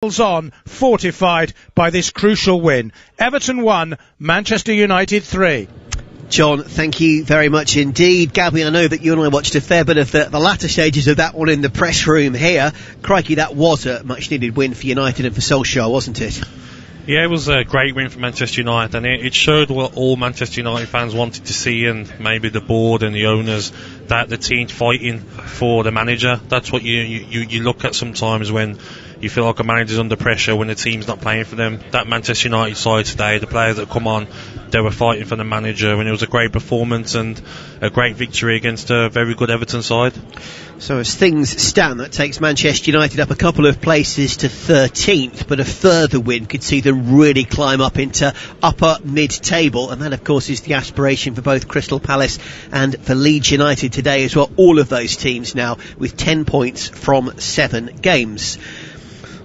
On, fortified by this crucial win. Everton 1, Manchester United 3. John, thank you very much indeed. Gabby, I know that you and I watched a fair bit of the latter stages of that one in the press room here. Crikey, that was a much needed win for United and for Solskjaer, wasn't it? Yeah, it was a great win for Manchester United, and it showed what all Manchester United fans wanted to see, and maybe the board and the owners, that the team's fighting for the manager. That's what you look at sometimes when you feel like a manager's under pressure, when the team's not playing for them. That Manchester United side today, the players that come on, they were fighting for the manager, and it was a great performance and a great victory against a very good Everton side. So as things stand, that takes Manchester United up a couple of places to 13th, but a further win could see them really climb up into upper mid-table, and that of course is the aspiration for both Crystal Palace and for Leeds United today as well. All of those teams now with 10 points from 7 games.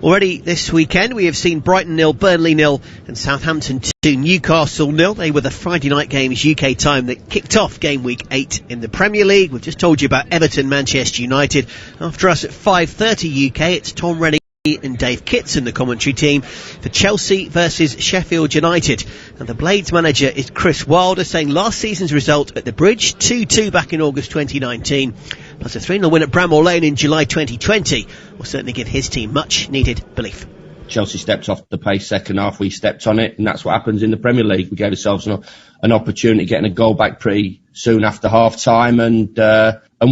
Already this weekend we have seen Brighton 0, Burnley 0 and Southampton 2, Newcastle 0. They were the Friday night games UK time that kicked off game week 8 in the Premier League. We've just told you about Everton, Manchester United. After us at 5:30 UK, it's Tom Rennie and Dave Kitson, the commentary team, for Chelsea versus Sheffield United. And the Blades manager is Chris Wilder, saying last season's result at the Bridge, 2-2 back in August 2019, plus a 3-0 win at Bramall Lane in July 2020, will certainly give his team much needed belief. Chelsea stepped off the pace second half, we stepped on it, and that's what happens in the Premier League. We gave ourselves an opportunity, getting a goal back pretty soon after half time, and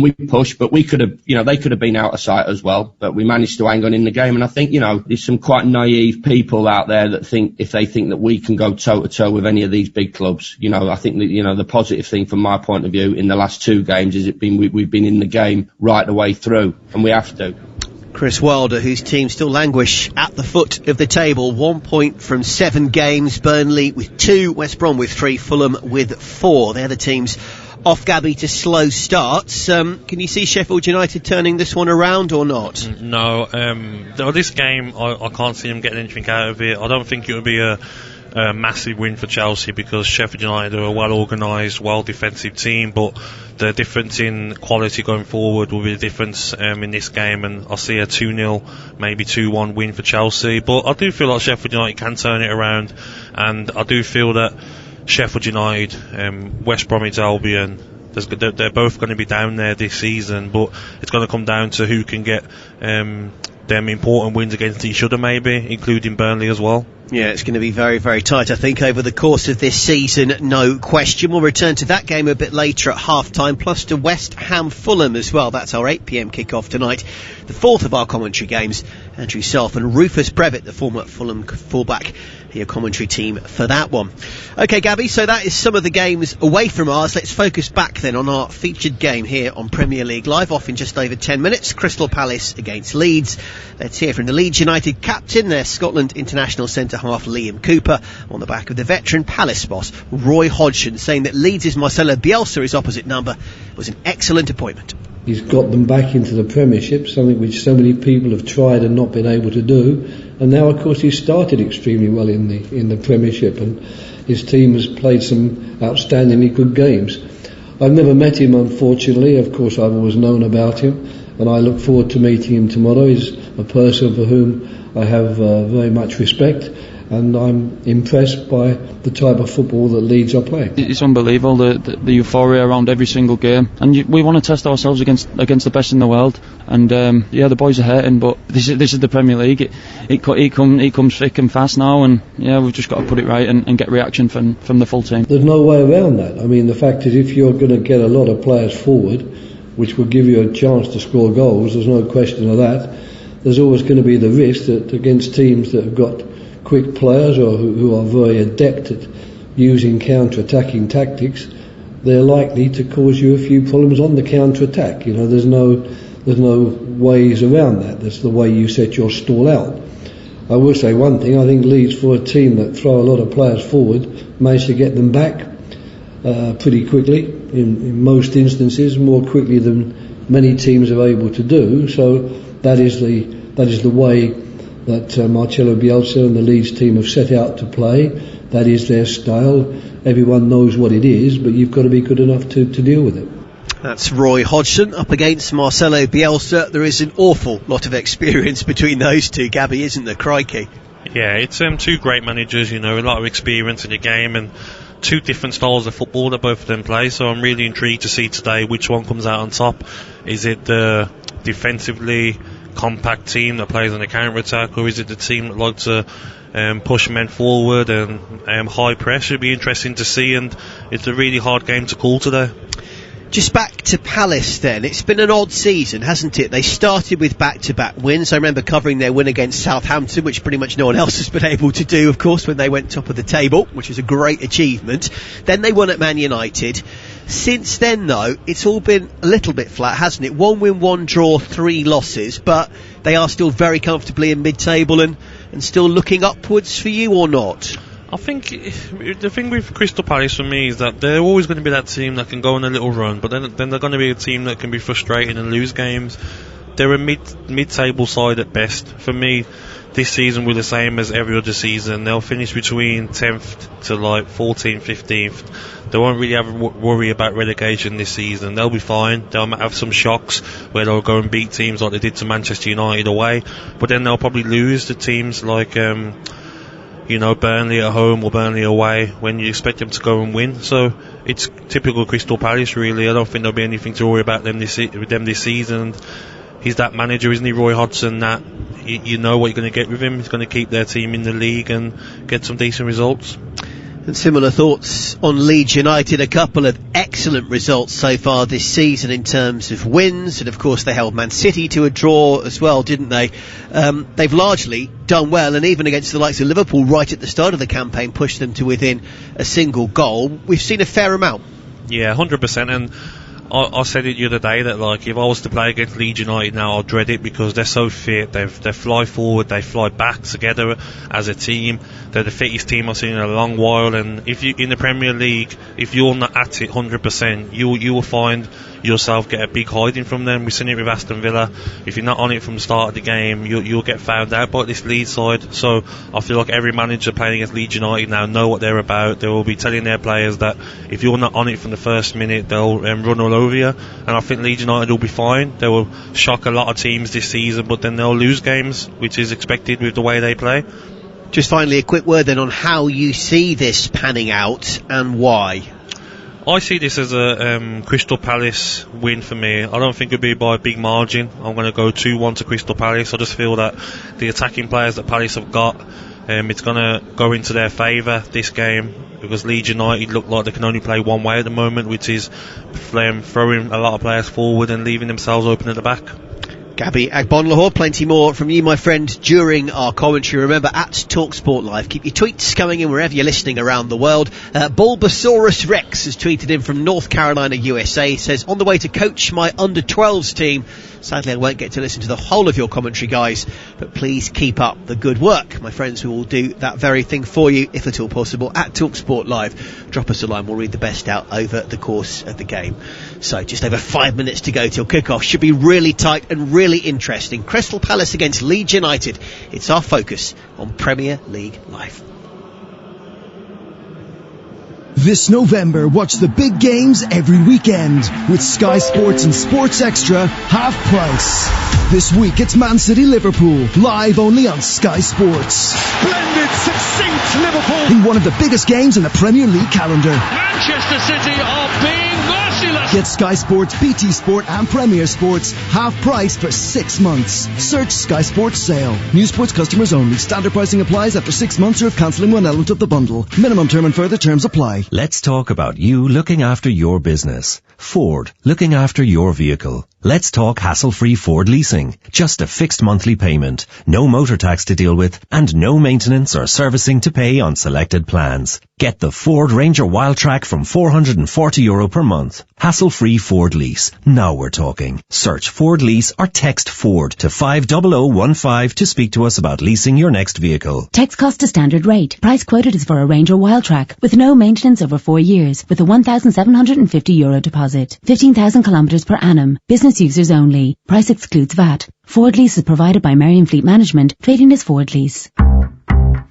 we pushed, but we could have, they could have been out of sight as well, but we managed to hang on in the game. And I think, there's some quite naive people out there that think, if they think that we can go toe to toe with any of these big clubs, I think that, the positive thing from my point of view in the last 2 games is we've been in the game right the way through, and we have to. Chris Wilder, whose team still languish at the foot of the table, 1 point from 7 games. Burnley with 2, West Brom with 3, Fulham with 4. They're the teams off, Gabby, to slow starts. Can you see Sheffield United turning this one around or not? No, this game I can't see them getting anything out of it. I don't think it would be a massive win for Chelsea, because Sheffield United are a well organised, well defensive team, but the difference in quality going forward will be the difference in this game, and I see a 2-0, maybe 2-1 win for Chelsea. But I do feel like Sheffield United can turn it around, and I do feel that Sheffield United, West Bromwich Albion, they're both going to be down there this season, but it's going to come down to who can get them important wins against each other, maybe, including Burnley as well. Yeah, it's going to be very, very tight, I think, over the course of this season, no question. We'll return to that game a bit later at half-time, plus to West Ham Fulham as well. That's our 8 p.m. kick-off tonight. The fourth of our commentary games. Andrew Self and Rufus Brevitt, the former Fulham fullback, your commentary team for that one. OK, Gabby, so that is some of the games away from ours. Let's focus back then on our featured game here on Premier League Live, off in just over 10 minutes. Crystal Palace against Leeds. Let's hear from the Leeds United captain, their Scotland international centre-half Liam Cooper, on the back of the veteran Palace boss Roy Hodgson, saying that Leeds' Marcelo Bielsa, his opposite number, was an excellent appointment. He's got them back into the Premiership, something which so many people have tried and not been able to do. And now, of course, he's started extremely well in the Premiership, and his team has played some outstandingly good games. I've never met him, unfortunately. Of course, I've always known about him, and I look forward to meeting him tomorrow. He's a person for whom I have very much respect, and I'm impressed by the type of football that Leeds are playing. It's unbelievable, the euphoria around every single game, and we want to test ourselves against the best in the world. And the boys are hurting, but this is the Premier League. It comes thick and fast now, and we've just got to put it right and get reaction from the full team. There's no way around that. I mean, the fact is, if you're going to get a lot of players forward, which will give you a chance to score goals, there's no question of that. There's always going to be the risk that against teams that have got quick players or who are very adept at using counter-attacking tactics, they're likely to cause you a few problems on the counter-attack. There's no ways around that. That's the way you set your stall out. I will say one thing, I think Leeds, for a team that throw a lot of players forward, managed to get them back pretty quickly, in most instances more quickly than many teams are able to do. So that is the way that Marcelo Bielsa and the Leeds team have set out to play. That is their style. Everyone knows what it is, but you've got to be good enough to deal with it. That's Roy Hodgson up against Marcelo Bielsa. There is an awful lot of experience between those two, Gabby, isn't there? Crikey. Yeah, it's two great managers, a lot of experience in the game and two different styles of football that both of them play. So I'm really intrigued to see today which one comes out on top. Is it the defensively compact team that plays on the counter-attack, or is it the team that likes to push men forward and high press? It'll be interesting to see, and it's a really hard game to call today. Just back to Palace then. It's been an odd season, hasn't it? They started with back-to-back wins. I remember covering their win against Southampton, which pretty much no one else has been able to do, of course, when they went top of the table, which was a great achievement. Then they won at Man United. Since then, though, it's all been a little bit flat, hasn't it? 1 win, 1 draw, 3 losses, but they are still very comfortably in mid-table and still looking upwards for you, or not? I think the thing with Crystal Palace for me is that they're always going to be that team that can go on a little run, but then they're going to be a team that can be frustrating and lose games. They're a mid-table side at best. For me, this season will be the same as every other season. They'll finish between 10th to 14th, 15th. They won't really have a worry about relegation this season. They'll be fine. They'll have some shocks where they'll go and beat teams like they did to Manchester United away, but then they'll probably lose to teams like Burnley at home or Burnley away when you expect them to go and win. So it's typical Crystal Palace, really. I don't think there'll be anything to worry about them this season. He's that manager, isn't he, Roy Hodgson, that you know what you're going to get with him. He's going to keep their team in the league and get some decent results. And similar thoughts on Leeds United. A couple of excellent results so far this season in terms of wins, and of course they held Man City to a draw as well, didn't they? They've largely done well, and even against the likes of Liverpool right at the start of the campaign pushed them to within a single goal. We've seen a fair amount. Yeah, 100%, and I said it the other day that if I was to play against Leeds United now, I'd dread it because they're so fit. They fly forward, they fly back together as a team. They're the fittest team I've seen in a long while. And if you in the Premier League, if you're not at it 100%, you will find yourself get a big hiding from them. We've seen it with Aston Villa. If you're not on it from the start of the game, you'll get found out by this Leeds side. So I feel like every manager playing against Leeds United now know what they're about. They will be telling their players that if you're not on it from the first minute, they'll run all over you. And I think Leeds United will be fine. They will shock a lot of teams this season, but then they'll lose games, which is expected with the way they play. Just finally, a quick word then on how you see this panning out and why. I see this as a Crystal Palace win for me. I don't think it'll be by a big margin. I'm going to go 2-1 to Crystal Palace. I just feel that the attacking players that Palace have got, it's going to go into their favour this game, because Leeds United look like they can only play one way at the moment, which is throwing a lot of players forward and leaving themselves open at the back. Gabby Agbonlahor, plenty more from you, my friend, during our commentary. Remember, at TalkSport Live, keep your tweets coming in wherever you're listening around the world. Bulbasaurus Rex has tweeted in from North Carolina, USA. He says, on the way to coach my under-12s team. Sadly, I won't get to listen to the whole of your commentary, guys, but please keep up the good work. My friends, who will do that very thing for you, if at all possible, at TalkSport Live. Drop us a line, we'll read the best out over the course of the game. So, just over 5 minutes to go till kick-off. Should be really tight and really interesting. Crystal Palace against Leeds United. It's our focus on Premier League Live. This November, watch the big games every weekend with Sky Sports and Sports Extra half price. This week it's Man City Liverpool, live only on Sky Sports. Splendid, succinct Liverpool. In one of the biggest games in the Premier League calendar. Manchester City are being merciless. Get Sky Sports, BT Sport and Premier Sports half price for 6 months. Search Sky Sports Sale. New Sports customers only. Standard pricing applies after 6 months or if cancelling one element of the bundle. Minimum term and further terms apply. Let's talk about you looking after your business. Ford, looking after your vehicle. Let's talk hassle-free Ford leasing. Just a fixed monthly payment, no motor tax to deal with, and no maintenance or servicing to pay on selected plans. Get the Ford Ranger Wildtrak from €440 per month. Hassle-free Ford lease. Now we're talking. Search Ford Lease or text Ford to 50015 to speak to us about leasing your next vehicle. Text cost to standard rate. Price quoted is for a Ranger Wildtrak with no maintenance over 4 years with a €1,750 deposit. 15,000 kilometres per annum. Business users only. Price excludes VAT. Ford Lease is provided by Marion Fleet Management, trading as Ford Lease.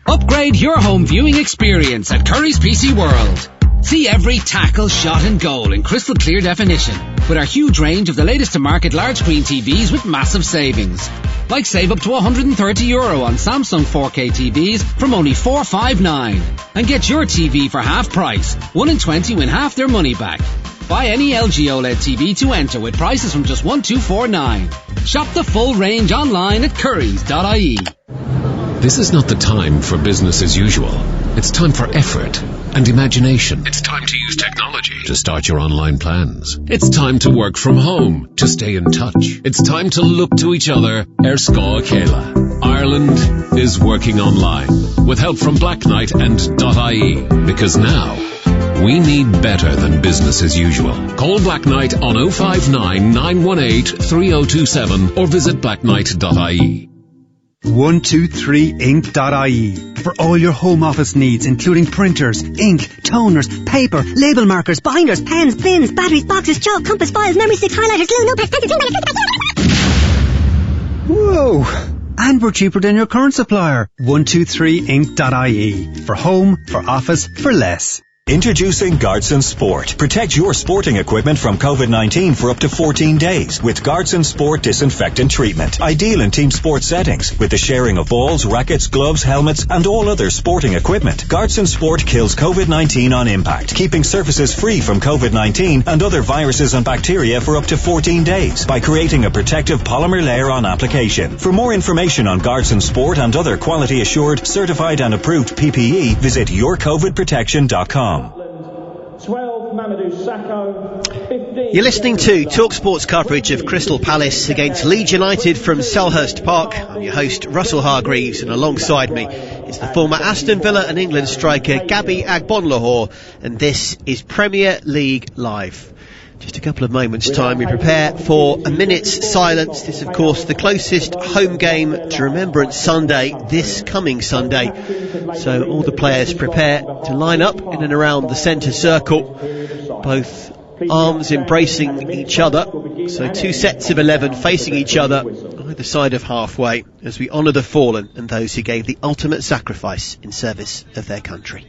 Upgrade your home viewing experience at Curry's PC World. See every tackle, shot and goal in crystal clear definition with our huge range of the latest to market large screen TVs with massive savings. Like save up to €130 on Samsung 4K TVs from only $459. And get your TV for half price. 1 in 20 win half their money back. Buy any LG OLED TV to enter with prices from just $1,249. Shop the full range online at currys.ie. This is not the time for business as usual. It's time for effort and imagination. It's time to use technology to start your online plans. It's time to work from home to stay in touch. It's time to look to each other. Erscá Céile. Ireland is working online with help from Black Knight and .ie, because now we need better than business as usual. Call Black Knight on 059 918 3027 or visit blackknight.ie. 123ink.ie for all your home office needs, including printers, ink, toners, paper, label markers, binders, pens, bins, batteries, boxes, chalk, compass, files, memory sticks, highlighters, glue, notepads, pencils, Whoa! And we're cheaper than your current supplier. 123ink.ie for home, for office, for less. Introducing Guardson Sport. Protect your sporting equipment from COVID-19 for up to 14 days with Guardson Sport Disinfectant Treatment. Ideal in team sport settings with the sharing of balls, rackets, gloves, helmets and all other sporting equipment. Guardson Sport kills COVID-19 on impact, keeping surfaces free from COVID-19 and other viruses and bacteria for up to 14 days by creating a protective polymer layer on application. For more information on Guardson Sport and other quality assured, certified and approved PPE, visit yourcovidprotection.com. 12, Mamadou Sakho, 15. You're listening to TalkSport's coverage of Crystal Palace against Leeds United from Selhurst Park. I'm your host, Russell Hargreaves, and alongside me is the former Aston Villa and England striker, Gabby Agbonlahor, and this is Premier League Live. Just a couple of moments' time, we prepare for a minute's silence. This, of course, the closest home game to Remembrance Sunday, this coming Sunday. So all the players prepare to line up in and around the centre circle, both arms embracing each other. So 2 sets of 11 facing each other either side of halfway as we honour the fallen and those who gave the ultimate sacrifice in service of their country.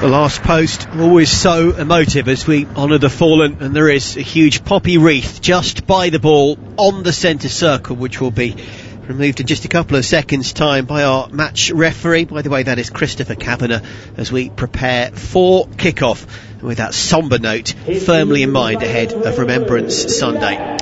The last post, always so emotive as we honour the fallen, and there is a huge poppy wreath just by the ball on the centre circle, which will be removed in just a couple of seconds' time by our match referee. By the way, that is Christopher Kavanagh, as we prepare for kick-off with that sombre note firmly in mind ahead of Remembrance Sunday.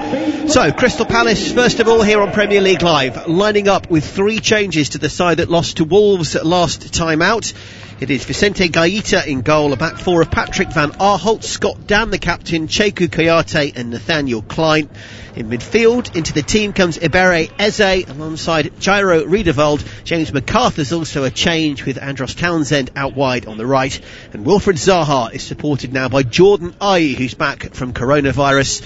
So, Crystal Palace, first of all, here on Premier League Live, lining up with 3 changes to the side that lost to Wolves last time out. It is Vicente Gaeta in goal, a back 4 of Patrick van Aanholt, Scott Dan the captain, Cheku Kouyaté and Nathaniel Klein. In midfield, into the team comes Ebere Eze alongside Jairo Riedewald. James MacArthur's also a change with Andros Townsend out wide on the right. And Wilfred Zaha is supported now by Jordan Ayew, who's back from coronavirus.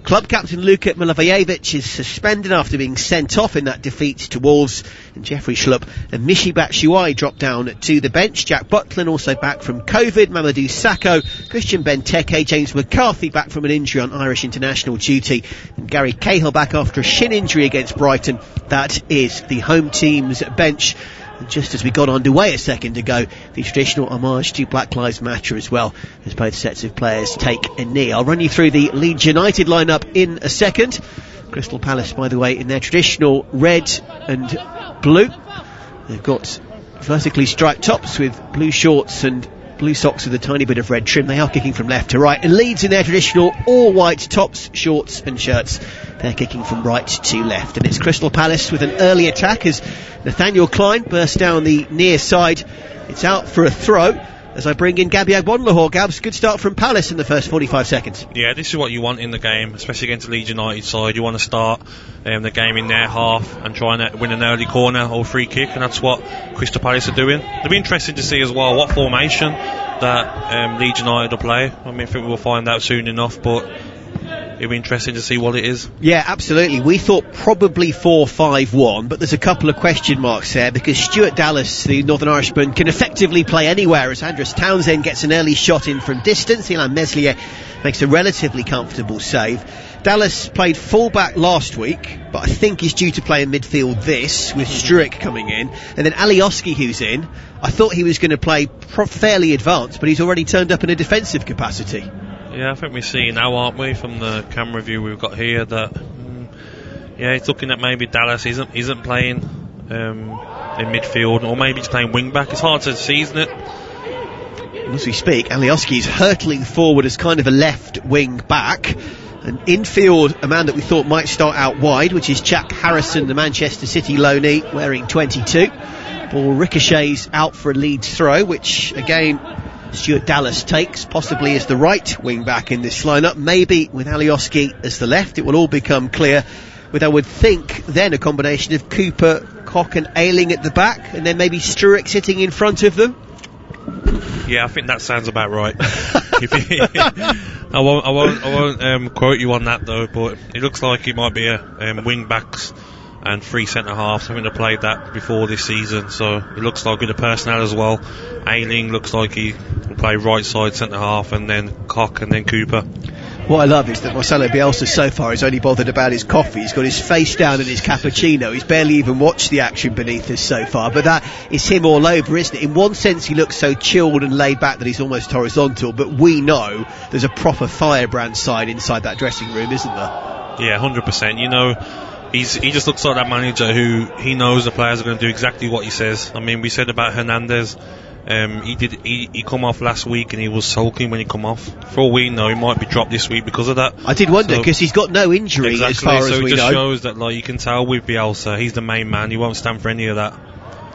Club captain Luka Milivojevic is suspended after being sent off in that defeat to Wolves, and Jeffrey Schlupp and Michy Batshuayi dropped down to the bench. Jack Butlin also back from COVID, Mamadou Sakho, Christian Benteke, James McCarthy back from an injury on Irish international duty, and Gary Cahill back after a shin injury against Brighton. That is the home team's bench. And just as we got underway a second ago, the traditional homage to Black Lives Matter as well, as both sets of players take a knee. I'll run you through the Leeds United lineup in a second. Crystal Palace, by the way, in their traditional red and blue. They've got vertically striped tops with blue shorts and blue socks with a tiny bit of red trim. They are kicking from left to right. And Leeds in their traditional all-white tops, shorts and shirts. They're kicking from right to left. And it's Crystal Palace with an early attack as Nathaniel Klein bursts down the near side. It's out for a throw as I bring in Gabby Agbonlahor. Gabs, good start from Palace in the first 45 seconds. Yeah, this is what you want in the game, especially against the Leeds United side. You want to start the game in their half and try and win an early corner or free kick, and that's what Crystal Palace are doing. It'll be interesting to see as well what formation that Leeds United will play. I mean, I think we'll find out soon enough, but it'll be interesting to see what it is. Yeah, absolutely. We thought probably 4-5-1, but there's a couple of question marks there because Stuart Dallas, the Northern Irishman, can effectively play anywhere as Andros Townsend gets an early shot in from distance. Ilan Meslier makes a relatively comfortable save. Dallas played full-back last week, but I think he's due to play in midfield this, with Struijk coming in. And then Alioski, who's in, I thought he was going to play fairly advanced, but he's already turned up in a defensive capacity. Yeah, I think we see now, aren't we, from the camera view we've got here, that it's looking at maybe Dallas isn't playing in midfield, or maybe he's playing wing back. It's hard to see, isn't it? As we speak, Alioski is hurtling forward as kind of a left wing back. And infield, a man that we thought might start out wide, which is Jack Harrison, the Manchester City loanee, wearing 22. Ball ricochets out for a Leeds throw, which again Stuart Dallas takes, possibly as the right wing back in this lineup, maybe with Alioski as the left. It will all become clear with, I would think, then a combination of Cooper, Koch and Ayling at the back, and then maybe Struijk sitting in front of them. Yeah, I think that sounds about right. I won't quote you on that though, but it looks like it might be a wing backs and 3 centre halves. I think they played that before this season, so it looks like with the personnel as well. Ayling looks like he will play right side centre half, and then Koch and then Cooper. What I love is that Marcelo Bielsa so far is only bothered about his coffee. He's got his face down in his cappuccino. He's barely even watched the action beneath us so far, but that is him all over, isn't it? In one sense he looks so chilled and laid back that he's almost horizontal, but we know there's a proper firebrand side inside that dressing room, isn't there? Yeah, 100%. You know, he just looks like that manager who he knows the players are going to do exactly what he says. I mean, we said about Hernandez, he come off last week and he was sulking when he come off. For all we know, he might be dropped this week because of that. I did wonder, because he's got no injury exactly, as far as we know. So it just shows that, like, you can tell with Bielsa, he's the main man. He won't stand for any of that.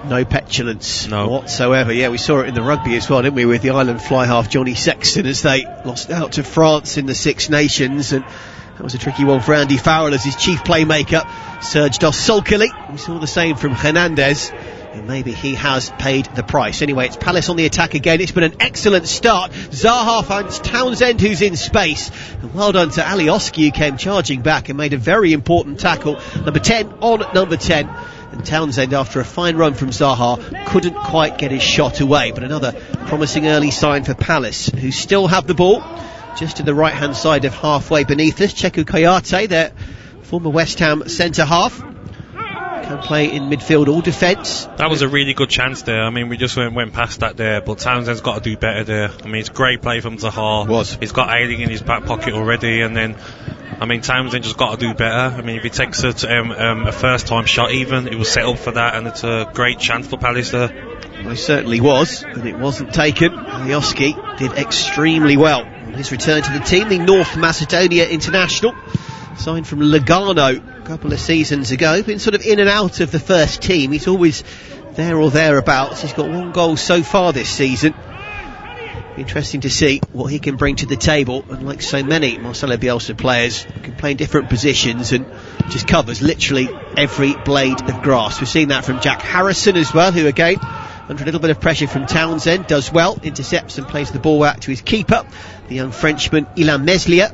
No petulance whatsoever. Yeah, we saw it in the rugby as well, didn't we, with the Ireland fly half Johnny Sexton as they lost out to France in the Six Nations, and that was a tricky one for Andy Farrell as his chief playmaker surged off sulkily. We saw the same from Hernandez, and maybe he has paid the price. Anyway, it's Palace on the attack again. It's been an excellent start. Zaha finds Townsend, who's in space, and well done to Alioski, who came charging back and made a very important tackle. Number 10 on number 10. And Townsend, after a fine run from Zaha, couldn't quite get his shot away. But another promising early sign for Palace, who still have the ball just to the right hand side of halfway beneath us. Cheku Kayate, their former West Ham centre half, can play in midfield or defence. That was a really good chance there. I mean, we just went past that there, but Townsend's got to do better there. I mean, it's a great play from Zaha. He's got Ayling in his back pocket already, and then, I mean, Townsend just got to do better. I mean, if he takes a first time shot even, it was set up for that, and it's a great chance for Palace there. Well, it certainly was, and it wasn't taken. Alioski did extremely well on his return to the team, the North Macedonia international, signed from Lugano a couple of seasons ago, been sort of in and out of the first team. He's always there or thereabouts. He's got 1 goal so far this season. Interesting to see what he can bring to the table, and like so many Marcelo Bielsa players, can play in different positions and just covers literally every blade of grass. We've seen that from Jack Harrison as well, who again, under a little bit of pressure from Townsend, does well, intercepts and plays the ball out to his keeper, the young Frenchman Ilan Meslier.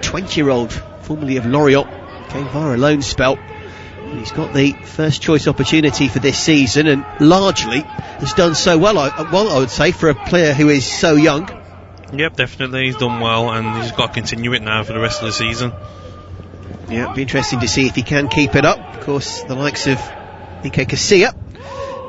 20-year-old formerly of Lorient, came via a loan spell. He's got the first choice opportunity for this season and largely has done so well, I would say, for a player who is so young. Yep, definitely. He's done well and he's got to continue it now for the rest of the season. Yeah, it'll be interesting to see if he can keep it up. Of course, the likes of Kiko Casilla,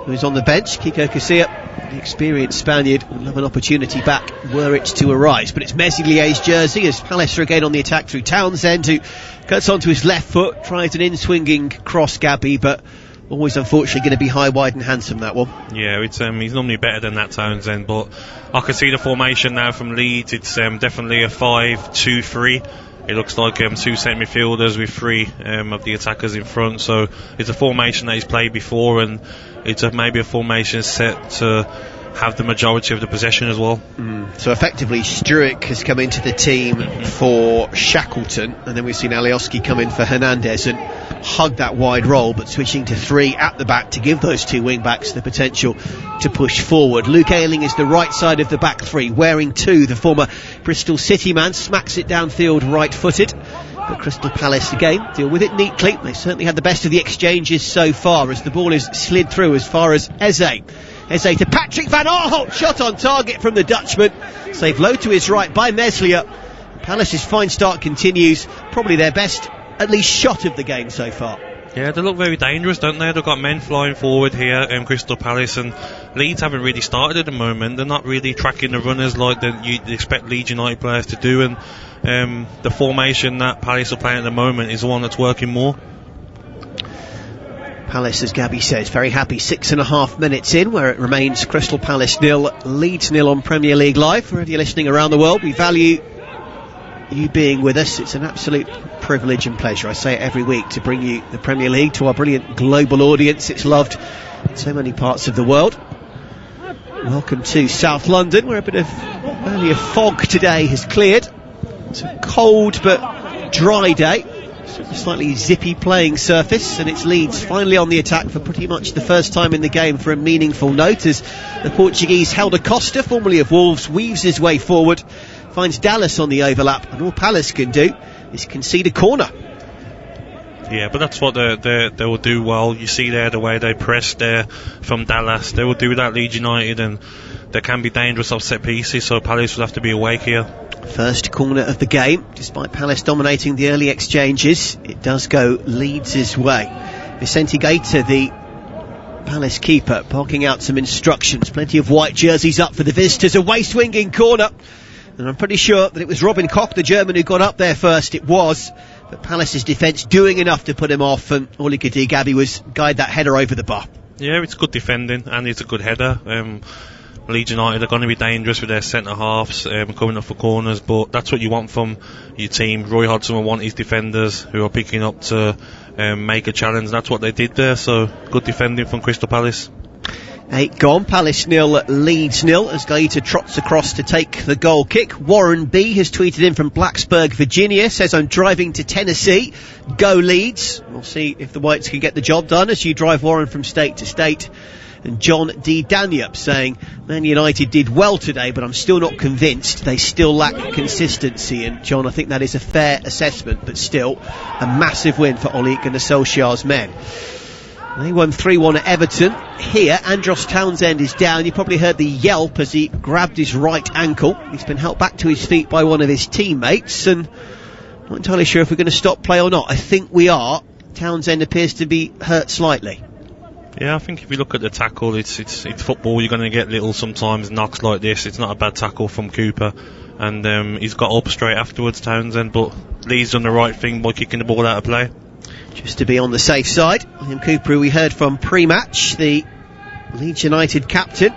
who's on the bench. Kiko Casilla, the experienced Spaniard, will have an opportunity back were it to arise. But it's Meslier's jersey as Palace are again on the attack through Townsend, who cuts onto his left foot, tries an in-swinging cross, Gabby, but always unfortunately going to be high, wide and handsome, that one. Yeah, it's he's normally better than that, Townsend, but I can see the formation now from Leeds. It's definitely a 5-2-3. It looks like 2 centre midfielders with 3 of the attackers in front, so it's a formation that he's played before, and it's maybe a formation set to have the majority of the possession as well. So effectively Struijk has come into the team for Shackleton, and then we've seen Alioski come in for Hernandez and hug that wide role, but switching to 3 at the back to give those 2 wing backs the potential to push forward. Luke Ayling is the right side of the back 3, wearing 2, the former Bristol City man, smacks it downfield right footed. But Crystal Palace again deal with it neatly. They certainly had the best of the exchanges so far as the ball is slid through as far as Eze to Patrick Van Aanholt, shot on target from the Dutchman, saved low to his right by Meslier. Palace's fine start continues, probably their best at least shot of the game so far. Yeah, they look very dangerous, don't they? They've got men flying forward here, Crystal Palace, and Leeds haven't really started at the moment. They're not really tracking the runners like you'd expect Leeds United players to do, and the formation that Palace are playing at the moment is the one that's working more. Palace, as Gabby says, very happy 6.5 minutes in, where it remains Crystal Palace 0, Leeds 0 on Premier League Live. Wherever you're listening around the world, we value you being with us. It's an absolute privilege and pleasure, I say it every week, to bring you the Premier League to our brilliant global audience. It's loved in so many parts of the world. Welcome to South London, where a bit of only a fog today has cleared. It's a cold but dry day. Slightly zippy playing surface, and it's Leeds finally on the attack for pretty much the first time in the game for a meaningful note, as the Portuguese Helder Costa, formerly of Wolves, weaves his way forward, finds Dallas on the overlap, and all Palace can do is concede a corner. Yeah, but that's what they will do well. You see there the way they press there from Dallas. They will do that Leeds United, and they can be dangerous off set pieces, so Palace will have to be awake here. First corner of the game, despite Palace dominating the early exchanges, it does go Leeds' way. Vicente Gaeta, the Palace keeper, barking out some instructions. Plenty of white jerseys up for the visitors. Away swinging corner, and I'm pretty sure that it was Robin Koch, the German, who got up there first. It was, but Palace's defence doing enough to put him off, and all he could do, Gabby, was guide that header over the bar. Yeah, it's good defending and it's a good header. Leeds United are going to be dangerous with their centre halves coming up for corners, but that's what you want from your team. Roy Hodgson will want his defenders who are picking up to make a challenge. That's what they did there, so good defending from Crystal Palace. 8 gone, Palace 0, Leeds 0, as Gaeta trots across to take the goal kick. Warren B has tweeted in from Blacksburg, Virginia, says, I'm driving to Tennessee, go Leeds. We'll see if the Whites can get the job done as you drive Warren from state to state. And John D. Danup saying, Man United did well today, but I'm still not convinced. They still lack consistency. And John, I think that is a fair assessment, but still a massive win for Ole Gunnar Solskjaer's men. They won 3-1 at Everton. Here, Andros Townsend is down. You probably heard the yelp as he grabbed his right ankle. He's been helped back to his feet by one of his teammates, and I'm not entirely sure if we're going to stop play or not. I think we are. Townsend appears to be hurt slightly. Yeah, I think if you look at the tackle, it's football. You're going to get little sometimes knocks like this. It's not a bad tackle from Cooper, and he's got up straight afterwards, Townsend, but Lee's done the right thing by kicking the ball out of play. Just to be on the safe side, William Cooper, who we heard from pre-match, the Leeds United captain.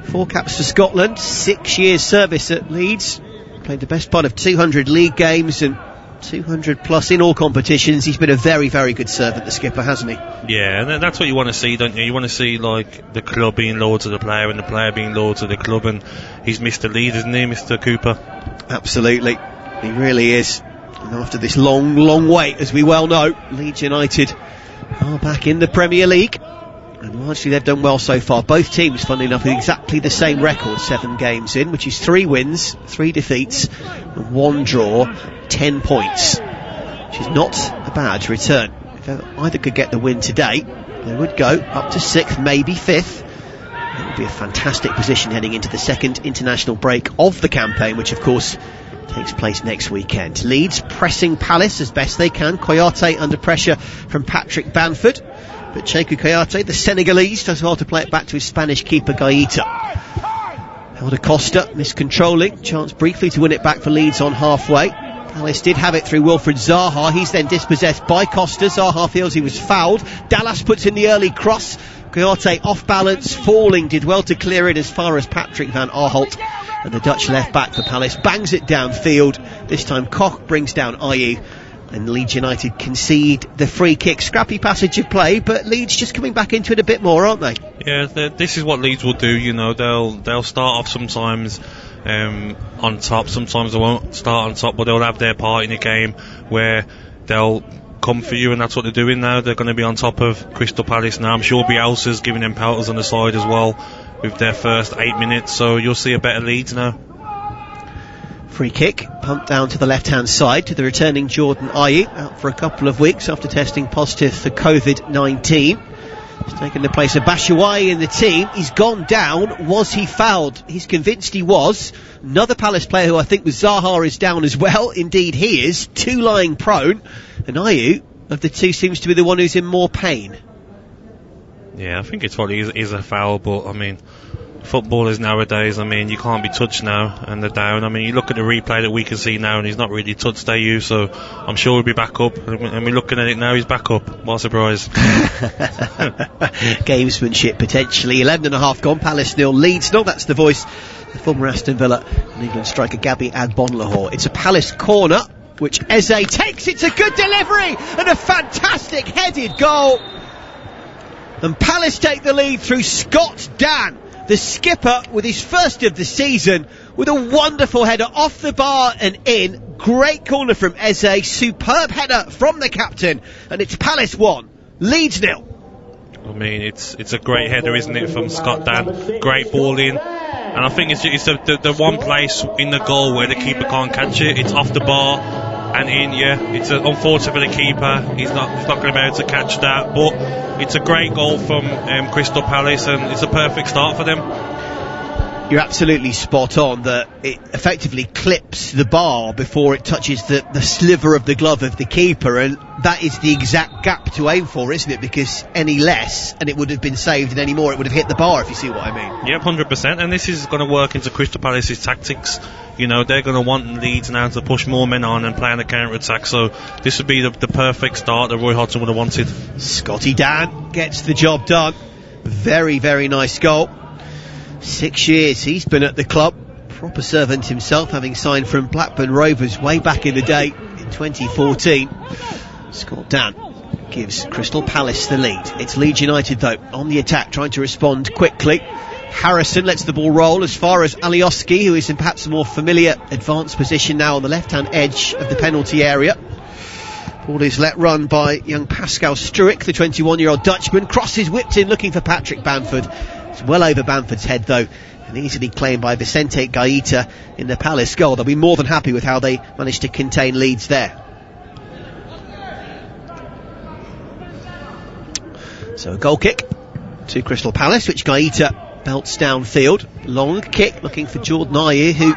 4 caps for Scotland, 6 years service at Leeds, played the best part of 200 league games and 200 plus in all competitions. He's been a very, very good servant, the skipper, hasn't he? Yeah, and that's what you want to see, don't you? You want to see like the club being loyal to the player and the player being loyal to the club, and he's Mr. Leeds, isn't he, Mr. Cooper? Absolutely, he really is. And after this long, long wait, as we well know, Leeds United are back in the Premier League, and largely they've done well so far. Both teams, funnily enough, with exactly the same record, 7 games in, which is 3 wins, 3 defeats, and 1 draw, 10 points. which is not a bad return. If either could get the win today, they would go up to 6th, maybe 5th. It would be a fantastic position heading into the second international break of the campaign, which of course takes place next weekend. Leeds pressing Palace as best they can. Kouyate under pressure from Patrick Bamford, but Cheku Kouyate, the Senegalese, does well to play it back to his Spanish keeper Gaeta. Helder Costa miscontrolling, chance briefly to win it back for Leeds on halfway. Palace did have it through Wilfred Zaha. He's then dispossessed by Costa. Zaha feels he was fouled. Dallas puts in the early cross. Kouyate off balance, falling, did well to clear it as far as Patrick van Aanholt. And the Dutch left back for Palace bangs it downfield. This time Koch brings down Ayew. And Leeds United concede the free kick. Scrappy passage of play, but Leeds just coming back into it a bit more, aren't they? Yeah, this is what Leeds will do. You know, they'll start off sometimes on top. Sometimes they won't start on top, but they'll have their part in the game where they'll come for you, and that's what they're doing now. They're going to be on top of Crystal Palace now. I'm sure Bielsa's giving them pelters on the side as well with their first 8 minutes, so you'll see a better Leeds now. Free kick, pumped down to the left-hand side to the returning Jordan Ayew, out for a couple of weeks after testing positive for COVID-19. He's taken the place of Batshuayi in the team. He's gone down. Was he fouled? He's convinced he was. Another Palace player who I think was Zaha is down as well. Indeed he is. 2 lying prone. And Ayew, of the two, seems to be the one who's in more pain. Yeah, I think it's what is a foul, but I mean, footballers nowadays, I mean, you can't be touched now and they're down. I mean, you look at the replay that we can see now and he's not really touched Ayew, so I'm sure he'll be back up, and we're looking at it now, he's back up. What a surprise. Gamesmanship potentially. 11.5 gone, Palace 0, Leeds 0. That's the voice of former Aston Villa and England striker Gabby Agbonlahor. It's a Palace corner which Eze takes. It's a good delivery and a fantastic headed goal, and Palace take the lead through Scott Dan, the skipper, with his first of the season, with a wonderful header off the bar and in. Great corner from Eze, superb header from the captain, and it's Palace 1, Leeds 0. I mean, it's a great header, isn't it, from Scott Dan? Great ball in, and I think it's the one place in the goal where the keeper can't catch it. It's off the bar and in. Yeah, it's unfortunate for the keeper. He's not going to be able to catch that, but it's a great goal from Crystal Palace, and it's a perfect start for them. You're absolutely spot on that it effectively clips the bar before it touches the sliver of the glove of the keeper, and that is the exact gap to aim for, isn't it? Because any less and it would have been saved, and any more it would have hit the bar, if you see what I mean. Yep, 100%, and this is going to work into Crystal Palace's tactics. You know, they're going to want Leeds now to push more men on and play on the counter-attack, so this would be the perfect start that Roy Hodgson would have wanted. Scotty Dan gets the job done. Very, very nice goal. 6 years he's been at the club, proper servant himself, having signed from Blackburn Rovers way back in the day in 2014. Scott Dan gives Crystal Palace the lead. It's Leeds United though on the attack, trying to respond quickly. Harrison lets the ball roll as far as Alioski, who is in perhaps a more familiar advanced position now on the left-hand edge of the penalty area. Ball is let run by young Pascal Struijk, the 21-year-old Dutchman. Crosses whipped in looking for Patrick Bamford. It's well over Bamford's head though, and easily claimed by Vicente Gaeta in the Palace goal. They'll be more than happy with how they managed to contain Leeds there. So a goal kick to Crystal Palace, which Gaeta belts downfield. Long kick looking for Jordan Ayew, who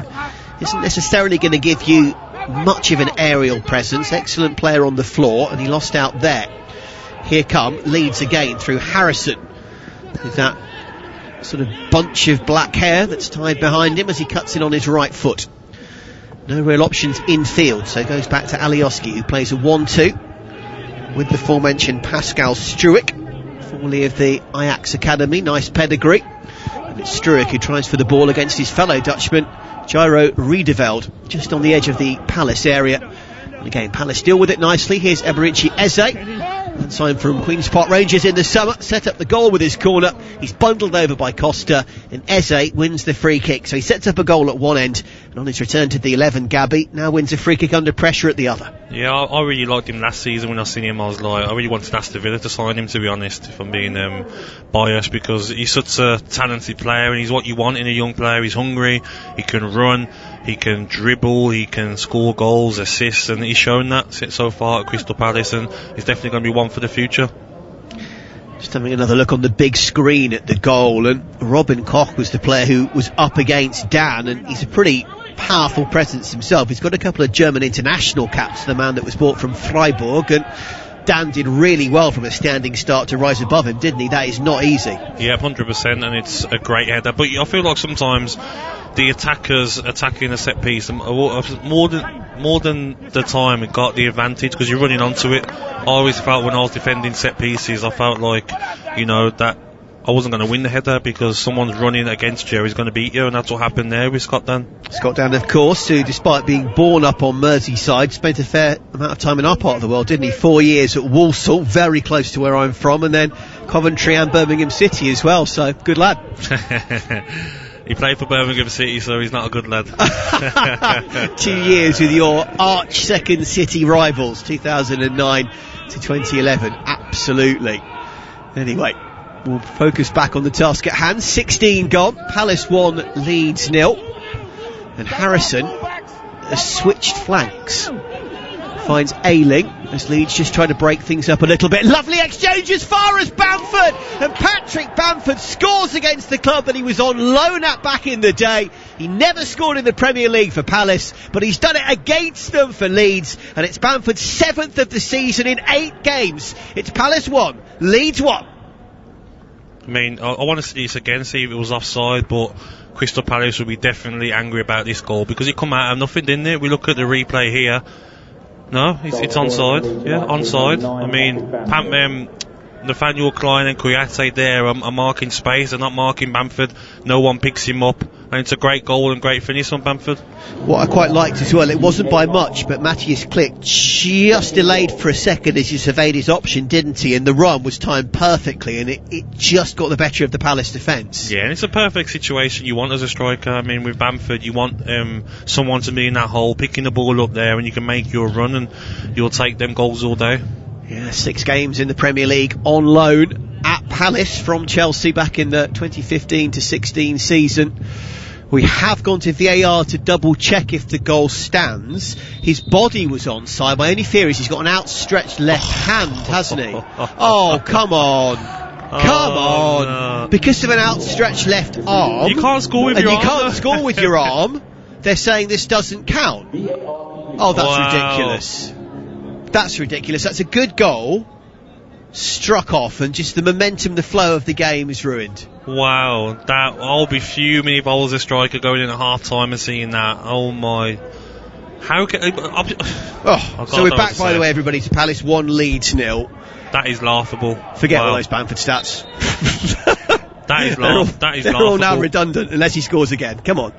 isn't necessarily going to give you much of an aerial presence. Excellent player on the floor, and he lost out there. Here come Leeds again through Harrison, with that sort of bunch of black hair that's tied behind him as he cuts in on his right foot. No real options infield, so it goes back to Alioski, who plays a 1-2 with the aforementioned Pascal Struijk, formerly of the Ajax Academy. Nice pedigree. And it's Struijk who tries for the ball against his fellow Dutchman Jairo Riedeveld, just on the edge of the Palace area. And again, Palace deal with it nicely. Here's Eberici Eze, signed from Queen's Park Rangers in the summer, set up the goal with his corner. He's bundled over by Costa, and Eze wins the free kick. So he sets up a goal at one end And on his return to the 11, Gabby now wins a free kick under pressure at the other. Yeah, I really liked him last season when I seen him. I was like, I really wanted Aston Villa to sign him, to be honest, if I'm being biased, because he's such a talented player and he's what you want in a young player. He's hungry, he can run, he can dribble, he can score goals, assists, and he's shown that so far at Crystal Palace, and he's definitely going to be one for the future. Just having another look on the big screen at the goal, and Robin Koch was the player who was up against Dan, and he's a pretty powerful presence himself. He's got a couple of German international caps, the man that was bought from Freiburg, and Dan did really well from a standing start to rise above him, didn't he? That is not easy. Yeah, 100%, and it's a great header. But I feel like sometimes the attackers attacking a set piece, more than the time, it got the advantage because you're running onto it. I always felt when I was defending set pieces, I felt like, you know, that I wasn't going to win the header because someone's running against you, he's going to beat you, and that's what happened there with Scott Dan. Scott Dan, of course, who, despite being born up on Merseyside, spent a fair amount of time in our part of the world, didn't he? 4 years at Walsall, very close to where I'm from, and then Coventry and Birmingham City as well, so good lad. He played for Birmingham City, so he's not a good lad. 2 years with your arch second City rivals, 2009 to 2011, absolutely. Anyway, we'll focus back on the task at hand. 16 gone, Palace 1, Leeds 0, and Harrison has switched flanks. Finds Ayling as Leeds just try to break things up a little bit. Lovely exchange as far as Bamford, and Patrick Bamford scores against the club that he was on loan at back in the day. He never scored in the Premier League for Palace, but he's done it against them for Leeds, and it's Bamford's 7th of the season in 8 games. It's Palace 1, Leeds 1. I mean, I want to see this again, see if it was offside, but Crystal Palace will be definitely angry about this goal because it come out of nothing, didn't it? We look at the replay here. No, it's onside. Yeah, onside. I mean, Nathaniel Klein and Kouyaté there are marking space. They're not marking Bamford. No one picks him up. And it's a great goal and great finish on Bamford. What I quite liked as well, it wasn't by much, but Matthias Klick just delayed for a second as he surveyed his option, didn't he? And the run was timed perfectly, and it just got the better of the Palace defence. Yeah, and it's a perfect situation you want as a striker. I mean, with Bamford, you want someone to be in that hole, picking the ball up there, and you can make your run, and you'll take them goals all day. Yeah, 6 games in the Premier League on loan at Palace from Chelsea back in the 2015 to 16 season. We have gone to VAR to double check if the goal stands. His body was onside. My only fear is he's got an outstretched left hand, hasn't he? Oh, come on. Come on. No. Because of an outstretched left arm. You can't score with your arm. And you can't score with your arm. They're saying this doesn't count. Oh, that's ridiculous. That's ridiculous. That's a good goal. Struck off, and just the momentum, the flow of the game is ruined. Wow, I'll be fuming if I was a striker going in at half time and seeing that. Oh my. How can. So we're back, by the way, everybody, to Palace 1, Leeds 0. That is laughable. Forget all those Bamford stats. That is laughable. They're all now redundant unless he scores again. Come on.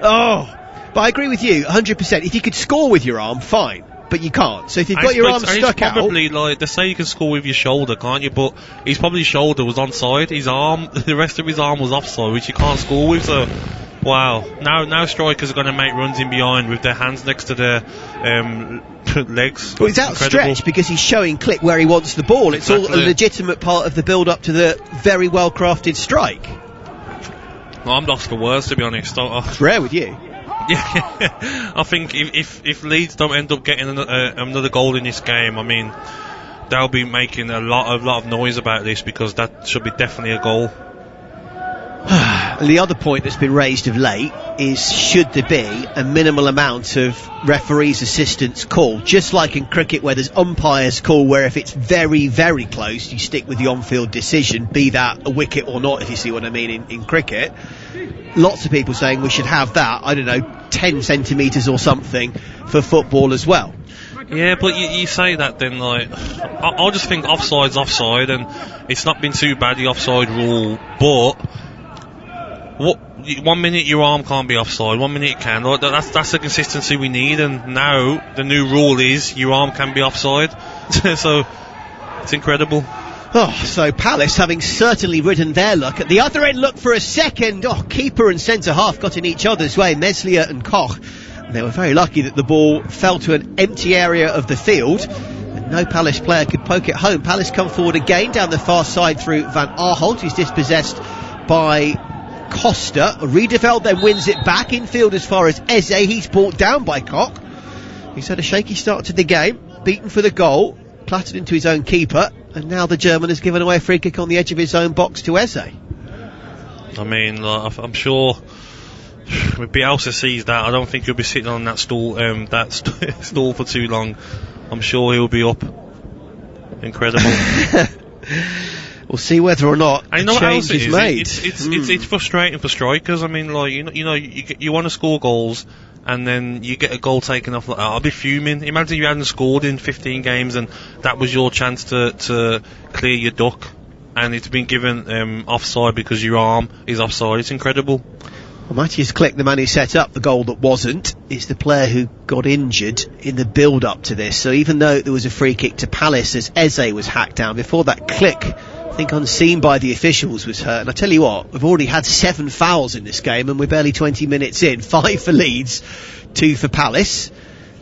Oh, but I agree with you 100%. If you could score with your arm, fine. But you can't. So if you've got your arm stuck out, probably like they say you can score with your shoulder, can't you? But his probably shoulder was onside. His arm, the rest of his arm was offside, which you can't score with. So, wow. Now strikers are going to make runs in behind with their hands next to their legs. Well, it's outstretched because he's showing Klick where he wants the ball. It's all a legitimate part of the build-up to the very well-crafted strike. Well, I'm lost for words, to be honest. It's rare with you. Yeah, I think if Leeds don't end up getting another goal in this game, I mean, they'll be making a lot of noise about this because that should be definitely a goal. And the other point that's been raised of late is, should there be a minimal amount of referees' assistance call, just like in cricket where there's umpires call, where if it's very, very close you stick with the on-field decision, be that a wicket or not, if you see what I mean, in cricket. Lots of people saying we should have that, I don't know, 10 centimetres or something for football as well. Yeah, but you say that then, like, I'll just think offside's offside, and it's not been too bad, the offside rule, but 1 minute your arm can't be offside, 1 minute it can. That's the consistency we need, and now the new rule is your arm can be offside. So it's incredible. So Palace having certainly ridden their luck. At the other end, look for a second. Keeper and centre-half got in each other's way, Meslier and Koch. And they were very lucky that the ball fell to an empty area of the field. And no Palace player could poke it home. Palace come forward again down the far side through Van Aanholt, who's dispossessed by Costa. Riedeveld then wins it back infield as far as Eze. He's brought down by Koch. He's had a shaky start to the game, beaten for the goal, clattered into his own keeper, and now the German has given away a free kick on the edge of his own box to Eze. I mean, I'm sure if Bielsa sees that, I don't think he'll be sitting on that stool stool for too long. I'm sure he'll be up. Incredible. We'll see whether or not I the change is made. It's frustrating for strikers. I mean, like you want to score goals, and then you get a goal taken off like that. I'll be fuming. Imagine you hadn't scored in 15 games, and that was your chance to clear your duck, and it's been given offside because your arm is offside. It's incredible. Well, Matthias Klick, the man who set up the goal that wasn't, is the player who got injured in the build-up to this. So even though there was a free kick to Palace as Eze was hacked down, before that, Klick, I think unseen by the officials, was hurt. And I tell you what, we've already had 7 fouls in this game, and we're barely 20 minutes in. 5 for Leeds, 2 for Palace.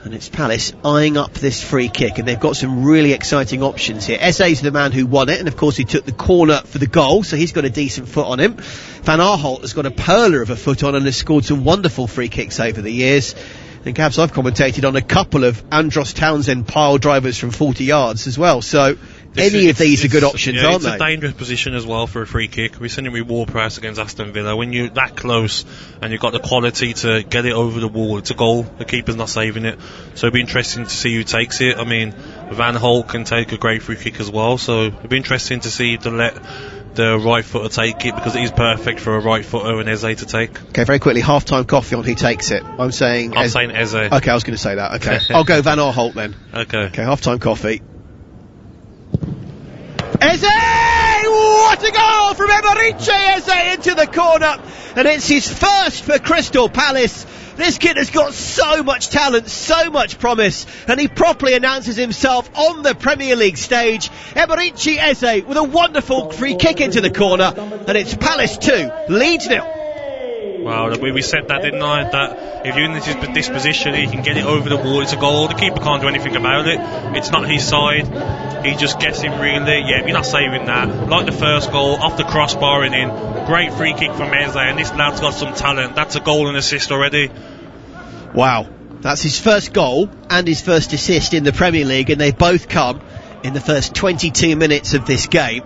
And it's Palace eyeing up this free kick, and they've got some really exciting options here. Eze's the man who won it, and of course he took the corner for the goal, so he's got a decent foot on him. Van Aanholt has got a perler of a foot on and has scored some wonderful free kicks over the years. And Gabs, I've commentated on a couple of Andros Townsend pile drivers from 40 yards as well, so any of these are good options, aren't they? It's a dangerous position as well for a free kick. We've seen it with Ward-Prowse against Aston Villa. When you're that close and you've got the quality to get it over the wall, it's a goal. The keeper's not saving it. So it'll be interesting to see who takes it. I mean, Van Aanholt can take a great free kick as well. So it'll be interesting to see to let the right footer take it, because it is perfect for a right footer and Eze to take. Okay, very quickly, half-time coffee on who takes it. I'm saying Eze. Okay, I was going to say that. Okay, I'll go Van Aanholt then. Okay, half-time coffee. Eze! What a goal from Eberiche Eze into the corner, and it's his first for Crystal Palace. This kid has got so much talent, so much promise, and he properly announces himself on the Premier League stage. Eberiche Eze with a wonderful free kick into the corner, and it's Palace 2, Leeds 0. Wow, we said that, didn't I? That if you're in this position, he can get it over the wall, it's a goal. The keeper can't do anything about it. It's not his side. He just gets him really. Yeah, you're not saving that. Like the first goal, off the crossbar and in. Great free kick from Eze, and this lad's got some talent. That's a goal and assist already. Wow. That's his first goal and his first assist in the Premier League, and they both come in the first 22 minutes of this game.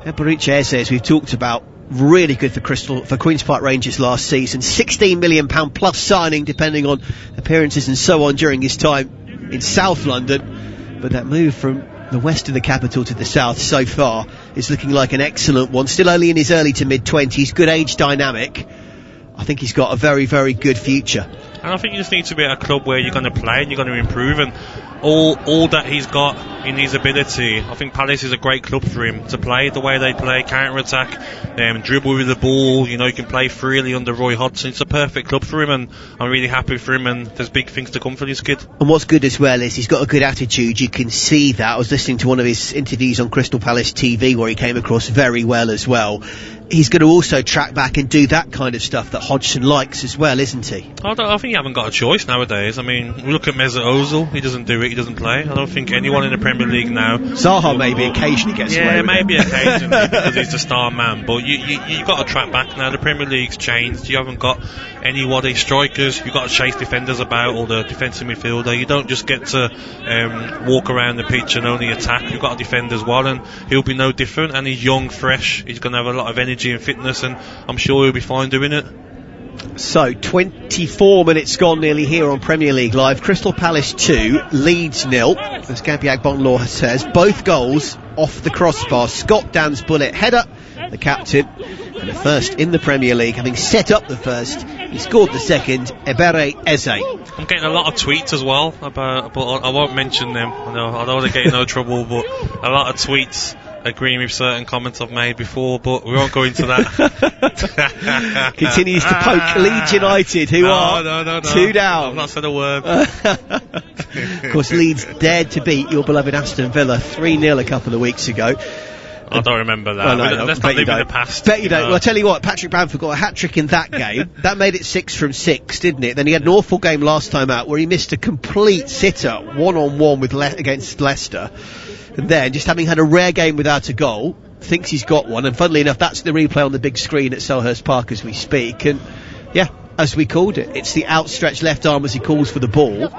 Eberiche Eze, as we've talked about, really good for Queen's Park Rangers last season. £16 million plus signing, depending on appearances and so on during his time in South London. But that move from the west of the capital to the south so far is looking like an excellent one. Still only in his early to mid-20s, good age dynamic. I think he's got a very, very good future. And I think you just need to be at a club where you're going to play and you're going to improve, and all that he's got in his ability. I think Palace is a great club for him to play the way they play, counter-attack, dribble with the ball. You know, he can play freely under Roy Hodgson. It's a perfect club for him, and I'm really happy for him, and there's big things to come for this kid. And what's good as well is he's got a good attitude. You can see that. I was listening to one of his interviews on Crystal Palace TV where he came across very well as well. He's going to also track back and do that kind of stuff that Hodgson likes as well, isn't he? I think you haven't got a choice nowadays. I mean, look at Mesut Ozil. He doesn't do it. He doesn't play. I don't think anyone in the Premier League now. Zaha maybe occasionally gets away with it. Maybe occasionally because he's the star man. But you've got to track back now. The Premier League's changed. You haven't got anybody strikers. You've got to chase defenders about, or the defensive midfielder. You don't just get to walk around the pitch and only attack. You've got to defend as well, and he'll be no different. And he's young, fresh. He's going to have a lot of energy and fitness, and I'm sure he'll be fine doing it. So 24 minutes gone nearly here on Premier League Live. Crystal Palace 2, Leeds 0, as Gabby Agbonlor says. Both goals off the crossbar. Scott Dan's bullet header, the captain, and the first in the Premier League, having set up the first. He scored the second, Ebere Eze. I'm getting a lot of tweets as well about, but I won't mention them. I don't want to get in no trouble, but a lot of tweets agreeing with certain comments I've made before, but we won't go into that. Continues to poke Leeds United, who are 2 down. I've not said a word. Of course, Leeds dared to beat your beloved Aston Villa 3-0 a couple of weeks ago. I don't remember that. Let's not live in the past. Bet you don't. Well, I'll tell you what, Patrick Bamford got a hat-trick in that game. That made it 6 from 6, didn't it? Then he had an awful game last time out where he missed a complete sitter, one-on-one with against Leicester. And then, just having had a rare game without a goal, thinks he's got one. And funnily enough, that's the replay on the big screen at Selhurst Park as we speak. And, yeah, as we called it, it's the outstretched left arm as he calls for the ball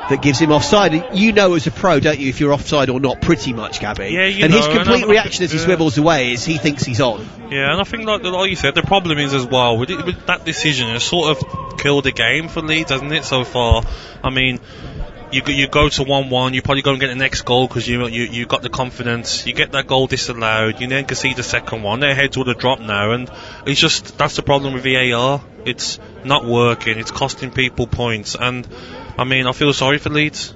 that gives him offside. And you know as a pro, don't you, if you're offside or not, pretty much, Gabby. Yeah, and his complete reaction as he swivels away is he thinks he's on. Yeah, and I think, like you said, the problem is as well, with that decision, it's sort of killed the game for Leeds, hasn't it, so far? I mean, you go to 1-1, you probably go and get the next goal because you got the confidence. You get that goal disallowed, you then concede the second one. Their heads would have dropped now, and it's just, that's the problem with VAR. It's not working, it's costing people points, and I mean, I feel sorry for Leeds.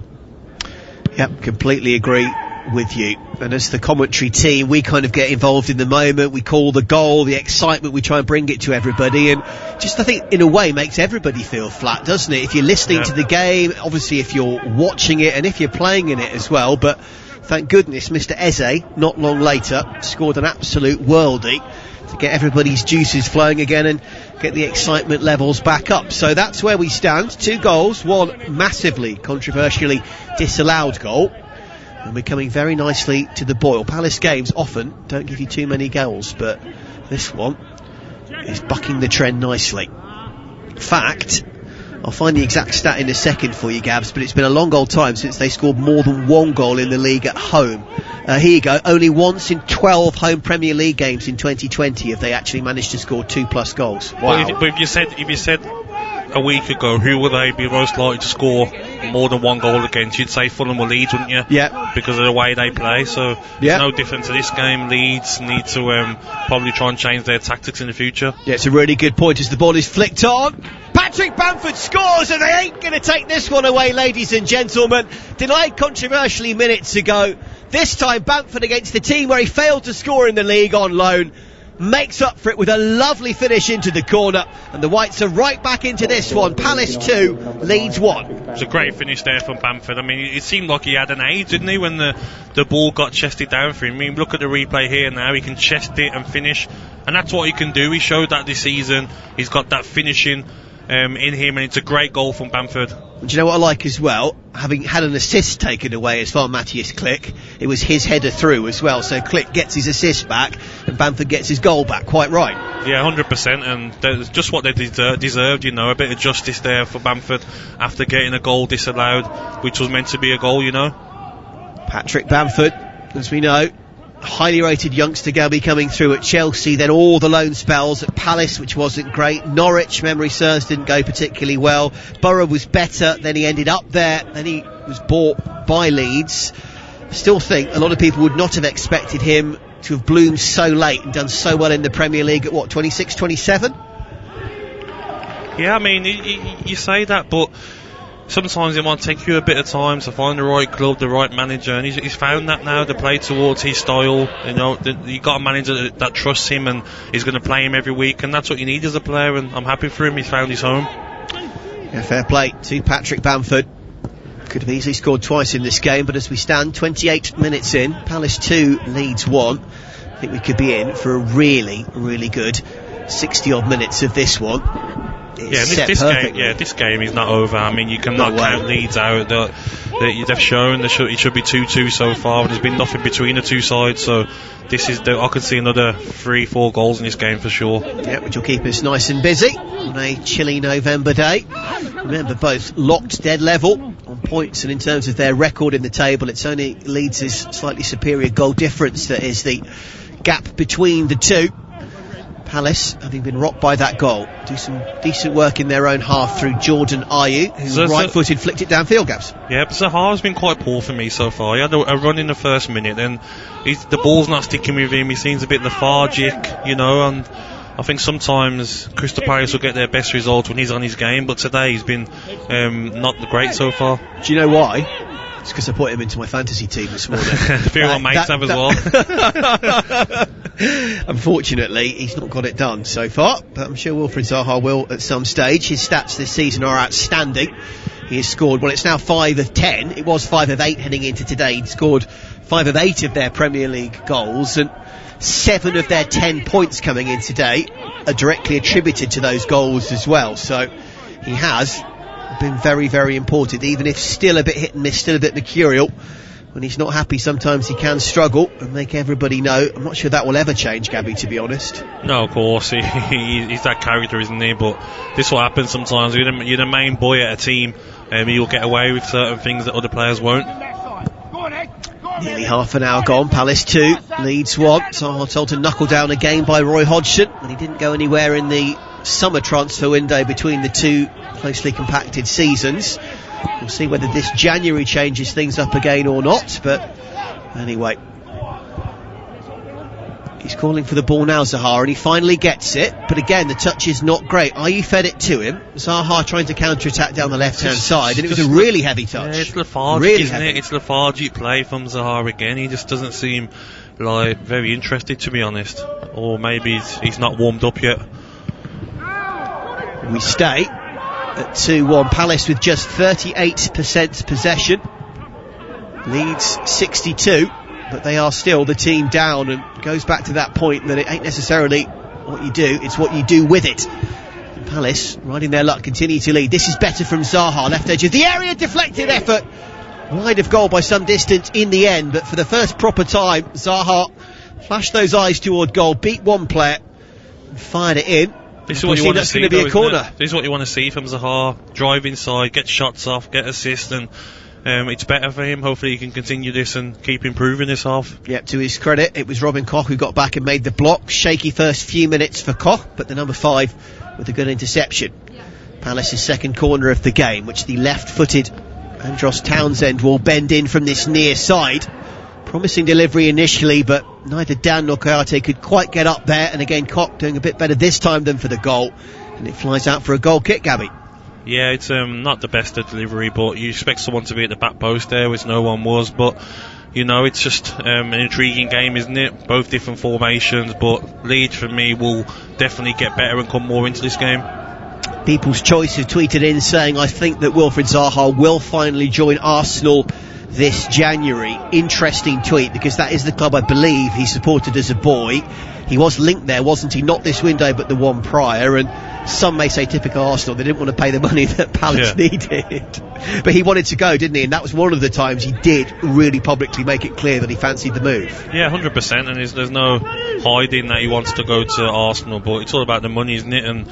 Yep, completely agree with you. And as the commentary team, we kind of get involved in the moment. We call the goal, the excitement, we try and bring it to everybody, and just, I think, in a way, makes everybody feel flat, doesn't it? If you're listening to the game, obviously if you're watching it, and if you're playing in it as well. But thank goodness Mr. Eze, not long later, scored an absolute worldie to get everybody's juices flowing again and get the excitement levels back up. So that's where we stand. 2 goals, one massively controversially disallowed goal, and we're coming very nicely to the boil. Palace games often don't give you too many goals, but this one is bucking the trend nicely. In fact, I'll find the exact stat in a second for you, Gabs, but it's been a long old time since they scored more than 1 goal in the league at home. Here you go. Only once in 12 home Premier League games in 2020 have they actually managed to score 2+ goals. Wow. But if you said a week ago who would they be most likely to score more than 1 goal against, you'd say Fulham or Leeds, wouldn't you? Yeah. Because of the way they play. So it's no different to this game. Leeds need to probably try and change their tactics in the future. Yeah, it's a really good point as the ball is flicked on. Patrick Bamford scores, and they ain't going to take this one away, ladies and gentlemen. Denied controversially minutes ago. This time Bamford, against the team where he failed to score in the league on loan, makes up for it with a lovely finish into the corner, and the Whites are right back into this one. Palace 2, Leeds 1. It was a great finish there from Bamford. I mean, it seemed like he had an age, didn't he, when the ball got chested down for him. I mean, look at the replay here now. He can chest it and finish, and that's what he can do. He showed that this season. He's got that finishing in him, and it's a great goal from Bamford. Do you know what I like as well? Having had an assist taken away as far Matthias Klick, it was his header through as well, so Klick gets his assist back and Bamford gets his goal back. Quite right. Yeah, 100%, and that's just what they deserved, you know, a bit of justice there for Bamford after getting a goal disallowed, which was meant to be a goal, you know. Patrick Bamford, as we know, highly rated youngster, Gabby, coming through at Chelsea, then all the loan spells at Palace, which wasn't great. Norwich, memory serves, didn't go particularly well. Borough was better, then he ended up there, then he was bought by Leeds. Still think a lot of people would not have expected him to have bloomed so late and done so well in the Premier League at 26, 27? Yeah, I mean, you say that, but sometimes it might take you a bit of time to find the right club, the right manager, and he's found that now to play towards his style. You know, you got a manager that trusts him and is going to play him every week, and that's what you need as a player, and I'm happy for him. He's found his home. Yeah, fair play to Patrick Bamford. Could have easily scored twice in this game, but as we stand 28 minutes in, Palace 2, Leeds 1, I think we could be in for a really, really good 60 odd minutes of this one. This game is not over. I mean, you cannot count Leeds out. They've shown it should be 2-2 so far, and there's been nothing between the two sides. So I could see another 3-4 goals in this game for sure. Yeah, which will keep us nice and busy on a chilly November day. Remember, both locked dead level on points, and in terms of their record in the table, it's only Leeds' slightly superior goal difference that is the gap between the two. Palace, having been rocked by that goal, do some decent work in their own half through Jordan Ayew, who right-footed flicked it downfield, Gabs. Yeah, but Zaha's been quite poor for me so far. He had a run in the first minute, and the ball's not sticking with him. He seems a bit lethargic, you know, and I think sometimes Crystal Palace will get their best results when he's on his game, but today he's been not great so far. Do you know why? It's because I put him into my fantasy team this morning. A few of my mates have as well. Unfortunately, he's not got it done so far, but I'm sure Wilfried Zaha will at some stage. His stats this season are outstanding. He has scored, well, it's now 5 of 10. It was 5 of 8 heading into today. He'd scored 5 of 8 of their Premier League goals, and 7 of their 10 points coming in today are directly attributed to those goals as well. So he has been very, very important, even if still a bit hit and miss, still a bit mercurial. When he's not happy, sometimes he can struggle and make everybody know. I'm not sure that will ever change, Gabby, to be honest. No, of course, he's that character, isn't he? But this is what happens sometimes. You're the main boy at a team, and you'll get away with certain things that other players won't. Nearly half an hour gone. Palace 2, Leeds 1. Zaha told to knuckle down again by Roy Hodgson, and he didn't go anywhere in the summer transfer window between the two closely compacted seasons. We'll see whether this January changes things up again or not, but anyway. He's calling for the ball now, Zaha, and he finally gets it, but again, the touch is not great. Ayew fed it to him. Zaha trying to counter-attack down the left-hand side, and it was a really heavy touch. Yeah, it's lethargic, really isn't it? It's lethargic play from Zaha again. He just doesn't seem like very interested, to be honest. Or maybe he's not warmed up yet. We stay at 2-1. Palace with just 38% possession. Leeds 62, but they are still the team down, and goes back to that point that it ain't necessarily what you do, it's what you do with it. And Palace, riding their luck, continue to lead. This is better from Zaha, left edge of the area, deflected effort. Wide of goal by some distance in the end, but for the first proper time, Zaha flashed those eyes toward goal, beat one player, and fired it in. This is what you want to see. Going to be a corner. This is what you want to see from Zaha. Drive inside, get shots off, get assists, and it's better for him. Hopefully he can continue this and keep improving this half. Yep, to his credit, it was Robin Koch who got back and made the block. Shaky first few minutes for Koch, but the number 5 with a good interception. Palace's second corner of the game, which the left-footed Andros Townsend will bend in from this near side. Promising delivery initially, but neither Dan nor Kayate could quite get up there, and again Koch doing a bit better this time than for the goal, and it flies out for a goal kick, Gabby. Yeah, it's not the best of delivery, but you expect someone to be at the back post there, which no one was, but you know, it's just an intriguing game, isn't it? Both different formations, but Leeds for me will definitely get better and come more into this game. People's Choice have tweeted in saying, I think that Wilfried Zaha will finally join Arsenal this January. Interesting tweet, because that is the club I believe he supported as a boy. He was linked there, wasn't he? Not this window, but the one prior, and some may say typical Arsenal, they didn't want to pay the money that Palace needed. But he wanted to go, didn't he? And that was one of the times he did really publicly make it clear that he fancied the move. Yeah, 100%, and there's no hiding that he wants to go to Arsenal, but it's all about the money, isn't it? And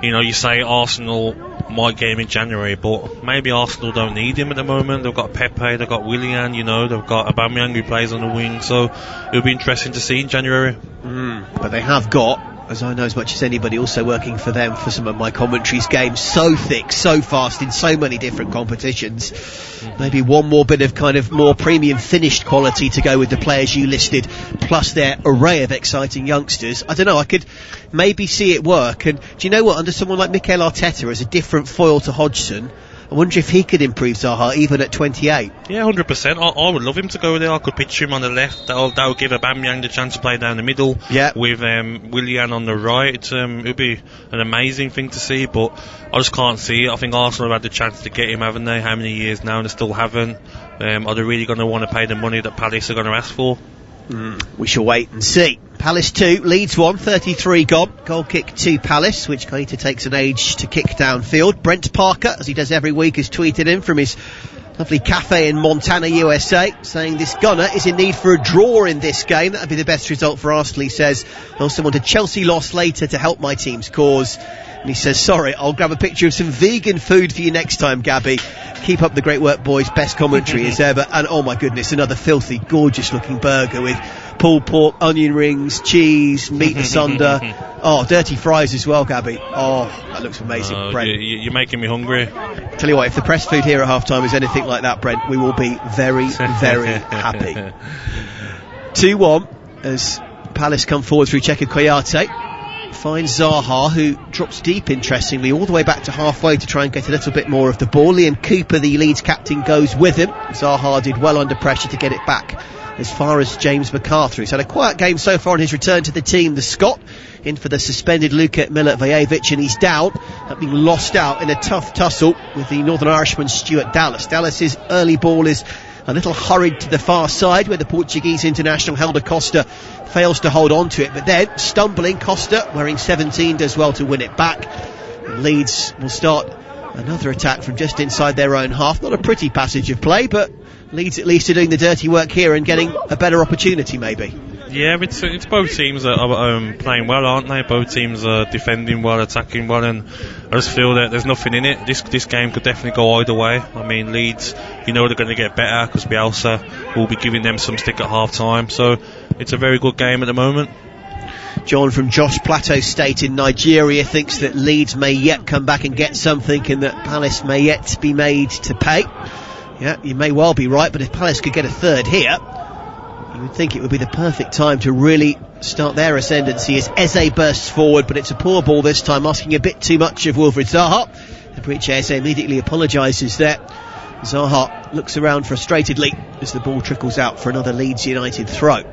you know, you say Arsenal might get him in January, but maybe Arsenal don't need him at the moment. They've got Pepe, they've got Willian, you know, they've got Aubameyang who plays on the wing, so it'll be interesting to see in January. But they have got, as I know as much as anybody, also working for them for some of my commentaries, games so thick, so fast, in so many different competitions. Maybe one more bit of kind of more premium finished quality to go with the players you listed, plus their array of exciting youngsters. I don't know, I could maybe see it work. And do you know what, under someone like Mikel Arteta as a different foil to Hodgson, I wonder if he could improve Zaha even at 28. Yeah, 100%. I would love him to go there. I could picture him on the left. That'll give Aubameyang the chance to play down the middle. Yeah. With Willian on the right. It'll be an amazing thing to see, but I just can't see it. I think Arsenal have had the chance to get him, haven't they? How many years now, and they still haven't. Are they really going to want to pay the money that Palace are going to ask for? We shall wait and see. Palace 2, Leeds 1, 33 gone. Goal kick to Palace, which Keita takes an age to kick downfield. Brent Parker, as he does every week, has tweeted in from his lovely cafe in Montana, USA, saying this gunner is in need for a draw in this game. That would be the best result for Arsenal, he says. I also want a Chelsea loss later to help my team's cause. And he says, sorry, I'll grab a picture of some vegan food for you next time, Gabby. Keep up the great work, boys. Best commentary as ever. And oh my goodness, another filthy, gorgeous looking burger with pulled pork, onion rings, cheese, meat asunder. Oh, dirty fries as well, Gabby. Oh, that looks amazing, Brent. You're making me hungry. Tell you what, if the press food here at half time is anything like that, Brent, we will be very, very happy. 2-1 as Palace come forward through Cheika Koyate. Finds Zaha, who drops deep, interestingly, all the way back to halfway to try and get a little bit more of the ball. Liam Cooper, the Leeds captain, goes with him. Zaha did well under pressure to get it back as far as James McArthur. He's had a quiet game so far on his return to the team. The Scot in for the suspended Luka Milojevic, and he's down, having lost out in a tough tussle with the Northern Irishman Stuart Dallas. Dallas's early ball is A little hurried to the far side where the Portuguese international Helder Costa fails to hold on to it, but then stumbling, Costa wearing 17 does well to win it back, and Leeds will start another attack from just inside their own half. Not a pretty passage of play, but Leeds at least are doing the dirty work here and getting a better opportunity maybe. Yeah, it's both teams that are playing well, aren't they? Both teams are defending well, attacking well, and I just feel that there's nothing in it. This game could definitely go either way. I mean, Leeds, they're going to get better because Bielsa will be giving them some stick at half time, so it's a very good game at the moment. John from Jos Plateau State in Nigeria thinks that Leeds may yet come back and get something, and that Palace may yet be made to pay. Yeah, you may well be right, but if Palace could get a third here, you would think it would be the perfect time to really start their ascendancy as Eze bursts forward, but it's a poor ball this time, asking a bit too much of Wilfried Zaha. Eberechi Eze immediately apologises there. Zaha looks around frustratedly as the ball trickles out for another Leeds United throw.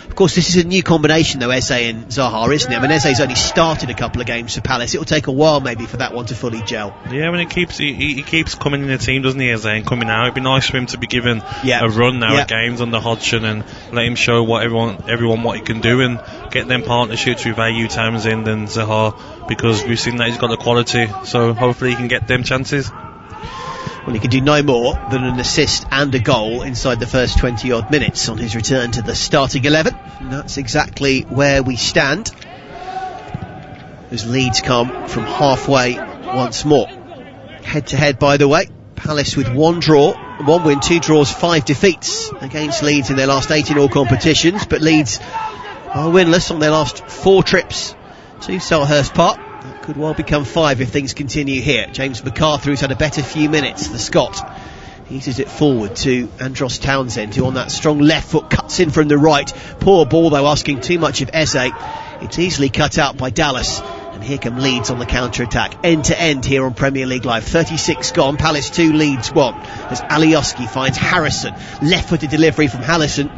Of course, this is a new combination though, Eze and Zaha, isn't it? I mean, Eze's only started a couple of games for Palace. It'll take a while maybe for that one to fully gel. Yeah, when he keeps coming in the team, doesn't he, Eze, and coming out. It'd be nice for him to be given a run now at games under Hodgson and let him show what everyone what he can do, and get them partnerships with AU Townsend and Zaha, because we've seen that he's got the quality, so hopefully he can get them chances. Well, he can do no more than an assist and a goal inside the first 20-odd minutes on his return to the starting 11. And that's exactly where we stand, as Leeds come from halfway once more. Head-to-head, by the way, Palace with 1 draw, 1 win, 2 draws, 5 defeats against Leeds in their last 8 in all competitions, but Leeds are winless on their last 4 trips to Selhurst Park. That could well become 5 if things continue here. James McArthur, who's had a better few minutes, the Scot, eases it forward to Andros Townsend, who on that strong left foot cuts in from the right. Poor ball though, asking too much of Eze. It's easily cut out by Dallas, and here come Leeds on the counter-attack, end to end here on Premier League Live. 36 gone, Palace 2, Leeds 1, as Alioski finds Harrison, left-footed delivery from Hallison.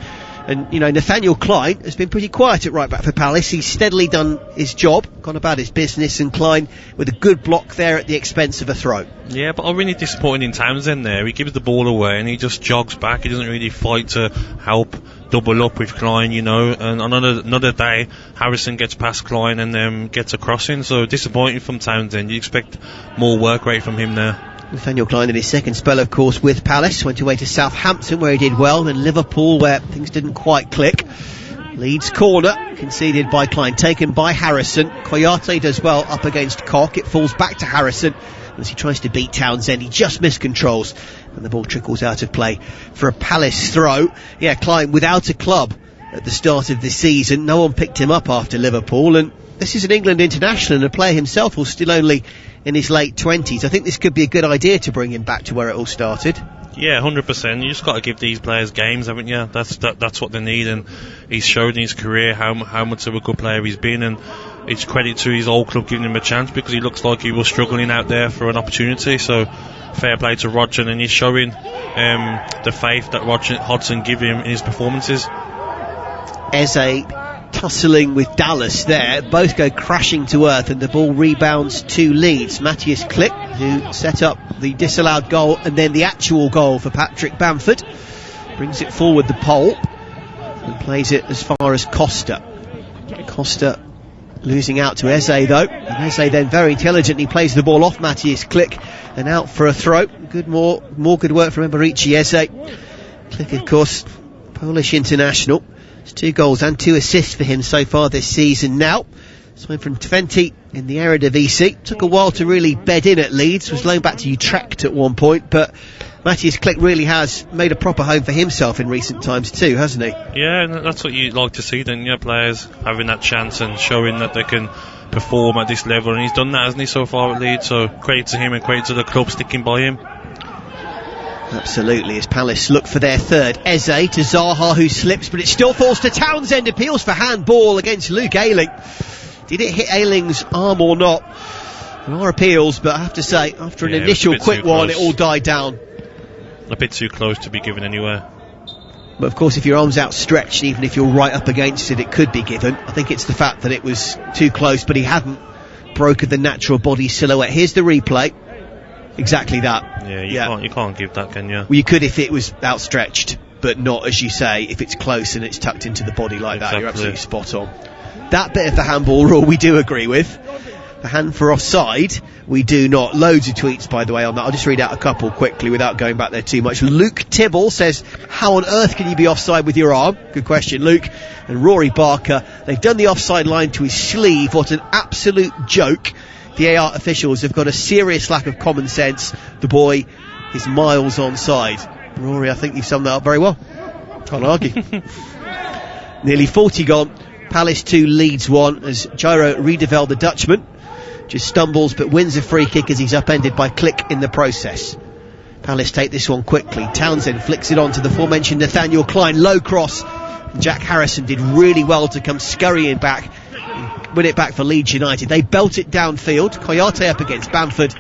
And, Nathaniel Klein has been pretty quiet at right back for Palace. He's steadily done his job, gone about his business, and Klein with a good block there at the expense of a throw. Yeah, but I'm really disappointed in Townsend there. He gives the ball away and he just jogs back. He doesn't really fight to help double up with Klein, And on another day, Harrison gets past Klein and gets a crossing. So disappointing from Townsend. You expect more work rate from him there. Nathaniel Klein in his second spell, of course, with Palace, went away to Southampton where he did well, then Liverpool where things didn't quite click. Leeds corner, conceded by Klein, taken by Harrison. Koyate does well up against Koch. It falls back to Harrison as he tries to beat Townsend. He just miscontrols and the ball trickles out of play for a Palace throw. Yeah, Klein without a club at the start of the season. No one picked him up after Liverpool, and this is an England international and a player himself who's still only in his late 20s. I think this could be a good idea to bring him back to where it all started. Yeah, 100%. You just got to give these players games, haven't you? That's what they need, and he's showed in his career how much of a good player he's been, and it's credit to his old club giving him a chance, because he looks like he was struggling out there for an opportunity. So fair play to Rodgson, and he's showing the faith that Hodgson give him in his performances. Eze tussling with Dallas there, both go crashing to earth, and the ball rebounds to Leeds. Matthias Klick, who set up the disallowed goal and then the actual goal for Patrick Bamford, brings it forward the pole and plays it as far as Costa. Costa losing out to Eze though, and Eze then very intelligently plays the ball off Matthias Klick and out for a throw. More good work from Eberechi Eze. Klick, of course, Polish international. It's 2 goals and 2 assists for him so far this season now. Signed from Twente in the Eredivisie. Took a while to really bed in at Leeds. Was loaned back to Utrecht at one point, but Matthias Klick really has made a proper home for himself in recent times too, hasn't he? Yeah, and that's what you'd like to see, don't you? Players having that chance and showing that they can perform at this level, and he's done that, hasn't he, so far at Leeds? So credit to him and credit to the club sticking by him. Absolutely, as Palace look for their third. Eze to Zaha, who slips, but it still falls to Townsend. Appeals for handball against Luke Ayling. Did it hit Ayling's arm or not? There are appeals, but I have to say, after an initial quick one, it all died down. A bit too close to be given anywhere. But of course, if your arm's outstretched, even if you're right up against it, it could be given. I think it's the fact that it was too close, but he hadn't broken the natural body silhouette. Here's the replay. Exactly that. Yeah, you can't give that, can you? Well, you could if it was outstretched, but not, as you say, if it's close and it's tucked into the body like that. You're absolutely spot on. That bit of the handball rule we do agree with. The hand for offside, we do not. Loads of tweets, by the way, on that. I'll just read out a couple quickly without going back there too much. Luke Tibble says, how on earth can you be offside with your arm? Good question, Luke. And Rory Barker, they've done the offside line to his sleeve. What an absolute joke. VAR officials have got a serious lack of common sense. The boy is miles onside. Rory, I think you've summed that up very well. Can't argue. Nearly 40 gone. Palace 2, Leeds 1, as Jairo Riedeveld, the Dutchman, just stumbles but wins a free kick as he's upended by Click in the process. Palace take this one quickly. Townsend flicks it on to the aforementioned Nathaniel Klein. Low cross. Jack Harrison did really well to come scurrying back, win it back for Leeds United. They belt it downfield. Koyate up against Bamford.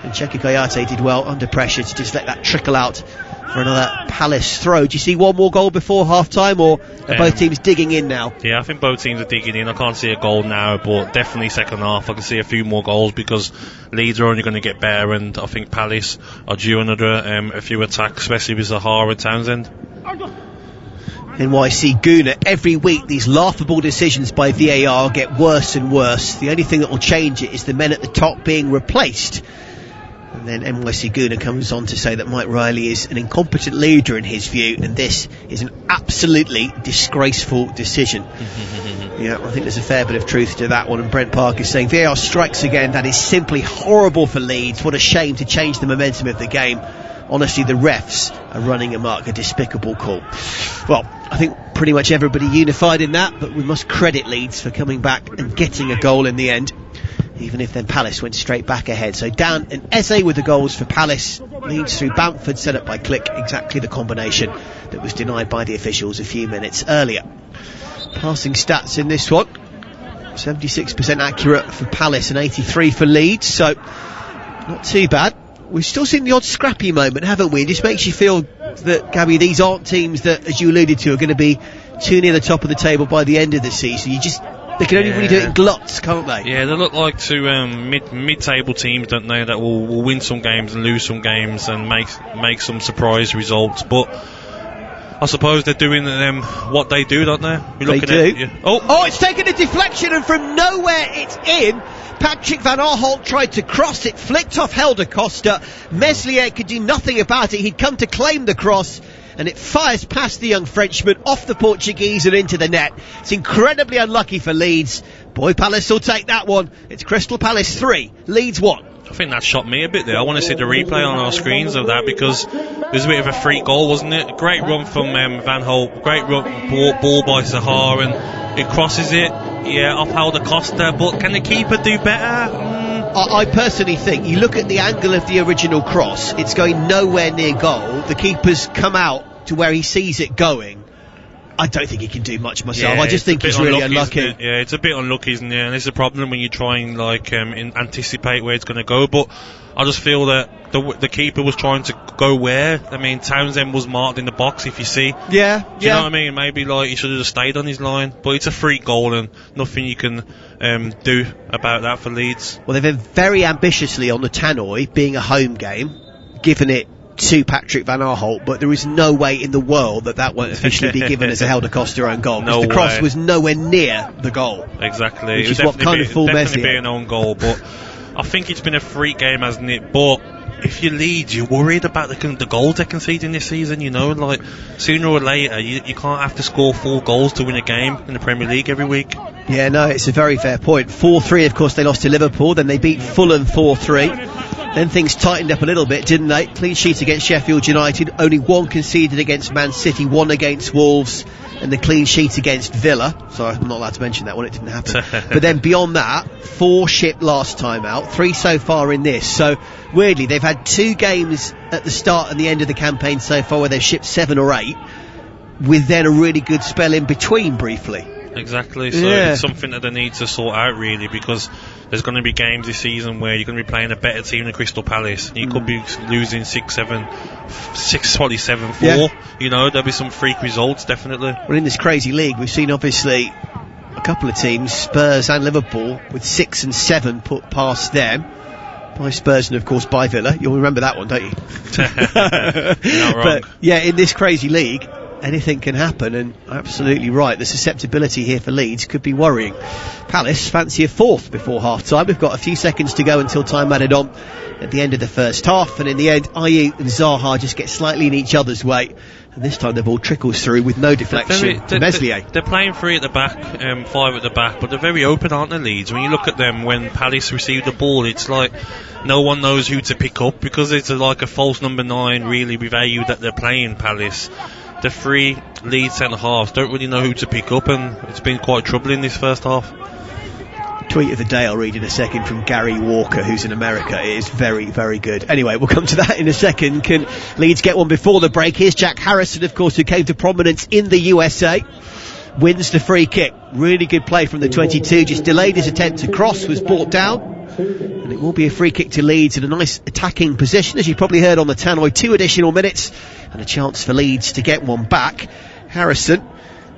And Cheika Koyate did well under pressure to just let that trickle out for another Palace throw. Do you see one more goal before half-time, or are both teams digging in now? Yeah, I think both teams are digging in. I can't see a goal now, but definitely second half I can see a few more goals, because Leeds are only going to get better, and I think Palace are due another a few attacks, especially with Zaha and Townsend. NYC Guna, every week these laughable decisions by VAR get worse and worse. The only thing that will change it is the men at the top being replaced. And then NYC Guna comes on to say that Mike Riley is an incompetent leader in his view, and this is an absolutely disgraceful decision. Yeah, I think there's a fair bit of truth to that one. And Brent Park is saying VAR strikes again. That is simply horrible for Leeds. What a shame to change the momentum of the game. Honestly, the refs are running amok. A despicable call. Well, I think pretty much everybody unified in that, but we must credit Leeds for coming back and getting a goal in the end, even if then Palace went straight back ahead. So Dan and Eze with the goals for Palace. Leeds through Bamford, set up by Click, exactly the combination that was denied by the officials a few minutes earlier. Passing stats in this one, 76% accurate for Palace and 83 for Leeds, so not too bad. We've still seen the odd scrappy moment, haven't we? It just makes you feel that, Gabby, these aren't teams that, as you alluded to, are going to be too near the top of the table by the end of the season. They can only really do it in gluts, can't they? Yeah, they look like two mid-table teams, don't they, that will win some games and lose some games and make some surprise results. But I suppose they're doing what they do, don't they? They do. Oh, it's taken a deflection, and from nowhere it's in. Patrick Van Aanholt tried to cross it, flicked off Helder Costa. Meslier could do nothing about it. He'd come to claim the cross, and it fires past the young Frenchman, off the Portuguese and into the net. It's incredibly unlucky for Leeds. Boy, Palace will take that one. It's Crystal Palace 3, Leeds 1. I think that shot me a bit there. I want to see the replay on our screens of that, because it was a bit of a freak goal, wasn't it? Great run from Van Holt, great run, ball by Zaha, and it crosses it. Yeah, off Helder Costa, but can the keeper do better? I personally think, you look at the angle of the original cross, it's going nowhere near goal. The keeper's come out to where he sees it going. I don't think he can do much myself. I just think he's really unlucky. Yeah, it's a bit unlucky, isn't it? And it's a problem when you try and anticipate where it's going to go. But I just feel that the keeper was trying to go where. I mean, Townsend was marked in the box, if you see. Yeah. Do you know what I mean? Maybe he should have just stayed on his line. But it's a free goal, and nothing you can do about that for Leeds. Well, they've been very ambitiously on the Tannoy, being a home game, given it to Patrick Van Aanholt, but there is no way in the world that won't officially be given as a Helder Costa own goal, because the cross was nowhere near the goal. Exactly. Which is what kind of fooled Meslier. Definitely be an own goal, but I think it's been a freak game, hasn't it? But if you lead, you're worried about the goals they're conceding this season, you know, like sooner or later you can't have to score 4 goals to win a game in the Premier League every week. Yeah, no, it's a very fair point. 4-3, of course, they lost to Liverpool, then they beat Fulham 4-3. Then things tightened up a little bit, didn't they? Clean sheet against Sheffield United, only 1 conceded against Man City, 1 against Wolves, and the clean sheet against Villa. Sorry, I'm not allowed to mention that one, it didn't happen. But then beyond that, 4 shipped last time out, 3 so far in this. So, weirdly, they've had 2 games at the start and the end of the campaign so far where they've shipped 7 or 8, with then a really good spell in between briefly. Exactly, so it's something that they need to sort out, really, because there's going to be games this season where you're going to be playing a better team than Crystal Palace. You could be losing 6-7, 7-4. Yeah. You know, there'll be some freak results, definitely. Well, in this crazy league, we've seen obviously a couple of teams, Spurs and Liverpool, with 6 and 7 put past them. By Spurs and, of course, by Villa. You'll remember that one, don't you? Not wrong. But, yeah, in this crazy league, anything can happen, and absolutely right. The susceptibility here for Leeds could be worrying. Palace fancy a fourth before half-time. We've got a few seconds to go until time added on at the end of the first half, and in the end, Ayew and Zaha just get slightly in each other's way. And this time the ball trickles through with no deflection to Meslier. They're playing 3 at the back, 5 at the back, but they're very open, aren't they, Leeds? When you look at them, when Palace receive the ball, it's like no one knows who to pick up, because it's like a false number 9, really, with Ayew that they're playing, Palace. The 3 Leeds centre-halves don't really know who to pick up, and it's been quite troubling this first half. Tweet of the day I'll read in a second from Gary Walker, who's in America. It is very, very good. Anyway, we'll come to that in a second. Can Leeds get one before the break? Here's Jack Harrison, of course, who came to prominence in the USA. Wins the free kick. Really good play from the 22. Just delayed his attempt to cross, was brought down. And it will be a free kick to Leeds in a nice attacking position, as you probably heard on the Tannoy. 2 additional minutes and a chance for Leeds to get one back. Harrison,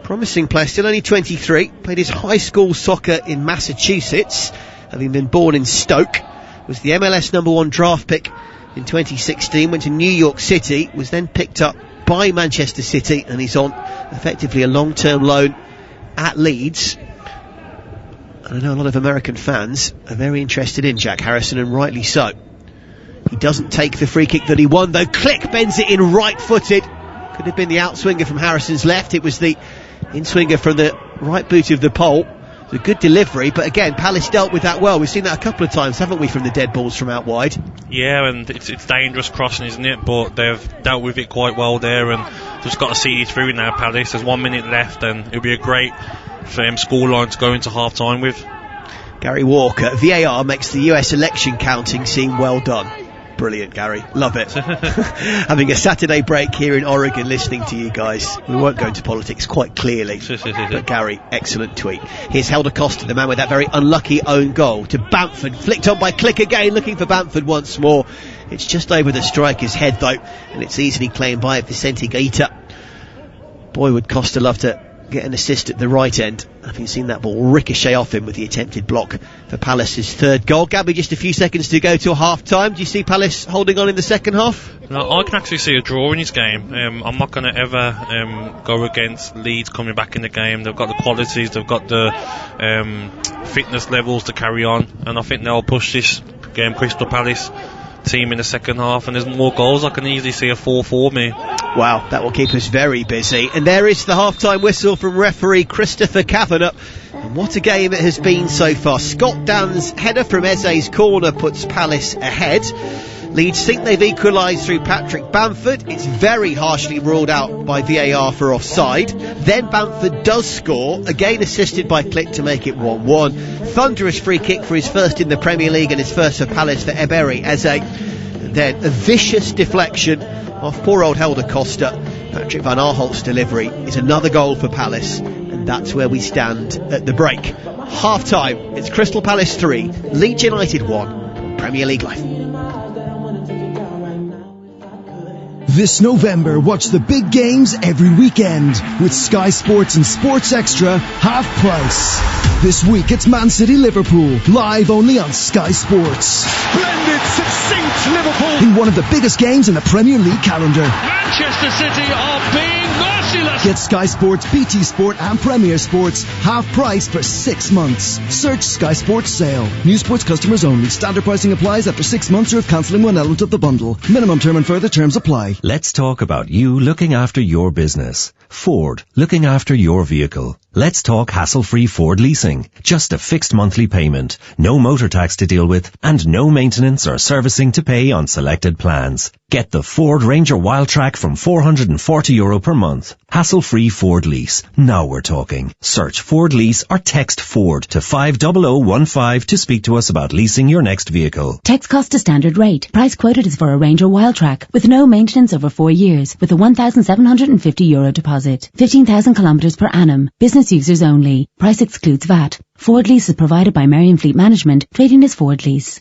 promising player, still only 23, played his high school soccer in Massachusetts, having been born in Stoke, was the MLS number 1 draft pick in 2016, went to New York City, was then picked up by Manchester City, and he's on effectively a long-term loan at Leeds. And I know a lot of American fans are very interested in Jack Harrison, and rightly so. He doesn't take the free kick that he won, though. Click bends it in right-footed. Could have been the outswinger from Harrison's left. It was the in-swinger from the right boot of the pole. It's a good delivery, but again, Palace dealt with that well. We've seen that a couple of times, haven't we, from the dead balls from out wide? Yeah, and it's dangerous crossing, isn't it? But they've dealt with it quite well there, and just got to see it through now, Palace. There's 1 minute left, and it'll be a great scoreline to go into half-time with. Gary Walker, VAR makes the US election counting seem well done. Brilliant, Gary. Love it. Having a Saturday break here in Oregon, listening to you guys. We won't go into politics quite clearly. But Gary, excellent tweet. Here's Helder Costa, the man with that very unlucky own goal, to Bamford. Flicked on by Click again, looking for Bamford once more. It's just over the striker's head, though, and it's easily claimed by Vicente Gaeta. Boy, would Costa love to get an assist at the right end, having seen that ball ricochet off him with the attempted block for Palace's third goal. Gabby, just a few seconds to go till half-time. Do you see Palace holding on in the second half? No, I can actually see a draw in this game. I'm not going to ever go against Leeds coming back in the game. They've got the qualities, they've got the fitness levels to carry on, and I think they'll push this game, Crystal Palace team, in the second half, and there's more goals. I can easily see a 4-4 me. Wow, that will keep us very busy. And there is the half-time whistle from referee Christopher Kavanagh. And what a game it has been so far. Scott Dan's header from Eze's corner puts Palace ahead. Leeds think they've equalised through Patrick Bamford. It's very harshly ruled out by VAR for offside. Then Bamford does score, again assisted by Click to make it 1-1. Thunderous free kick for his first in the Premier League and his first for Palace for Eberi Eze. And then a vicious deflection off poor old Helder Costa. Patrick Van Aanholt's delivery is another goal for Palace, and that's where we stand at the break. Half time, it's Crystal Palace 3, Leeds United 1 on Premier League Live. This November, watch the big games every weekend with Sky Sports and Sports Extra half price. This week it's Man City Liverpool, live only on Sky Sports. Splendid, succinct Liverpool. In one of the biggest games in the Premier League calendar. Manchester City are being merciless. Get Sky Sports, BT Sport and Premier Sports half price for 6 months. Search Sky Sports Sale. New sports customers only. Standard pricing applies after 6 months or if cancelling one element of the bundle. Minimum term and further terms apply. Let's talk about you looking after your business. Ford, looking after your vehicle. Let's talk hassle-free Ford leasing. Just a fixed monthly payment, no motor tax to deal with, and no maintenance or servicing to pay on selected plans. Get the Ford Ranger Wildtrak from €440 per month. Hassle-free Ford lease. Now we're talking. Search Ford Lease or text Ford to 50015 to speak to us about leasing your next vehicle. Text cost to standard rate. Price quoted is for a Ranger Wildtrak with no maintenance over 4 years with a €1,750 deposit. 15,000 kilometres per annum. Business users only. Price excludes VAT. Ford Lease is provided by Marion Fleet Management. Trading as Ford Lease.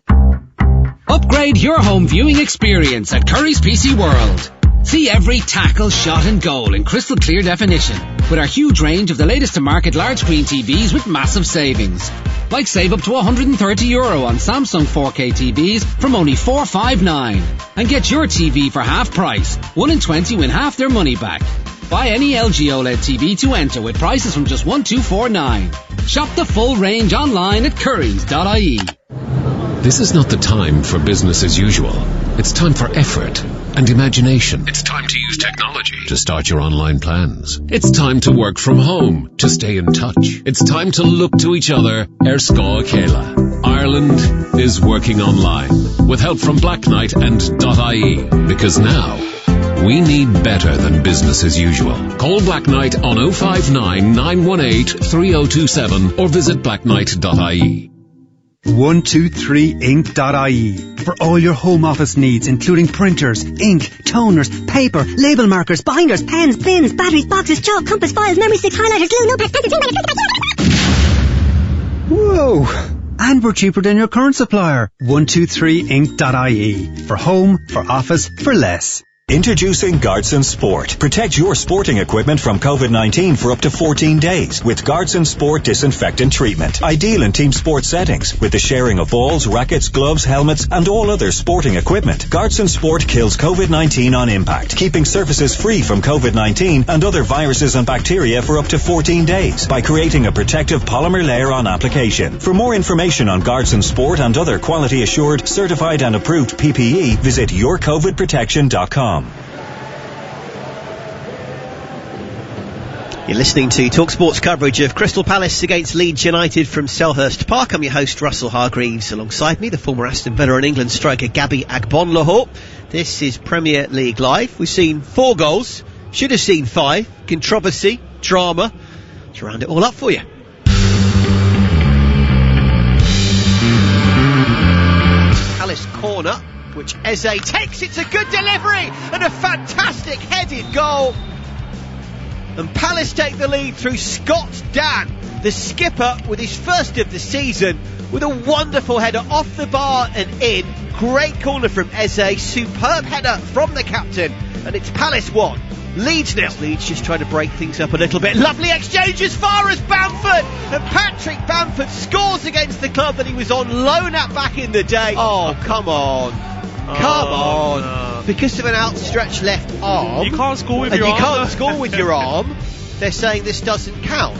Upgrade your home viewing experience at Curry's PC World. See every tackle, shot and goal in crystal clear definition with our huge range of the latest to market large screen TVs with massive savings. Like save up to €130 on Samsung 4K TVs from only $459. And get your TV for half price. 1 in 20 win half their money back. Buy any LG OLED TV to enter with prices from just $1,249. Shop the full range online at currys.ie. This is not the time for business as usual. It's time for effort and imagination. It's time to use technology to start your online plans. It's time to work from home to stay in touch. It's time to look to each other. Erscoa Kayla. Ireland is working online with help from Black Knight and .ie, because now we need better than business as usual. Call Black Knight on 059 918 3027 or visit blackknight.ie. 123ink.ie for all your home office needs, including printers, ink, toners, paper, label markers, binders, pens, bins, batteries, boxes, chalk, compass, files, memory sticks, highlighters, glue, notepads, pencils, Whoa! And we're cheaper than your current supplier. 123ink.ie for home, for office, for less. Introducing Guardson Sport. Protect your sporting equipment from COVID-19 for up to 14 days with Guardson Sport Disinfectant Treatment. Ideal in team sport settings with the sharing of balls, rackets, gloves, helmets and all other sporting equipment. Guardson Sport kills COVID-19 on impact, keeping surfaces free from COVID-19 and other viruses and bacteria for up to 14 days by creating a protective polymer layer on application. For more information on Guardson Sport and other quality assured, certified and approved PPE, visit yourcovidprotection.com. You're listening to TalkSport's coverage of Crystal Palace against Leeds United from Selhurst Park. I'm your host, Russell Hargreaves. Alongside me, the former Aston Villa and England striker, Gabby Agbonlahor. This is Premier League Live. We've seen 4 goals. Should have seen 5. Controversy, drama. Let's round it all up for you. Palace corner, which Eze takes. It's a good delivery and a fantastic headed goal. And Palace take the lead through Scott Dan, the skipper, with his first of the season, with a wonderful header off the bar and in. Great corner from Eze, superb header from the captain, and it's Palace 1, Leeds 0. Leeds just trying to break things up a little bit. Lovely exchange as far as Bamford, and Patrick Bamford scores against the club that he was on loan at back in the day. Oh, come on. Come on. No. Because of an outstretched left arm. You can't score with your arm. You can't score with your arm. They're saying this doesn't count.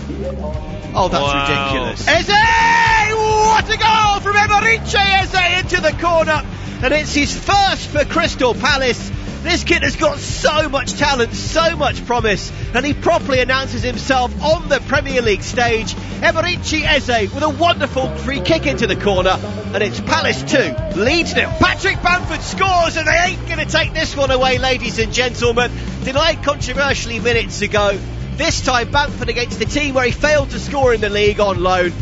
Oh, that's ridiculous. Eze! What a goal from Emeriche Eze into the corner. And it's his first for Crystal Palace. This kid has got so much talent, so much promise, and he properly announces himself on the Premier League stage. Emeriche Eze with a wonderful free kick into the corner, and it's Palace 2, Leeds 0. Patrick Bamford scores, and they ain't going to take this one away, ladies and gentlemen. Denied controversially minutes ago. This time Bamford against the team where he failed to score in the league on loan.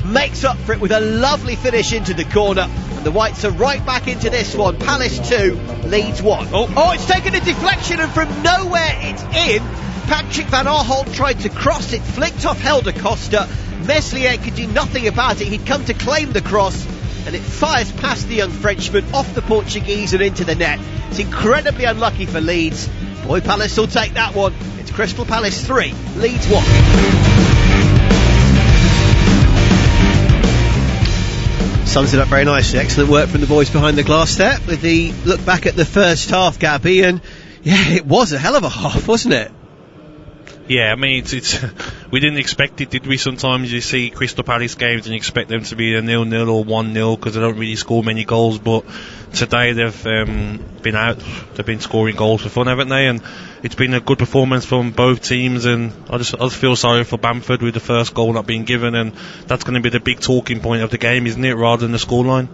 Makes up for it with a lovely finish into the corner, and the Whites are right back into this one. Palace 2, Leeds 1. Oh, it's taken a deflection, and from nowhere it's in. Patrick Van Aanholt tried to cross it, flicked off Helder Costa. Meslier could do nothing about it. He'd come to claim the cross, and it fires past the young Frenchman, off the Portuguese and into the net. It's incredibly unlucky for Leeds. Boy, Palace will take that one. It's Crystal Palace 3, Leeds 1. Sums it up very nicely. Excellent work from the boys behind the glass there with the look back at the first half, Gabby, and yeah, it was a hell of a half, wasn't it? Yeah, I mean, it's we didn't expect it, did we? Sometimes you see Crystal Palace games and you expect them to be a 0-0 or 1-0 because they don't really score many goals, but today they've been out, they've been scoring goals for fun, haven't they? And it's been a good performance from both teams, and I just feel sorry for Bamford with the first goal not being given, and that's going to be the big talking point of the game, isn't it, rather than the scoreline?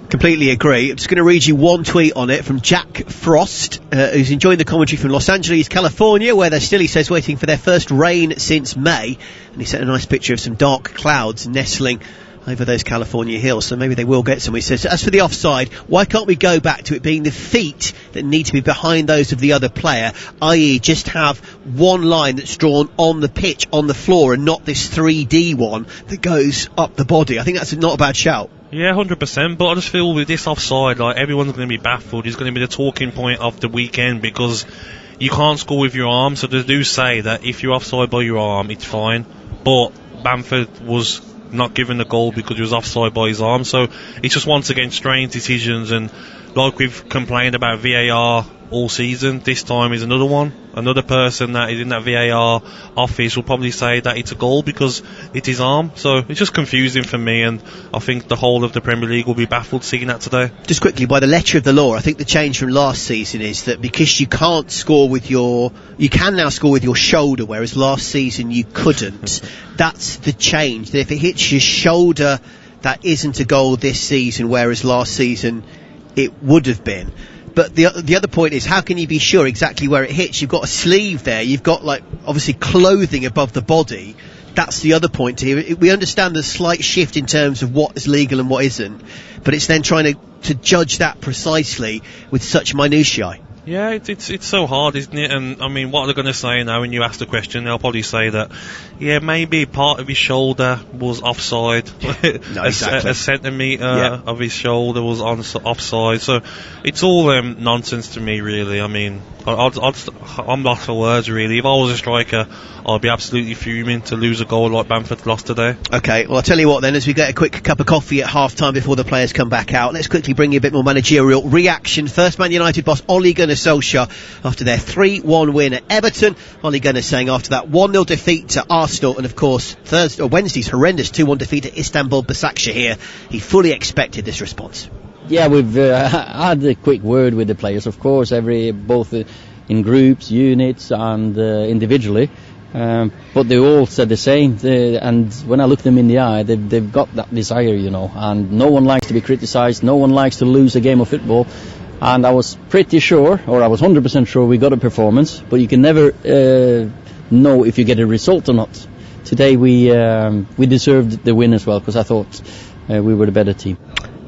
Completely agree. I'm just going to read you one tweet on it from Jack Frost, who's enjoying the commentary from Los Angeles, California, where they're still, he says, waiting for their first rain since May. And he sent a nice picture of some dark clouds nestling over those California hills, so maybe they will get some. He says, as for the offside, why can't we go back to it being the feet that need to be behind those of the other player, i.e. just have one line that's drawn on the pitch, on the floor, and not this 3D one that goes up the body? I think that's not a bad shout. Yeah, 100%, but I just feel with this offside, like, everyone's going to be baffled. It's going to be the talking point of the weekend because you can't score with your arm, so they do say that if you're offside by your arm, it's fine, but Bamford was not given the goal because he was offside by his arm, so it's just once again strange decisions, and like we've complained about VAR all season, this time is another one. Another person that is in that VAR office will probably say that it's a goal because it's his arm. So it's just confusing for me, and I think the whole of the Premier League will be baffled seeing that today. Just quickly, by the letter of the law, I think the change from last season is that because you can't score with you can now score with your shoulder, whereas last season you couldn't. That's the change. That if it hits your shoulder, that isn't a goal this season, whereas last season it would have been. But the other point is, how can you be sure exactly where it hits? You've got a sleeve there, you've got, like, obviously clothing above the body. That's the other point here. We understand the slight shift in terms of what is legal and what isn't, but it's then trying to judge that precisely with such minutiae. Yeah, it's so hard, isn't it? And I mean, what are they going to say now when you ask the question? They'll probably say that, yeah, maybe part of his shoulder was offside. No, exactly. A centimetre of his shoulder was offside. So it's all nonsense to me, really. I mean, I'm lost for words, really. If I was a striker, I'd be absolutely fuming to lose a goal like Bamford lost today. Okay, well, I'll tell you what then, as we get a quick cup of coffee at half-time before the players come back out, let's quickly bring you a bit more managerial reaction. First, Man United boss Ole Gunnar Solskjaer after their 3-1 win at Everton. Ole Gunnar saying after that 1-0 defeat to Arsenal and, of course, Wednesday's horrendous 2-1 defeat at Istanbul Başakşehir, he fully expected this response. Yeah, we've had a quick word with the players, of course, both in groups, units and individually. But they all said the same, and when I look them in the eye, they've got that desire, you know, and no one likes to be criticised, no one likes to lose a game of football, and I was pretty sure, or I was 100% sure we got a performance, but you can never know if you get a result or not. Today we deserved the win as well, because I thought we were the better team.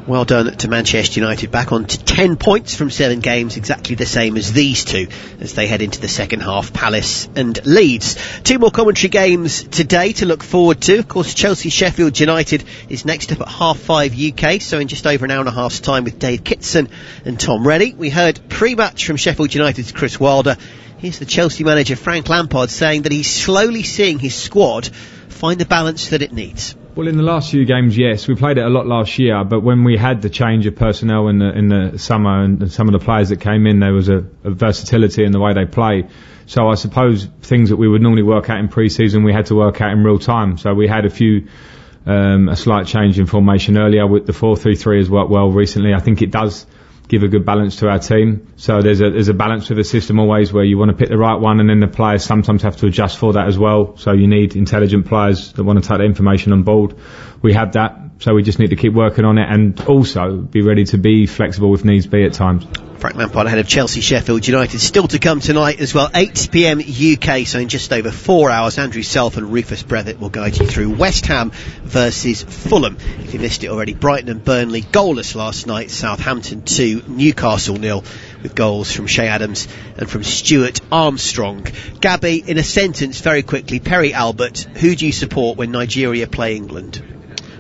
Well done to Manchester United, back on to 10 points from 7 games, exactly the same as these two as they head into the second half, Palace and Leeds. 2 more commentary games today to look forward to. Of course, Chelsea-Sheffield United is next up at 5:30 UK, so in just over an hour and a half's time with Dave Kitson and Tom Reddy. We heard pre-match from Sheffield United's Chris Wilder. Here's the Chelsea manager Frank Lampard saying that he's slowly seeing his squad find the balance that it needs. Well, in the last few games, yes. We played it a lot last year, but when we had the change of personnel in the summer and some of the players that came in, there was a versatility in the way they play. So I suppose things that we would normally work out in pre-season, we had to work out in real time. So we had a slight change in formation earlier. With the 4-3-3 has worked well recently. I think it does give a good balance to our team. So there's a balance with the system always, where you want to pick the right one, and then the players sometimes have to adjust for that as well. So you need intelligent players that want to take the information on board. We have that, so we just need to keep working on it, and also be ready to be flexible if needs be at times. Frank Lampard ahead of Chelsea-Sheffield United, still to come tonight as well, 8 p.m. UK, so in just over 4 hours, Andrew Self and Rufus Brevitt will guide you through West Ham versus Fulham. If you missed it already, Brighton and Burnley goalless last night, Southampton 2, Newcastle 0, with goals from Shea Adams and from Stuart Armstrong. Gabby, in a sentence, very quickly, Perry Albert, who do you support when Nigeria play England?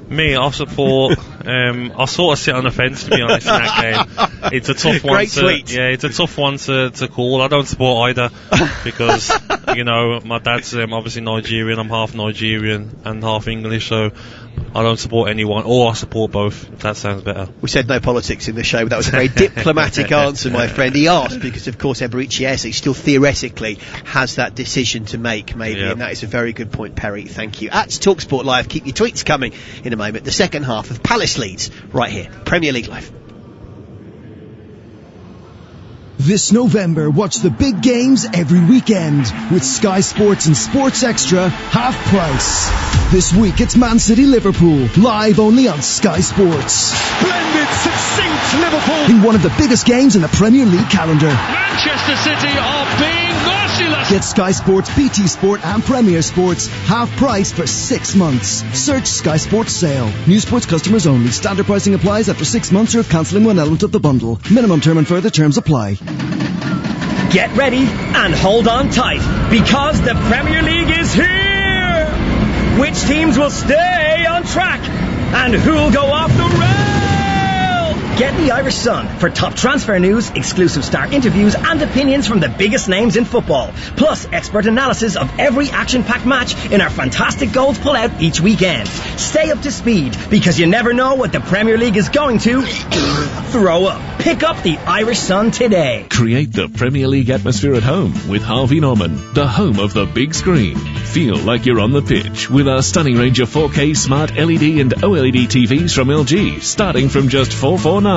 Me, I support. I sort of sit on the fence, to be honest, in that game. It's a tough one. It's a tough one to call. I don't support either because my dad's obviously Nigerian. I'm half Nigerian and half English, so I don't support anyone, or I support both, if that sounds better. We said no politics in the show, but that was a very diplomatic answer, my friend. He asked because, of course, Eberechi Eze still theoretically has that decision to make, maybe, and that is a very good point, Perry. Thank you. At TalkSport Live, keep your tweets coming in a moment. The second half of Palace Leeds, right here, Premier League Live. This November, watch the big games every weekend with Sky Sports and Sports Extra half price. This week it's Man City Liverpool, live only on Sky Sports. Splendid, succinct Liverpool. In one of the biggest games in the Premier League calendar. Manchester City are being merciless. Get Sky Sports, BT Sport and Premier Sports half price for 6 months. Search Sky Sports Sale. New Sports customers only. Standard pricing applies after 6 months or if cancelling one element of the bundle. Minimum term and further terms apply. Get ready and hold on tight because the Premier League is here! Which teams will stay on track and who'll go off the rails? Get the Irish Sun for top transfer news, exclusive star interviews and opinions from the biggest names in football. Plus expert analysis of every action-packed match in our fantastic goals pull-out each weekend. Stay up to speed because you never know what the Premier League is going to throw up. Pick up the Irish Sun today. Create the Premier League atmosphere at home with Harvey Norman, the home of the big screen. Feel like you're on the pitch with our stunning range of 4K smart LED and OLED TVs from LG, starting from just $449.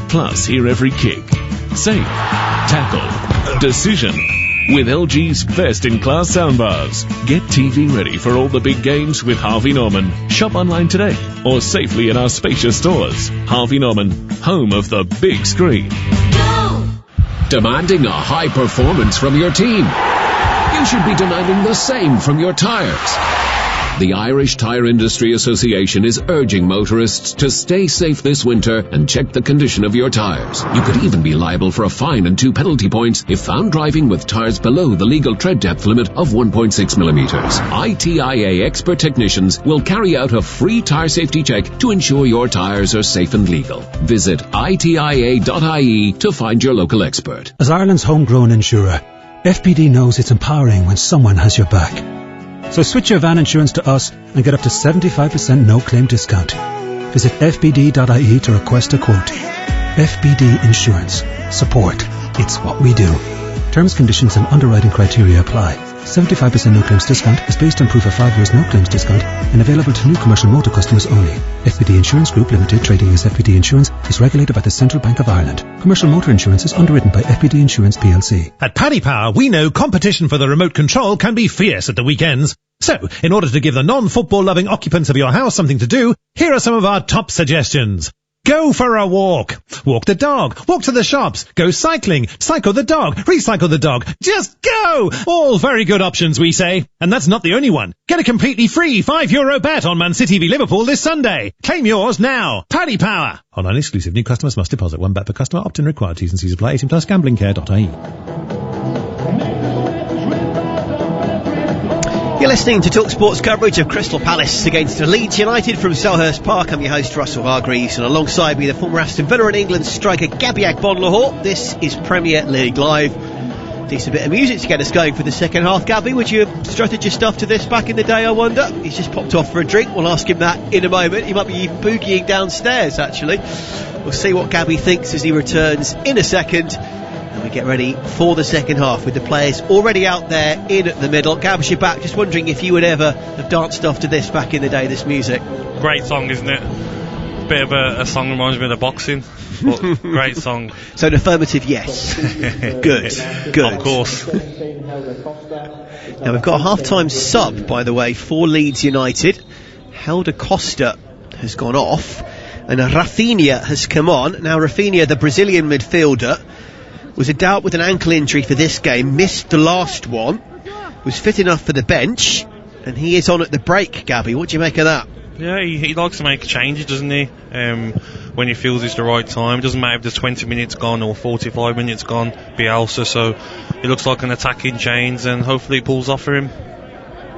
Plus, hear every kick, save, tackle, decision with LG's best-in-class soundbars. Get TV ready for all the big games with Harvey Norman. Shop online today or safely in our spacious stores. Harvey Norman, home of the big screen. Go! Demanding a high performance from your team? You should be demanding the same from your tires. The Irish Tyre Industry Association is urging motorists to stay safe this winter and check the condition of your tyres. You could even be liable for a fine and 2 penalty points if found driving with tyres below the legal tread depth limit of 1.6 millimeters. ITIA expert technicians will carry out a free tyre safety check to ensure your tyres are safe and legal. Visit itia.ie to find your local expert. As Ireland's homegrown insurer, FPD knows it's empowering when someone has your back. So switch your van insurance to us and get up to 75% no-claim discount. Visit fbd.ie to request a quote. FBD Insurance. Support. It's what we do. Terms, conditions and underwriting criteria apply. 75% no-claims discount is based on proof of 5 years no-claims discount and available to new commercial motor customers only. FBD Insurance Group Limited, trading as FBD Insurance, is regulated by the Central Bank of Ireland. Commercial motor insurance is underwritten by FBD Insurance plc. At Paddy Power, we know competition for the remote control can be fierce at the weekends. So, in order to give the non-football loving occupants of your house something to do, here are some of our top suggestions. Go for a walk. Walk the dog. Walk to the shops. Go cycling. Cycle the dog. Recycle the dog. Just go! All very good options, we say. And that's not the only one. Get a completely free €5 bet on Man City v Liverpool this Sunday. Claim yours now. Paddy Power. Online exclusive. New customers must deposit 1 bet per customer. Opt-in required. T's and C's apply. 18 plus gamblingcare.ie. You're listening to TalkSport's coverage of Crystal Palace against Leeds United from Selhurst Park. I'm your host, Russell Hargreaves, and alongside me, the former Aston Villa and England striker, Gabby Agbonlahor. This is Premier League Live. Decent bit of music to get us going for the second half. Gabby, would you have strutted your stuff to this back in the day, I wonder? He's just popped off for a drink. We'll ask him that in a moment. He might be boogieing downstairs, actually. We'll see what Gabby thinks as he returns in a second. And we get ready for the second half with the players already out there in the middle. Gabs, you're back. Just wondering if you would ever have danced off to this back in the day, this music. Great song, isn't it? Bit of a song, reminds me of the boxing, but great song. So an affirmative yes. Good. Of course. Now we've got a half-time sub, by the way, for Leeds United. Helder Costa has gone off and Rafinha has come on. Now Rafinha, the Brazilian midfielder, was in doubt with an ankle injury for this game, missed the last one, was fit enough for the bench, and he is on at the break. Gabby, what do you make of that? Yeah, he likes to make changes, doesn't he? When he feels it's the right time. It doesn't matter if there's 20 minutes gone or 45 minutes gone, Bielsa, so it looks like an attacking change, and hopefully it pulls off for him.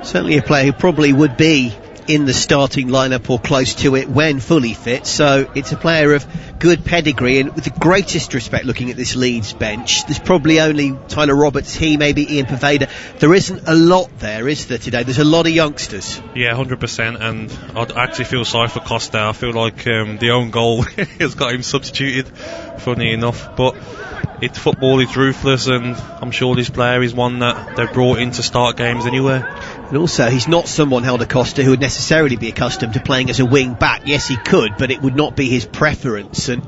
Certainly a player who probably would be in the starting lineup or close to it when fully fit, so it's a player of good pedigree, and with the greatest respect looking at this Leeds bench, there's probably only Tyler Roberts, maybe Ian Poveda. There isn't a lot there, is there, today? There's a lot of youngsters. Yeah, 100%, and I actually feel sorry for Costa. I feel like the own goal has got him substituted, funny enough, but football is ruthless, and I'm sure this player is one that they've brought in to start games anywhere. And also, he's not someone, Helder Costa, who would necessarily be accustomed to playing as a wing back. Yes, he could, but it would not be his preference, and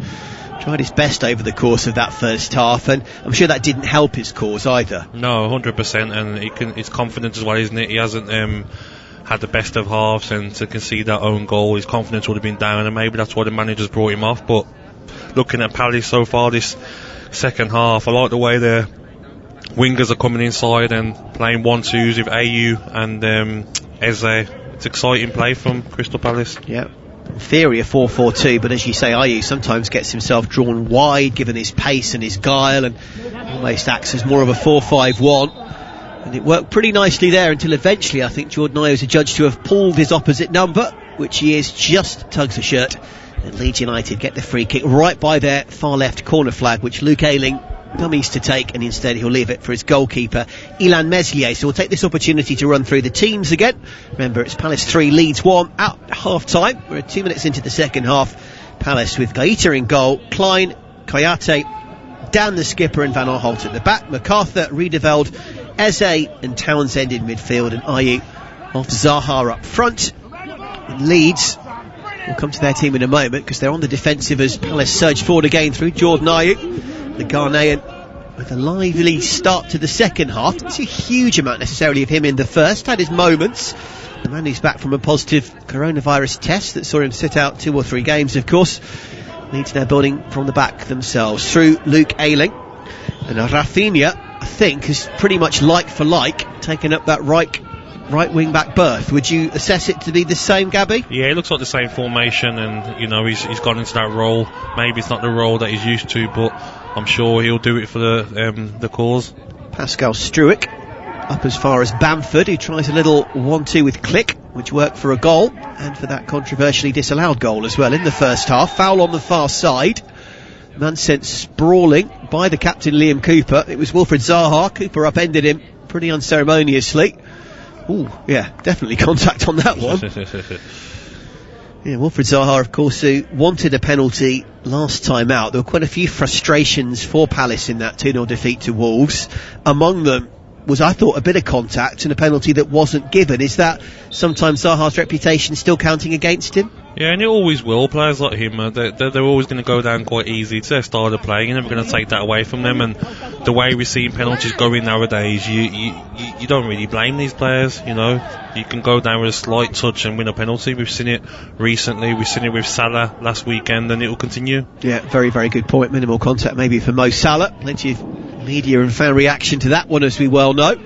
tried his best over the course of that first half, and I'm sure that didn't help his cause either. No, 100%, and it's confidence as well, isn't it? He hasn't had the best of halves, and to concede that own goal, his confidence would have been down, and maybe that's why the manager's brought him off. But looking at Palace so far this second half, I like the way the wingers are coming inside and playing 1-2s with AU and Eze. It's exciting play from Crystal Palace. Yeah, in theory a 4-4-2, but as you say, AU sometimes gets himself drawn wide given his pace and his guile, and almost acts as more of a 4-5-1, and it worked pretty nicely there until eventually I think Jordan Ayew was adjudged to have pulled his opposite number, which he is, just tugs a shirt And Leeds United get the free kick right by their far left corner flag, which Luke Ayling dummies to take, and instead he'll leave it for his goalkeeper Ilan Meslier. So we'll take this opportunity to run through the teams again. Remember, it's Palace 3, Leeds 1 at half time. We're 2 minutes into the second half. Palace with Gaeta in goal, Klein, Kayate, Dan the skipper and Van Aanholt at the back, MacArthur, Riedeveld, Eze and Townsend in midfield, and Ayew off Zaha up front. And Leeds, we'll come to their team in a moment because they're on the defensive as Palace surge forward again through Jordan Ayew, the Ghanaian, with a lively start to the second half. Didn't see a huge amount necessarily of him in the first, had his moments. The man who's back from a positive coronavirus test that saw him sit out 2 or 3 games, of course. Leeds now building from the back themselves through Luke Ayling, and Rafinha, I think, is pretty much like for like taking up that right wing back berth. Would you assess it to be the same, Gabby? Yeah, it looks like the same formation, and you know he's gone into that role. Maybe it's not the role that he's used to, but I'm sure he'll do it for the cause. Pascal Struijk up as far as Bamford, who tries a little 1-2 with Click, which worked for a goal, and for that controversially disallowed goal as well in the first half. Foul on the far side. Man sent sprawling by the captain Liam Cooper. It was Wilfred Zaha. Cooper upended him pretty unceremoniously. Ooh, yeah, definitely contact on that one. Yeah, Wilfred Zaha, of course, who wanted a penalty last time out. There were quite a few frustrations for Palace in that 2-0 defeat to Wolves. Among them was, I thought, a bit of contact and a penalty that wasn't given. Is that sometimes Zaha's reputation still counting against him? Yeah, and it always will. Players like him, they're always going to go down quite easy. It's their style of playing. You're never going to take that away from them. And the way we're seeing penalties going nowadays, you don't really blame these players. You know, you can go down with a slight touch and win a penalty. We've seen it recently. We've seen it with Salah last weekend, and it will continue. Yeah, very, very good point. Minimal contact maybe for Mo Salah. Plenty of media and fan reaction to that one, as we well know.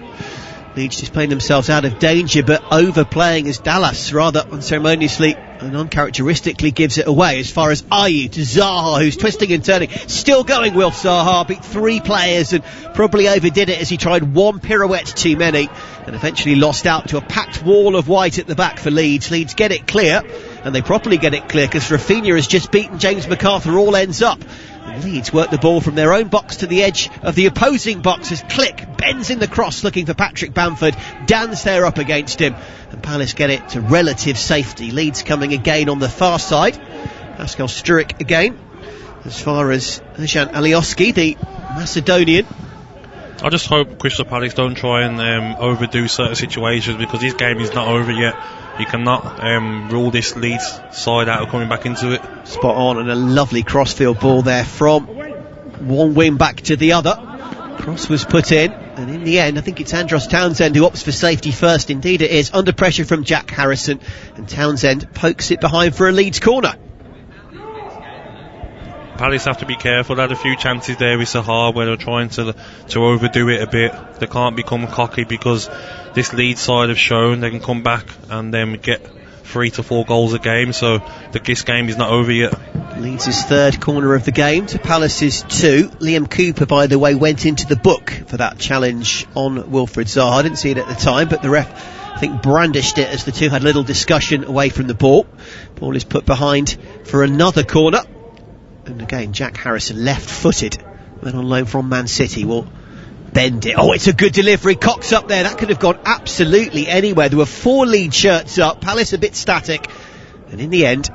Leeds just playing themselves out of danger, but overplaying as Dallas rather unceremoniously and uncharacteristically gives it away. As far as Ayew to Zaha, who's twisting and turning, still going. Wilf Zaha beat 3 players and probably overdid it as he tried 1 pirouette too many and eventually lost out to a packed wall of white at the back for Leeds. Leeds get it clear, and they properly get it clear because Rafinha has just beaten James MacArthur. All ends up. And Leeds work the ball from their own box to the edge of the opposing box as Click bends in the cross looking for Patrick Bamford. Dan's there up against him, and Palace get it to relative safety. Leeds coming again on the far side. Pascal Struijk again. As far as Dejan Alioski, the Macedonian. I just hope Crystal Palace don't try and overdo certain situations, because this game is not over yet. You cannot rule this Leeds side out of coming back into it. Spot on, and a lovely crossfield ball there from one wing back to the other. Cross was put in, and in the end I think it's Andros Townsend who opts for safety first. Indeed it is, under pressure from Jack Harrison, and Townsend pokes it behind for a Leeds corner. Palace have to be careful. They had a few chances there with Zaha where they're trying to overdo it a bit. They can't become cocky, because this Leeds side have shown they can come back and then get 3 to 4 goals a game. So this game is not over yet. Leeds' third corner of the game to Palace's 2. Liam Cooper, by the way, went into the book for that challenge on Wilfred Zaha. I didn't see it at the time, but the ref, I think, brandished it as the two had a little discussion away from the ball. Ball is put behind for another corner. And again, Jack Harrison, left-footed, went on loan from Man City, will bend it. Oh, it's a good delivery. Cox up there. That could have gone absolutely anywhere. There were 4 lead shirts up. Palace a bit static. And in the end,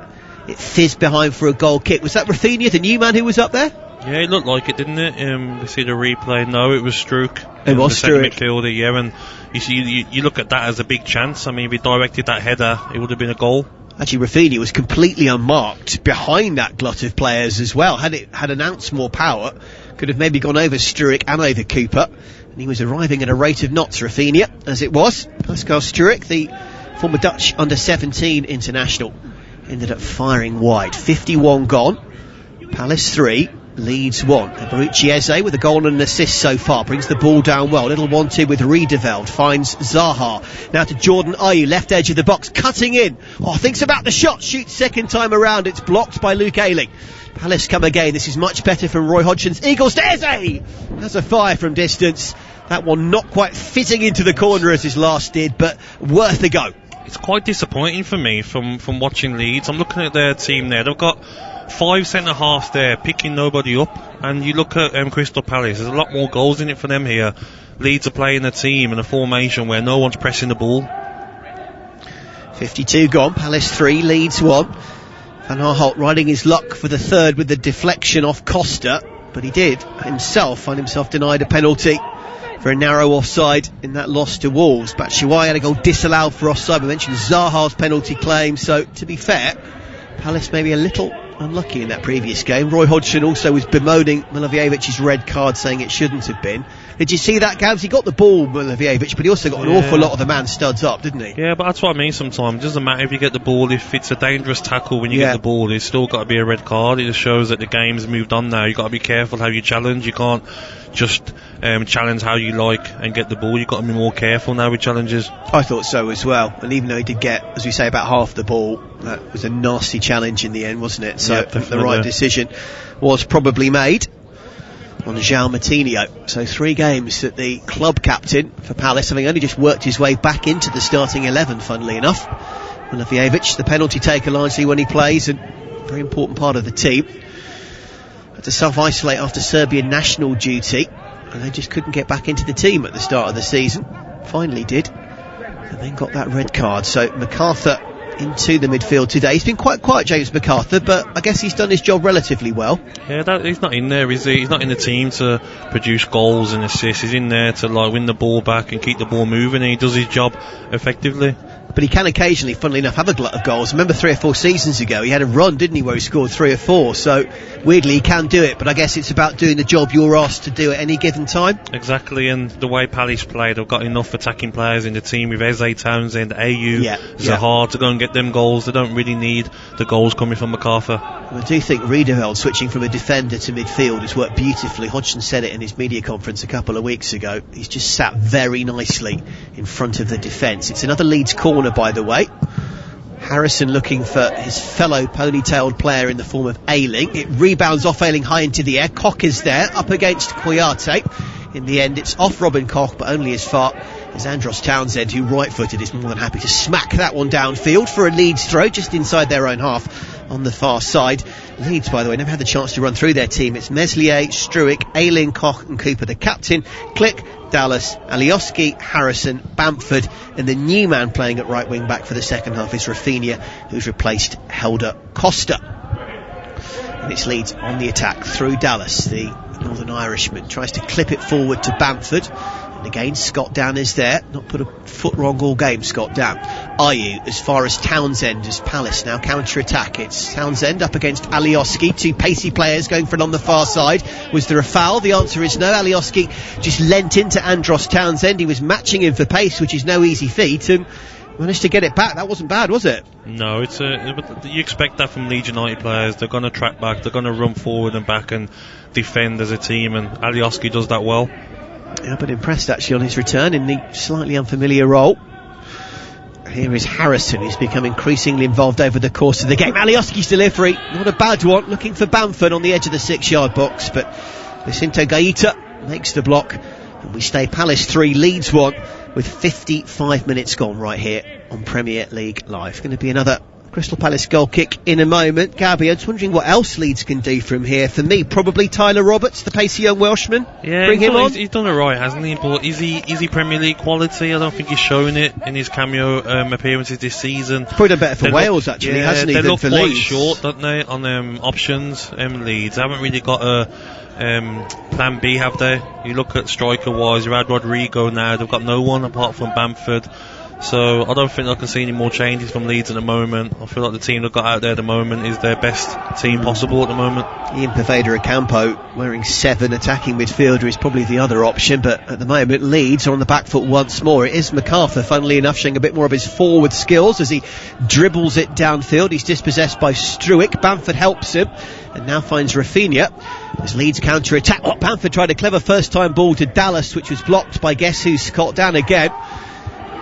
it fizzed behind for a goal kick. Was that Rafinha, the new man, who was up there? Yeah, it looked like it, didn't it? We see the replay. No, it was Struijk. It was Struijk. Midfielder, yeah. And you look at that as a big chance. I mean, if he directed that header, it would have been a goal. Actually, Rafinha was completely unmarked behind that glut of players as well. Had an ounce more power, could have maybe gone over Struijk and over Cooper. And he was arriving at a rate of knots, Rafinha, as it was. Pascal Struijk, the former Dutch under-17 international, ended up firing wide. 51 gone. Palace 3, Leeds 1. Eberechi Eze with a goal and an assist so far. Brings the ball down well. Little 1-2 with Riedeveld. Finds Zaha. Now to Jordan Ayew, left edge of the box. Cutting in. Oh, thinks about the shot. Shoots second time around. It's blocked by Luke Ayling. Palace come again. This is much better from Roy Hodgson's Eagles. To Eze! That's a fire from distance. That one not quite fitting into the corner as his last did, but worth a go. it's quite disappointing for me from watching Leeds. I'm looking at their team there. They've got 5 centre-halves there, picking nobody up. And you look at Crystal Palace, there's a lot more goals in it for them here. Leeds are playing a team in a formation where no one's pressing the ball. 52 gone, Palace 3, Leeds 1. Van Aanholt riding his luck for the third with the deflection off Costa, but he did himself find himself denied a penalty for a narrow offside in that loss to Wolves. Batshuayi had a goal disallowed for offside. We mentioned Zaha's penalty claim, so to be fair, Palace maybe a little unlucky in that previous game. Roy Hodgson also was bemoaning Milivijevic's red card, saying it shouldn't have been. Did you see that, Gabs? He got the ball, Milivojevic, but he also got an awful lot of the man studs up, didn't he? Yeah, but that's what I mean sometimes. It doesn't matter if you get the ball. If it's a dangerous tackle when you get the ball, it's still got to be a red card. It just shows that the game's moved on now. You've got to be careful how you challenge. You can't just challenge how you like and get the ball. You've got to be more careful now with challenges. I thought so as well. And even though he did get, as we say, about half the ball, that was a nasty challenge in the end, wasn't it? So the right decision was probably made on João Moutinho. So 3 games that the club captain for Palace, having only just worked his way back into the starting 11, funnily enough. Milivojevic, the penalty taker largely when he plays, and a very important part of the team. Had to self-isolate after Serbian national duty, and they just couldn't get back into the team at the start of the season. Finally did, and then got that red card. So MacArthur into the midfield today. He's been quite quiet, James MacArthur, but I guess he's done his job relatively well. Yeah, he's not in there, is he? He's not in the team to produce goals and assists. He's in there to win the ball back and keep the ball moving, and he does his job effectively. But he can occasionally, funnily enough, have a glut of goals. Remember 3 or 4 seasons ago he had a run, didn't he, where he scored 3 or 4. So weirdly he can do it, but I guess it's about doing the job you're asked to do at any given time. Exactly, and the way Palace play, they've got enough attacking players in the team with Eze, Townsend, AU, Zaha to go and get them goals. They don't really need the goals coming from MacArthur. I do think Riedewald switching from a defender to midfield has worked beautifully. Hodgson said it in his media conference a couple of weeks ago. He's just sat very nicely in front of the defence. It's another Leeds corner, by the way. Harrison looking for his fellow ponytailed player in the form of Ayling. It rebounds off Ayling high into the air. Koch is there, up against Kouyaté. In the end, it's off Robin Koch, but only as far as Andros Townsend, who right-footed, is more than happy to smack that one downfield for a Leeds throw just inside their own half on the far side. Leeds, by the way, never had the chance to run through their team. It's Meslier, Struijk, Ayling, Koch and Cooper, the captain. Click, Dallas, Alioski, Harrison, Bamford, and the new man playing at right wing back for the second half is Rafinha, who's replaced Helder Costa. And it's Leeds on the attack through Dallas. The Northern Irishman tries to clip it forward to Bamford. And again, Scott Dann is there. Not put a foot wrong all game, Scott Dann. Ayew as far as Townsend as Palace now counter-attack. It's Townsend up against Alioski. 2 pacey players going for it on the far side. Was there a foul? The answer is no. Alioski just leant into Andros Townsend. He was matching him for pace, which is no easy feat, and managed to get it back. That wasn't bad, was it? No, you expect that from Leeds United players. They're going to track back, they're going to run forward and back and defend as a team, and Alioski does that well. Yeah, but impressed actually on his return in the slightly unfamiliar role. Here is Harrison, who's become increasingly involved over the course of the game. Alioski's delivery, not a bad one, looking for Bamford on the edge of the 6-yard box, but Jacinto Gaeta makes the block, and we stay Palace 3, Leeds 1, with 55 minutes gone right here on Premier League Live. Going to be another Crystal Palace goal kick in a moment. Gabby, I'm just wondering what else Leeds can do from here. For me, probably Tyler Roberts, the pacey young Welshman. Yeah, bring him on. He's done it right, hasn't he? But is he Premier League quality? I don't think he's showing it in his cameo appearances this season. Probably done better for Wales, actually, hasn't he? They look for quite Leeds. short, don't they, on options. Leeds haven't really got a plan B, have they? You look at striker-wise, you had Rodrigo now. They've got no one apart from Bamford. So I don't think I can see any more changes from Leeds at the moment. I feel like the team they've got out there at the moment is their best team possible at the moment. Ian Poveda-Ocampo wearing 7, attacking midfielder is probably the other option, but at the moment Leeds are on the back foot once more. It is MacArthur, funnily enough, showing a bit more of his forward skills as he dribbles it downfield. He's dispossessed by Struijk. Bamford helps him and now finds Rafinha as Leeds counter-attack. Bamford tried a clever first-time ball to Dallas, which was blocked by guess who, Scott Dann again.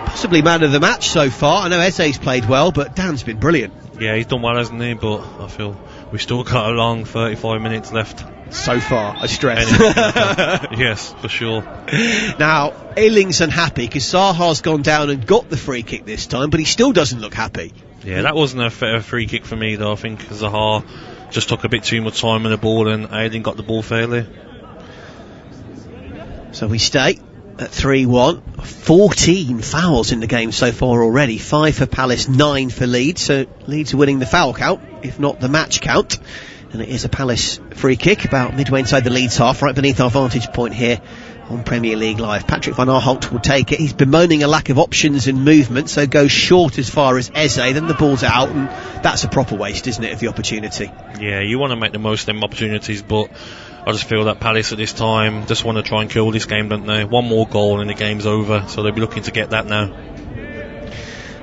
Possibly man of the match so far. I know Eze's played well, but Dan's been brilliant. Yeah, he's done well, hasn't he? But I feel we've still got a long 35 minutes left. So far, I stress. Yes, for sure. Now, Ayling's unhappy because Zaha's gone down and got the free kick this time, but he still doesn't look happy. Yeah, that wasn't a fair free kick for me, though. I think Zaha just took a bit too much time on the ball, and Ayling got the ball fairly. So we stay at 3-1. 14 fouls in the game so far already. 5 for Palace, 9 for Leeds. So Leeds are winning the foul count, if not the match count. And it is a Palace free kick about midway inside the Leeds half, right beneath our vantage point here on Premier League Live. Patrick Van Aanholt will take it. He's bemoaning a lack of options and movement, so goes short as far as Eze, then the ball's out, and that's a proper waste, isn't it, of the opportunity? Yeah, you want to make the most of them opportunities, but I just feel that Palace at this time just want to try and kill this game, don't they? One more goal and the game's over, so they'll be looking to get that now.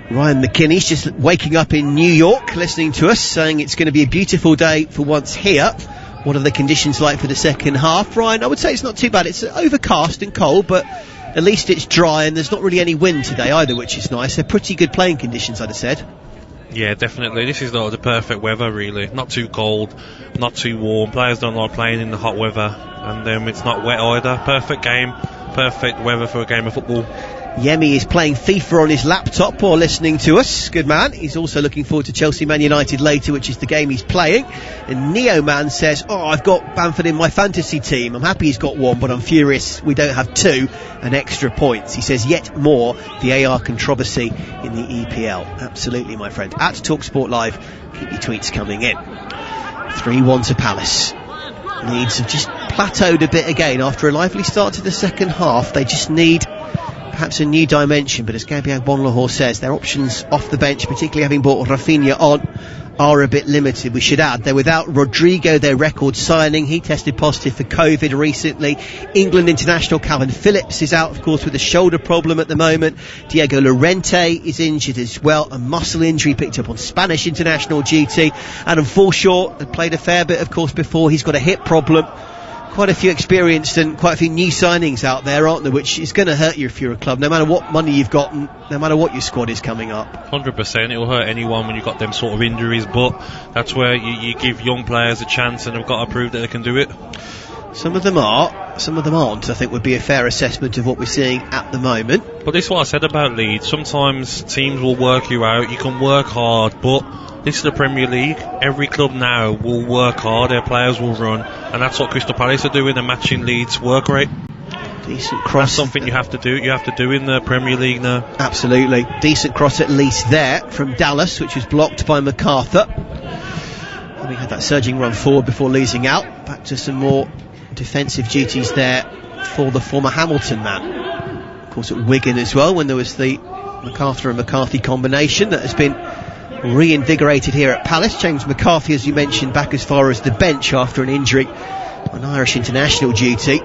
Ryan McKinney's just waking up in New York, listening to us, saying it's going to be a beautiful day for once here. What are the conditions like for the second half? Ryan, I would say it's not too bad. It's overcast and cold, but at least it's dry and there's not really any wind today either, which is nice. They're pretty good playing conditions, I'd have said. Yeah, definitely. This is the perfect weather, really. Not too cold, not too warm. Players don't like playing in the hot weather, and it's not wet either. Perfect game, perfect weather for a game of football. Yemi is playing FIFA on his laptop or listening to us. Good man. He's also looking forward to Chelsea Man United later, which is the game he's playing. And Neo Man says, I've got Bamford in my fantasy team. I'm happy he's got one, but I'm furious we don't have 2 and extra points. He says, yet more the AR controversy in the EPL. Absolutely, my friend. At TalkSport Live, keep your tweets coming in. 3-1 to Palace. Leeds have just plateaued a bit again after a lively start to the second half. They just need perhaps a new dimension, but as Gabriel Bonlahor says, their options off the bench, particularly having brought Rafinha on, are a bit limited. We should add they're without Rodrigo, their record signing. He tested positive for COVID recently. England international Calvin Phillips is out, of course, with a shoulder problem at the moment. Diego Llorente is injured as well, a muscle injury picked up on Spanish international duty. Adam Forshaw had played a fair bit, of course, before. He's got a hip problem. Quite a few experienced and quite a few new signings out there, aren't there, which is going to hurt you if you're a club, no matter what money you've got and no matter what your squad is coming up. 100%, it will hurt anyone when you've got them sort of injuries, but that's where you give young players a chance and they've got to prove that they can do it. Some of them are, some of them aren't, I think would be a fair assessment of what we're seeing at the moment. But this is what I said about Leeds. Sometimes teams will work you out, you can work hard, but this is the Premier League. Every club now will work hard, their players will run, and that's what Crystal Palace are doing, they're matching Leeds' work rate. Decent cross. That's something you have to do. You have to do in the Premier League now. Absolutely. Decent cross at least there from Dallas, which was blocked by MacArthur. And we had that surging run forward before losing out. Back to some more defensive duties there for the former Hamilton man. Of course at Wigan as well, when there was the MacArthur and McCarthy combination that has been reinvigorated here at Palace. James McCarthy, as you mentioned, back as far as the bench after an injury on Irish international duty.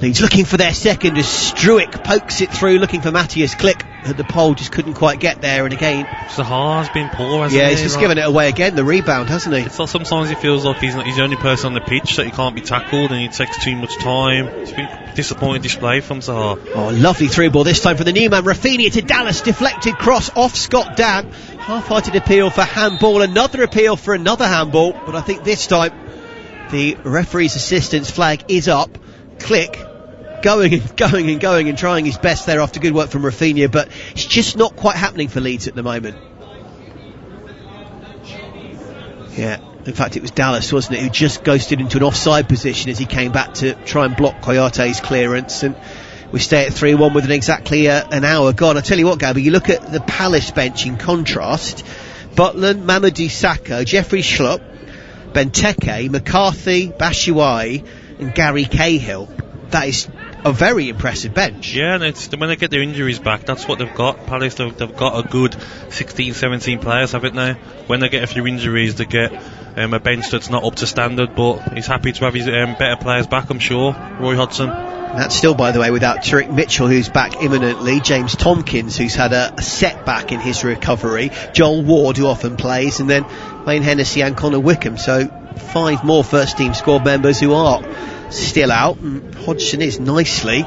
Leeds looking for their second as Struick pokes it through, looking for Matthias Klick. The pole just couldn't quite get there, and again Zaha's been poor, hasn't he? Yeah, he's just given it away again, the rebound, hasn't he? It's like sometimes he feels like he's the only person on the pitch that he can't be tackled and he takes too much time. It's been a disappointing display from Zaha. Oh, lovely through ball this time for the new man. Rafinha to Dallas, deflected cross off Scott Dan. Half-hearted appeal for handball, another appeal for another handball, but I think this time the referee's assistance flag is up. Klick going and trying his best there after good work from Rafinha, but it's just not quite happening for Leeds at the moment. Yeah, in fact it was Dallas, wasn't it, who just ghosted into an offside position as he came back to try and block Coyote's clearance, and we stay at 3-1 with exactly an hour gone. I tell you what, Gabby, you look at the Palace bench in contrast. Butland, Mamadou Sakho, Jeffrey Schlupp, Benteke, McCarthy, Batshuayi and Gary Cahill. That is a very impressive bench. Yeah, and when they get their injuries back, that's what they've got. Palace, they've got a good 16, 17 players, haven't they? When they get a few injuries, they get a bench that's not up to standard, but he's happy to have his better players back, I'm sure. Roy Hodgson. That's still, by the way, without Tariq Mitchell, who's back imminently, James Tompkins, who's had a setback in his recovery, Joel Ward, who often plays, and then Wayne Hennessy and Connor Wickham. So 5 more first-team squad members who are still out, and Hodgson is nicely.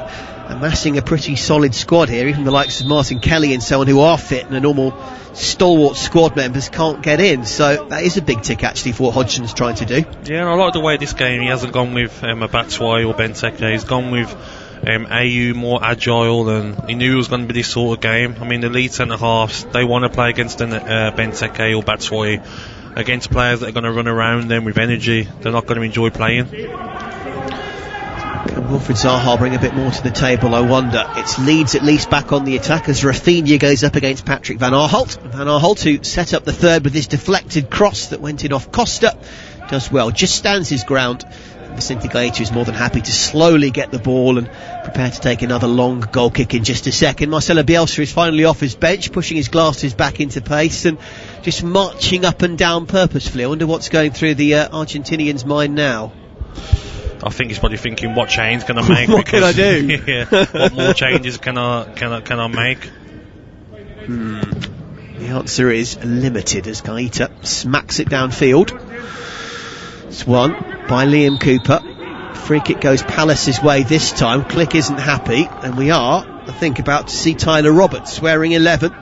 amassing a pretty solid squad here. Even the likes of Martin Kelly and so on, who are fit and a normal stalwart squad members, can't get in. So that is a big tick actually for what Hodgson's trying to do. Yeah, and I like the way this game, he hasn't gone with a Batshuayi or Benteke. He's gone with AU more agile, and he knew it was going to be this sort of game. I mean, the lead centre halves, they want to play against Benteke or Batshuayi, against players that are going to run around them with energy. They're not going to enjoy playing. Can Wilfried Zaha bring a bit more to the table, I wonder? It's Leeds at least back on the attack as Rafinha goes up against Patrick Van Aanholt. Van Aanholt, who set up the third with his deflected cross that went in off Costa, does well, just stands his ground. Vicente Gaeta is more than happy to slowly get the ball and prepare to take another long goal kick in just a second. Marcelo Bielsa is finally off his bench, pushing his glasses back into pace and just marching up and down purposefully. I wonder what's going through the Argentinian's mind now. I think he's probably thinking, what change can I make? What can I do? Yeah, what more changes can I make? The answer is limited as Gaeta smacks it downfield. It's won by Liam Cooper. Free kick goes Palace's way this time. Click isn't happy, and we are, I think, about to see Tyler Roberts wearing 11.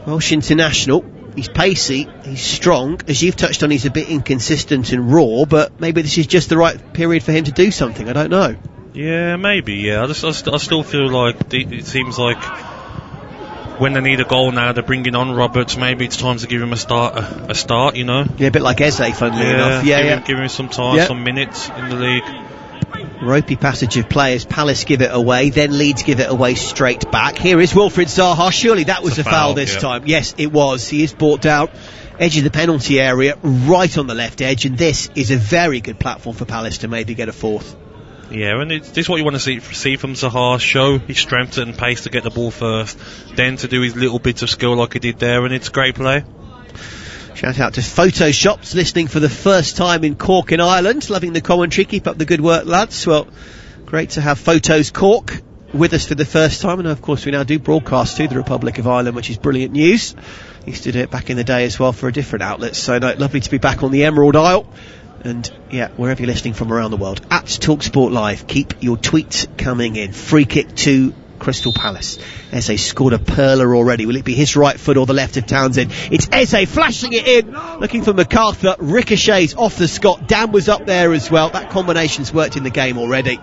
Welsh international. He's pacey, he's strong. As you've touched on, he's a bit inconsistent and raw, but maybe this is just the right period for him to do something. I don't know. Yeah, maybe, yeah. I still feel like it seems like when they need a goal now, they're bringing on Roberts. Maybe it's time to give him a start, you know? Yeah, a bit like Eze, funnily enough. Give him some time, some minutes in the league. Ropey passage of players. Palace give it away, then Leeds give it away straight back. Here is Wilfried Zaha. Surely that was a foul this time. Yes, it was. He is brought down edge of the penalty area, right on the left edge, and this is a very good platform for Palace to maybe get a fourth. Yeah, and this is what you want to see from Zaha. Show his strength and pace to get the ball first, then to do his little bits of skill like he did there, and it's great play. Shout out to Photoshops, listening for the first time in Cork in Ireland. Loving the commentary. Keep up the good work, lads. Well, great to have Photos Cork with us for the first time. And of course, we now do broadcast to the Republic of Ireland, which is brilliant news. Used to do it back in the day as well for a different outlet. So lovely to be back on the Emerald Isle. And yeah, wherever you're listening from around the world. At TalkSport Live, keep your tweets coming in. Free kick to Crystal Palace. Eze scored a perler already. Will it be his right foot or the left of Townsend? It's Eze flashing it in, looking for MacArthur. Ricochets off the Scot. Dan was up there as well. That combination's worked in the game already.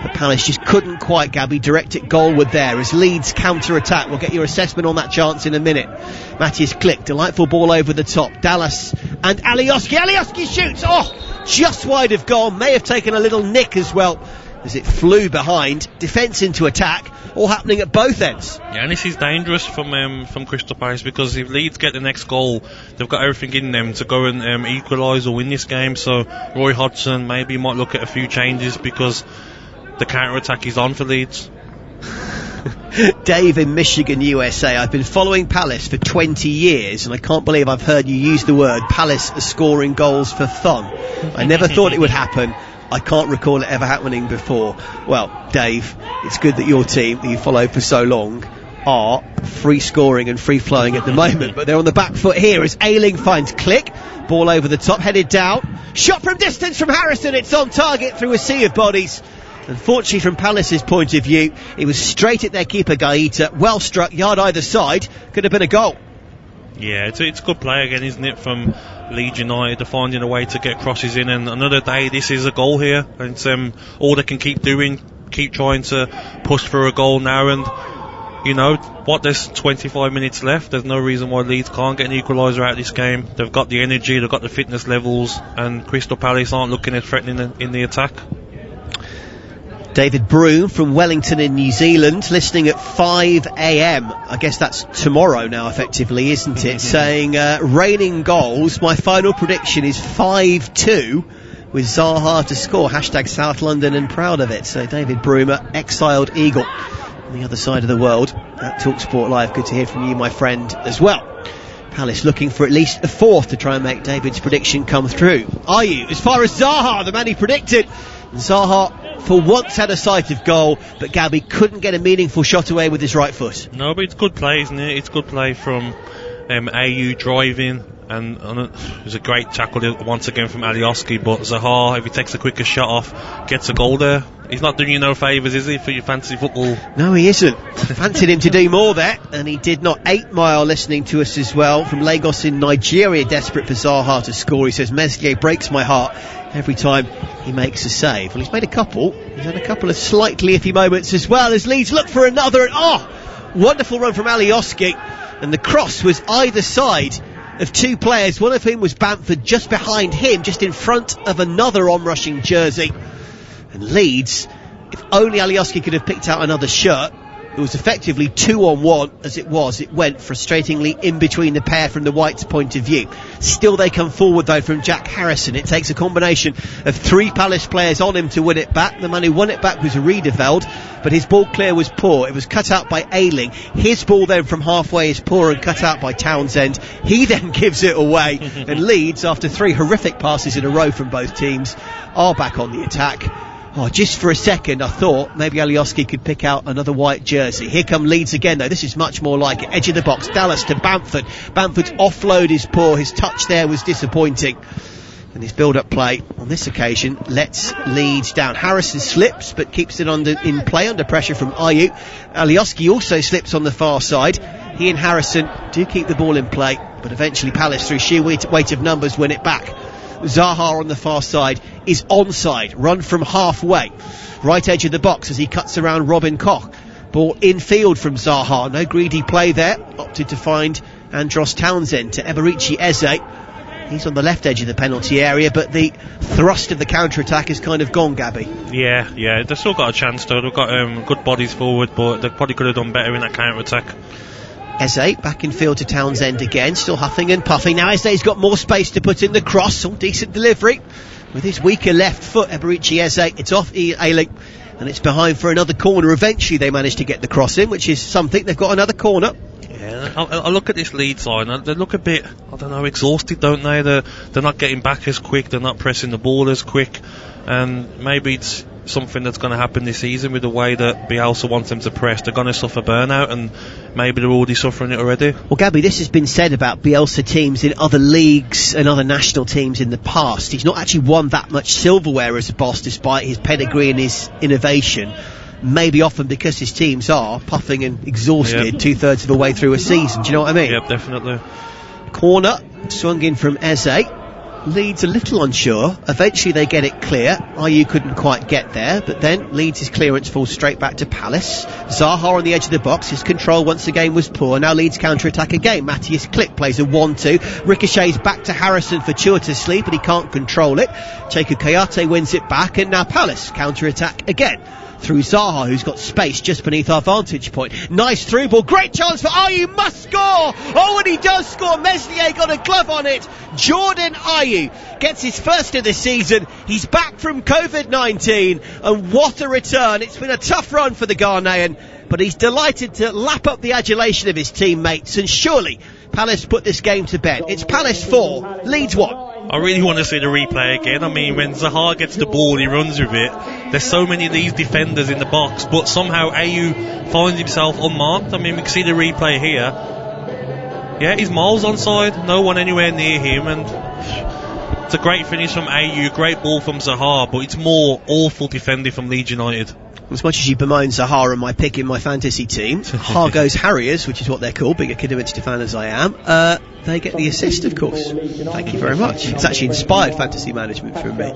But Palace just couldn't quite, Gabby, direct it goalward there as Leeds counter-attack. We'll get your assessment on that chance in a minute. Matthias Klick, delightful ball over the top. Dallas and Alioski. Alioski shoots! Oh, just wide of goal. May have taken a little nick as well as it flew behind. Defence into attack, all happening at both ends. Yeah, and this is dangerous from Crystal Palace, because if Leeds get the next goal, they've got everything in them to go and equalise or win this game. So Roy Hodgson maybe might look at a few changes, because the counter-attack is on for Leeds. Dave in Michigan, USA. I've been following Palace for 20 years, and I can't believe I've heard you use the word Palace are scoring goals for fun. I never thought it would happen. I can't recall it ever happening before. Well, Dave, it's good that your team, that you followed for so long, are free scoring and free flowing at the moment, but they're on the back foot here as Ayling finds Klick. Ball over the top, headed down. Shot from distance from Harrison. It's on target through a sea of bodies. Unfortunately, from Palace's point of view, it was straight at their keeper Gaeta. Well struck, yard either side. Could have been a goal. Yeah, it's good play again, isn't it, from Leeds United. They're finding a way to get crosses in, and another day this is a goal here. And it's all they can keep doing, keep trying to push for a goal now. And you know what, there's 25 minutes left. There's no reason why Leeds can't get an equaliser out of this game. They've got the energy, they've got the fitness levels, and Crystal Palace aren't looking as threatening in the attack. David Broom from Wellington in New Zealand, listening at 5 a.m. I guess that's tomorrow now, effectively, isn't it? Saying, raining goals. My final prediction is 5-2 with Zaha to score. Hashtag South London and proud of it. So David Broom, exiled Eagle on the other side of the world at TalkSport Live. Good to hear from you, my friend, as well. Palace looking for at least a fourth to try and make David's prediction come through. Are you? As far as Zaha, the man he predicted, Zaha for once had a sight of goal, but Gabby couldn't get a meaningful shot away with his right foot. No, but it's good play, isn't it? It's good play from AU driving, And it was a great tackle once again from Alioski, but Zaha, if he takes the quickest shot off, gets a goal there. He's not doing you no favours, is he, for your fantasy football? No, he isn't. Fancied him to do more there, and he did not. 8 Mile listening to us as well from Lagos in Nigeria, desperate for Zaha to score. He says, Meslier breaks my heart every time he makes a save. Well, he's made a couple. He's had a couple of slightly iffy moments as well as Leeds look for another. Wonderful run from Alioski, and the cross was either side of 2 players, one of whom was Bamford, just behind him, just in front of another onrushing jersey. And Leeds, if only Alioski could have picked out another shirt, it was effectively 2-on-1 as it was. It went frustratingly in between the pair from the Whites' point of view. Still they come forward though from Jack Harrison. It takes a combination of 3 Palace players on him to win it back. The man who won it back was Riedeveld, but his ball clear was poor. It was cut out by Ayling. His ball then from halfway is poor and cut out by Townsend. He then gives it away. And Leeds, after 3 horrific passes in a row from both teams, are back on the attack. Just for a second I thought maybe Alioski could pick out another white jersey. Here come Leeds again though. This is much more like it. Edge of the box, Dallas to Bamford. Bamford's offload is poor. His touch there was disappointing. And his build-up play on this occasion lets Leeds down. Harrison slips but keeps it in play under pressure from Ayew. Alioski also slips on the far side. He and Harrison do keep the ball in play, but eventually Palace, through sheer weight of numbers, win it back. Zaha on the far side is onside, run from halfway, right edge of the box as he cuts around Robin Koch. Ball infield from Zaha, no greedy play there, opted to find Andros Townsend to Eberici Eze. He's on the left edge of the penalty area, but the thrust of the counter-attack has kind of gone, Gabby. Yeah, they've still got a chance though. They've got good bodies forward, but they probably could have done better in that counter-attack. Eze back in field to Townsend again, still huffing and puffing. Now Eze's got more space to put in the cross. Decent delivery with his weaker left foot. Eberici Eze, it's off Ayling, and it's behind for another corner. Eventually they manage to get the cross in, which is something. They've got another corner. Yeah, I look at this Leeds line, they look a bit, exhausted, don't they? They're not getting back as quick, they're not pressing the ball as quick, and maybe it's something that's going to happen this season with the way that Bielsa wants them to press. They're going to suffer burnout, and maybe they're already suffering it already. Well, Gabby, this has been said about Bielsa teams in other leagues and other national teams in the past. He's not actually won that much silverware as a boss despite his pedigree and his innovation. Maybe often because his teams are puffing and exhausted 2/3 of the way through a season. Do you know what I mean? Yep, definitely. Corner swung in from Eze. Leeds a little unsure. Eventually they get it clear. Ayew couldn't quite get there, but then Leeds' clearance falls straight back to Palace. Zaha on the edge of the box. His control once again was poor. Now Leeds counter-attack again. Matthias Klick plays a 1-2. Ricochets back to Harrison for Chua to sleep, but he can't control it. Cheku Kayate wins it back, and now Palace counter-attack again through Zaha, who's got space just beneath our vantage point. Nice through ball, great chance for Ayew, must score! Oh, and he does score. Meslier got a glove on it. Jordan Ayew gets his first of the season. He's back from COVID-19, and what a return. It's been a tough run for the Ghanaian, but he's delighted to lap up the adulation of his teammates, and surely Palace put this game to bed. It's Palace 4, Leeds 1. I really want to see the replay again. I mean, when Zaha gets the ball, he runs with it. There's so many of these defenders in the box, but somehow Ayew finds himself unmarked. I mean, we can see the replay here. Yeah, he's miles onside, no one anywhere near him, and it's a great finish from Ayew, great ball from Zaha, but it's more awful defending from Leeds United. As much as you bemoan Zaha and my pick in my fantasy team, Hargo's Harriers, which is what they're called, big Akinovic fan as I am, they get the assist, of course. Thank you very much. It's actually inspired fantasy management from me.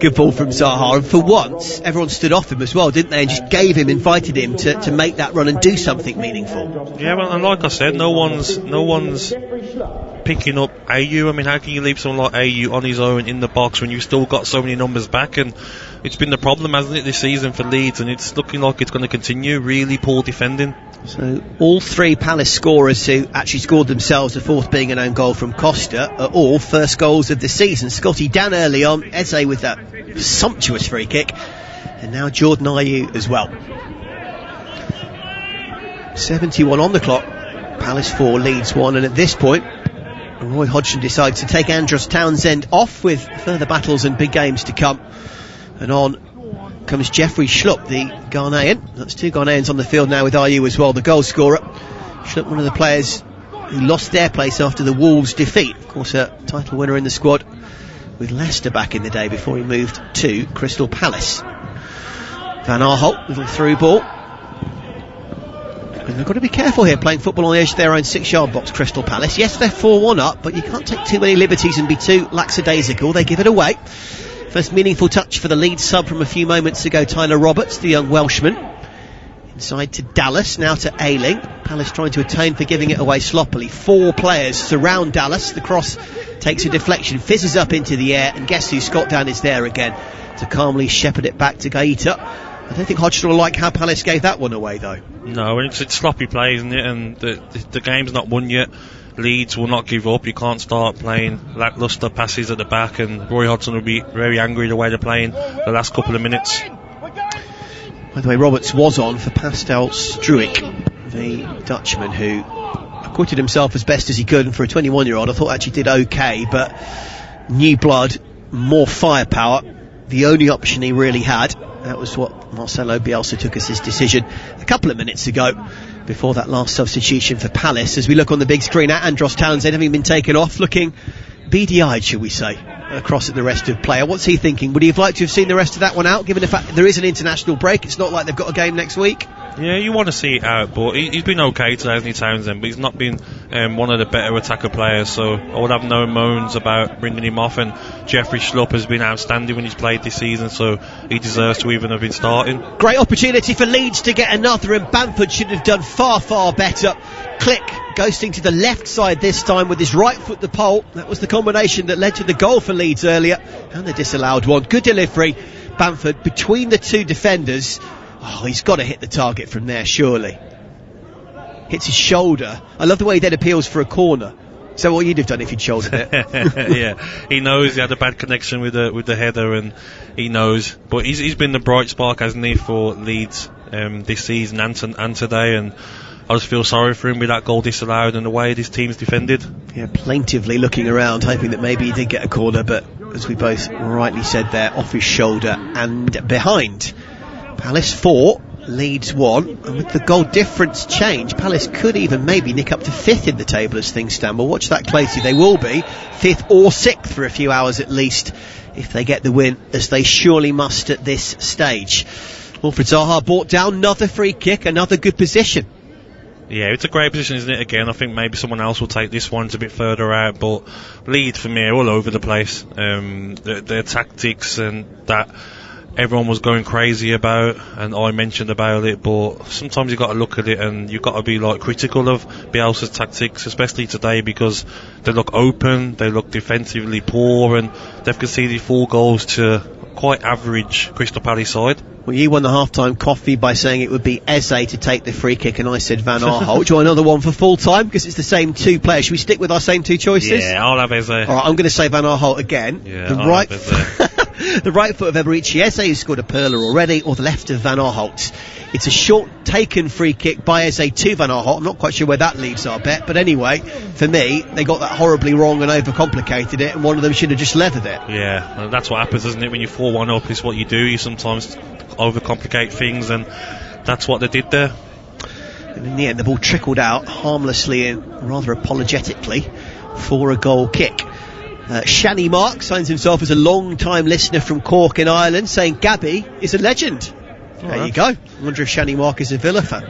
Good ball from Zaha, and for once, everyone stood off him as well, didn't they, and just invited him to make that run and do something meaningful. Yeah, well, and like I said, no one's picking up Ayew. I mean, how can you leave someone like Ayew on his own in the box when you've still got so many numbers back? And it's been the problem, hasn't it, this season for Leeds, and it's looking like it's going to continue. Really poor defending. So all 3 Palace scorers who actually scored themselves, the fourth being an own goal from Costa, are all first goals of the season. Scotty down early on, Eze with that sumptuous free kick, and now Jordan Ayew as well. 71 on the clock, Palace 4, Leeds 1, and at this point Roy Hodgson decides to take Andros Townsend off with further battles and big games to come. And on comes Jeffrey Schlupp, the Ghanaian. That's 2 Ghanaians on the field now with Ayew as well, the goal scorer. Schlupp, one of the players who lost their place after the Wolves defeat. Of course, a title winner in the squad with Leicester back in the day before he moved to Crystal Palace. Van Aanholt, little through ball. And they've got to be careful here playing football on the edge of their own 6-yard box, Crystal Palace. Yes, they're 4-1 up, but you can't take too many liberties and be too lackadaisical. They give it away. First meaningful touch for the Leeds sub from a few moments ago, Tyler Roberts, the young Welshman. Inside to Dallas, now to Ayling. Palace trying to atone for giving it away sloppily. 4 players surround Dallas. The cross takes a deflection, fizzes up into the air, and guess who? Scott Dan is there again to calmly shepherd it back to Gaeta. I don't think Hodgson will like how Palace gave that one away, though. No, it's sloppy play, isn't it? And the game's not won yet. Leeds will not give up. You can't start playing lacklustre passes at the back, and Roy Hodgson will be very angry the way they're playing the last couple of minutes. By the way, Roberts was on for Pascal Struijk, the Dutchman, who acquitted himself as best as he could, and for a 21-year-old I thought actually did okay, but new blood, more firepower, the only option he really had. That was what Marcelo Bielsa took as his decision a couple of minutes ago before that last substitution for Palace. As we look on the big screen at Andros Townsend having been taken off, looking beady-eyed, shall we say, across at the rest of player. What's he thinking? Would he have liked to have seen the rest of that one out, given the fact that there is an international break? It's not like they've got a game next week. Yeah, you want to see it out, but he's been okay today, hasn't he, Townsend? But he's not been one of the better attacker players, so I would have no moans about bringing him off. And Jeffrey Schlupp has been outstanding when he's played this season, so he deserves to even have been starting. Great opportunity for Leeds to get another, and Bamford should have done far, far better. Click, ghosting to the left side this time with his right foot the pole. That was the combination that led to the goal for Leeds earlier, and the disallowed one. Good delivery, Bamford between the two defenders. Oh, he's got to hit the target from there, surely. Hits his shoulder. I love the way he then appeals for a corner. So what you'd have done if he'd shouldered it. Yeah, he knows he had a bad connection with the header, and he knows. But he's been the bright spark, hasn't he, for Leeds this season and today, and I just feel sorry for him with that goal disallowed and the way his team's defended. Yeah, plaintively looking around, hoping that maybe he did get a corner, but as we both rightly said there, off his shoulder and behind. Palace 4, Leeds 1, and with the goal difference change, Palace could even maybe nick up to 5th in the table as things stand. We'll watch that closely. They will be 5th or 6th for a few hours at least if they get the win, as they surely must at this stage. Wilfried Zaha brought down another free kick, another good position. Yeah, it's a great position, isn't it? Again, I think maybe someone else will take this one. It's a bit further out, but Leeds for me are all over the place. Their tactics and that everyone was going crazy about, and I mentioned about it, but sometimes you've got to look at it and you've got to be critical of Bielsa's tactics, especially today, because they look open, they look defensively poor, and they've conceded 4 goals to quite average Crystal Palace side. Well, you won the half-time coffee by saying it would be Eze to take the free kick, and I said Van Aanholt. Do you want another one for full-time? Because it's the same 2 players. Should we stick with our same 2 choices? Yeah, I'll have Eze. Alright, I'm going to say Van Aanholt again. Yeah, the right the right foot of Eberici Eze, who scored a pearler already, or the left of Van Aanholt. It's a short taken free kick by Eze to Van Aanholt. I'm not quite sure where that leaves our bet, but anyway, for me, they got that horribly wrong and overcomplicated it, and one of them should have just leathered it. Yeah, that's what happens, isn't it? When you 4-1 up, it's what you do. You sometimes overcomplicate things, and that's what they did there. And in the end, the ball trickled out harmlessly and rather apologetically for a goal kick. Shani Mark signs himself as a long-time listener from Cork in Ireland, saying Gabby is a legend. There you go. I wonder if Shani Mark is a Villa fan.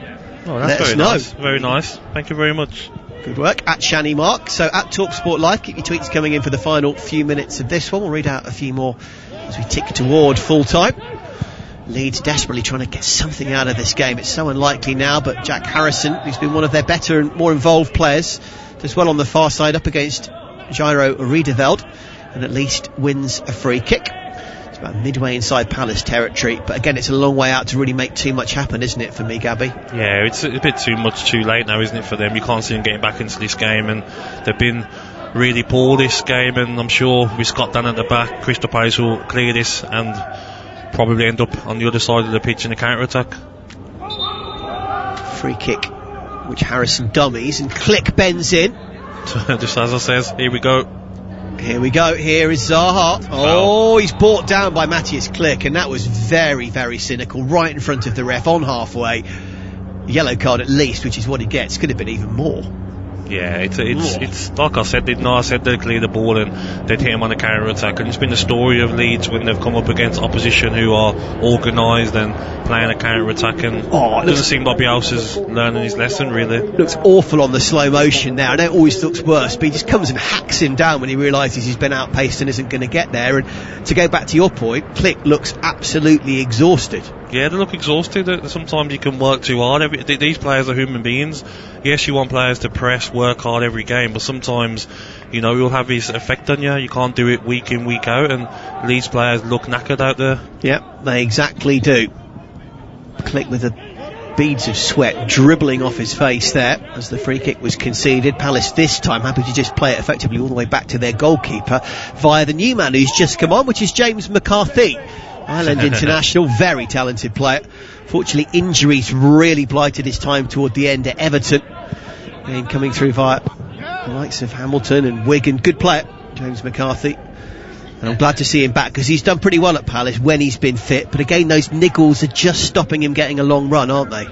Oh, that's very nice. Very nice. Thank you very much. Good work at Shani Mark. So at TalkSport Live, keep your tweets coming in for the final few minutes of this one. We'll read out a few more as we tick toward full time. Leeds desperately trying to get something out of this game. It's so unlikely now, but Jack Harrison, who's been one of their better and more involved players, does well on the far side up against Jairo Riedeveld, and at least wins a free kick. It's about midway inside Palace territory, but again, it's a long way out to really make too much happen, isn't it, for me, Gabby? Yeah, it's a bit too much too late now, isn't it, for them? You can't see them getting back into this game, and they've been really poor this game, and I'm sure with Scott Dan at the back, Crystal Palace will clear this and probably end up on the other side of the pitch in a counter-attack. Free kick, which Harrison dummies, and Click bends in. Just as I says, here we go. Here we go, here is Zaha. Oh, he's brought down by Matthias Click, and that was very, very cynical, right in front of the ref on halfway. Yellow card at least, which is what he gets. Could have been even more. Yeah, it's like I said, they'd clear the ball and they'd hit him on a counter attack, and it's been the story of Leeds when they've come up against opposition who are organised and playing a counter attack, and it doesn't seem like Bielsa's learning his lesson really. Looks awful on the slow motion now. I know it always looks worse, but he just comes and hacks him down when he realises he's been outpaced and isn't going to get there. And to go back to your point, Click looks absolutely exhausted. Yeah, they look exhausted. Sometimes you can work too hard. These players are human beings. Yes, you want players to press, work hard every game, but sometimes, you'll have his effect on you. You can't do it week in, week out, and Leeds players look knackered out there. Yep, they exactly do. Click with the beads of sweat dribbling off his face there as the free kick was conceded. Palace this time happy to just play it effectively all the way back to their goalkeeper via the new man who's just come on, which is James McCarthy. Ireland international, very talented player. Fortunately, injuries really blighted his time toward the end at Everton. And coming through via the likes of Hamilton and Wigan. Good player, James McCarthy. And I'm glad to see him back because he's done pretty well at Palace when he's been fit. But again, those niggles are just stopping him getting a long run, aren't they?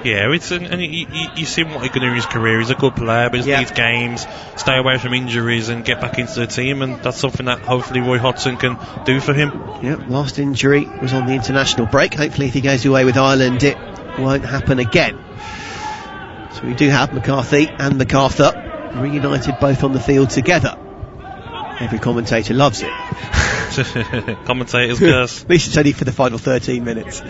Yeah, you see what he can do in his career. He's a good player, but he needs games, stay away from injuries and get back into the team, and that's something that hopefully Roy Hodgson can do for him. Yeah, last injury was on the international break. Hopefully if he goes away with Ireland it won't happen again. So we do have McCarthy and MacArthur reunited both on the field together. Every commentator loves it. Commentators curse. At least it's only for the final 13 minutes.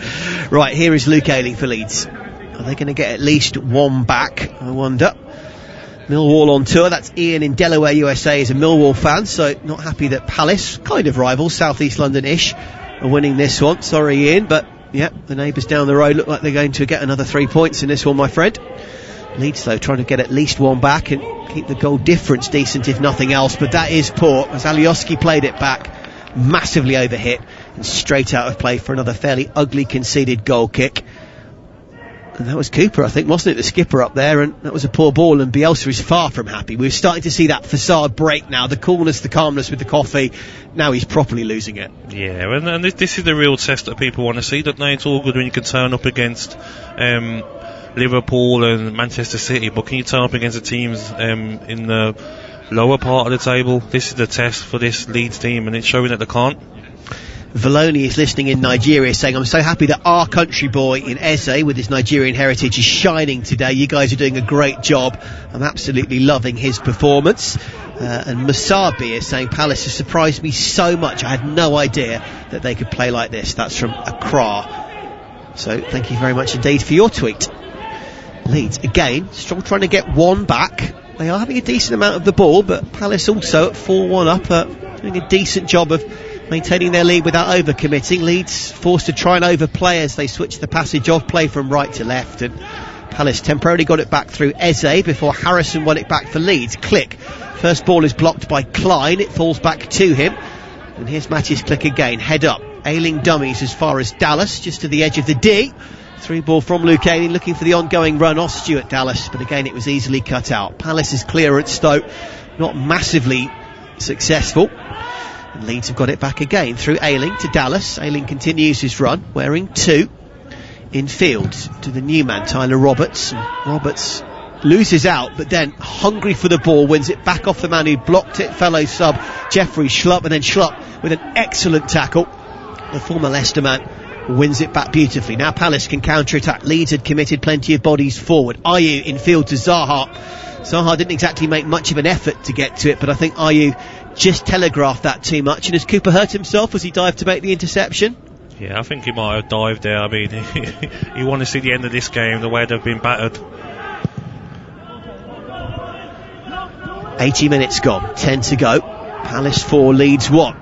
Right, here is Luke Ayling for Leeds. Are they going to get at least one back, I wonder? Millwall on tour. That's Ian in Delaware, USA, is a Millwall fan, so not happy that Palace, kind of rivals, South East London-ish, are winning this one. Sorry, Ian, but yeah, the neighbours down the road look like they're going to get another 3 points in this one, my friend. Leeds, though, trying to get at least one back and keep the goal difference decent, if nothing else, but that is poor, as Alioski played it back, massively overhit, and straight out of play for another fairly ugly conceded goal kick. And that was Cooper, I think, wasn't it, the skipper up there, and that was a poor ball, and Bielsa is far from happy. We're starting to see that facade break now, the coolness, the calmness with the coffee. Now he's properly losing it. Yeah, and this is the real test that people want to see, don't they? It's all good when you can turn up against Liverpool and Manchester City, but can you turn up against the teams in the lower part of the table? This is the test for this Leeds team, and it's showing that they can't. Valoni is listening in Nigeria saying, I'm so happy that our country boy in Eze with his Nigerian heritage is shining today. You guys are doing a great job. I'm absolutely loving his performance. And Musabi is saying, Palace has surprised me so much. I had no idea that they could play like this. That's from Accra. So thank you very much indeed for your tweet. Leeds again still trying to get one back. They are having a decent amount of the ball, but Palace also at 4-1 up, doing a decent job of maintaining their lead without overcommitting. Leeds forced to try and overplay as they switched the passage of play from right to left, and Palace temporarily got it back through Eze before Harrison won it back for Leeds. Click. First ball is blocked by Klein, it falls back to him, and here's Matty's Click again, head up. Ayling dummies as far as Dallas, just to the edge of the D. Through ball from Luke Ayling, looking for the ongoing run off Stuart Dallas, but again it was easily cut out. Palace's clearance, though, not massively successful. And Leeds have got it back again through Ayling to Dallas. Ayling continues his run, wearing 2 in field to the new man, Tyler Roberts. And Roberts loses out, but then hungry for the ball, wins it back off the man who blocked it, fellow sub Jeffrey Schlupp, and then Schlupp with an excellent tackle. The former Leicester man wins it back beautifully. Now Palace can counter-attack. Leeds had committed plenty of bodies forward. Ayew in field to Zaha. Zaha didn't exactly make much of an effort to get to it, but I think Ayew just telegraphed that too much. And has Cooper hurt himself as he dived to make the interception? Yeah, I think he might have dived there. I mean, you want to see the end of this game, the way they've been battered. 80 minutes gone, 10 to go. Palace 4, Leeds 1.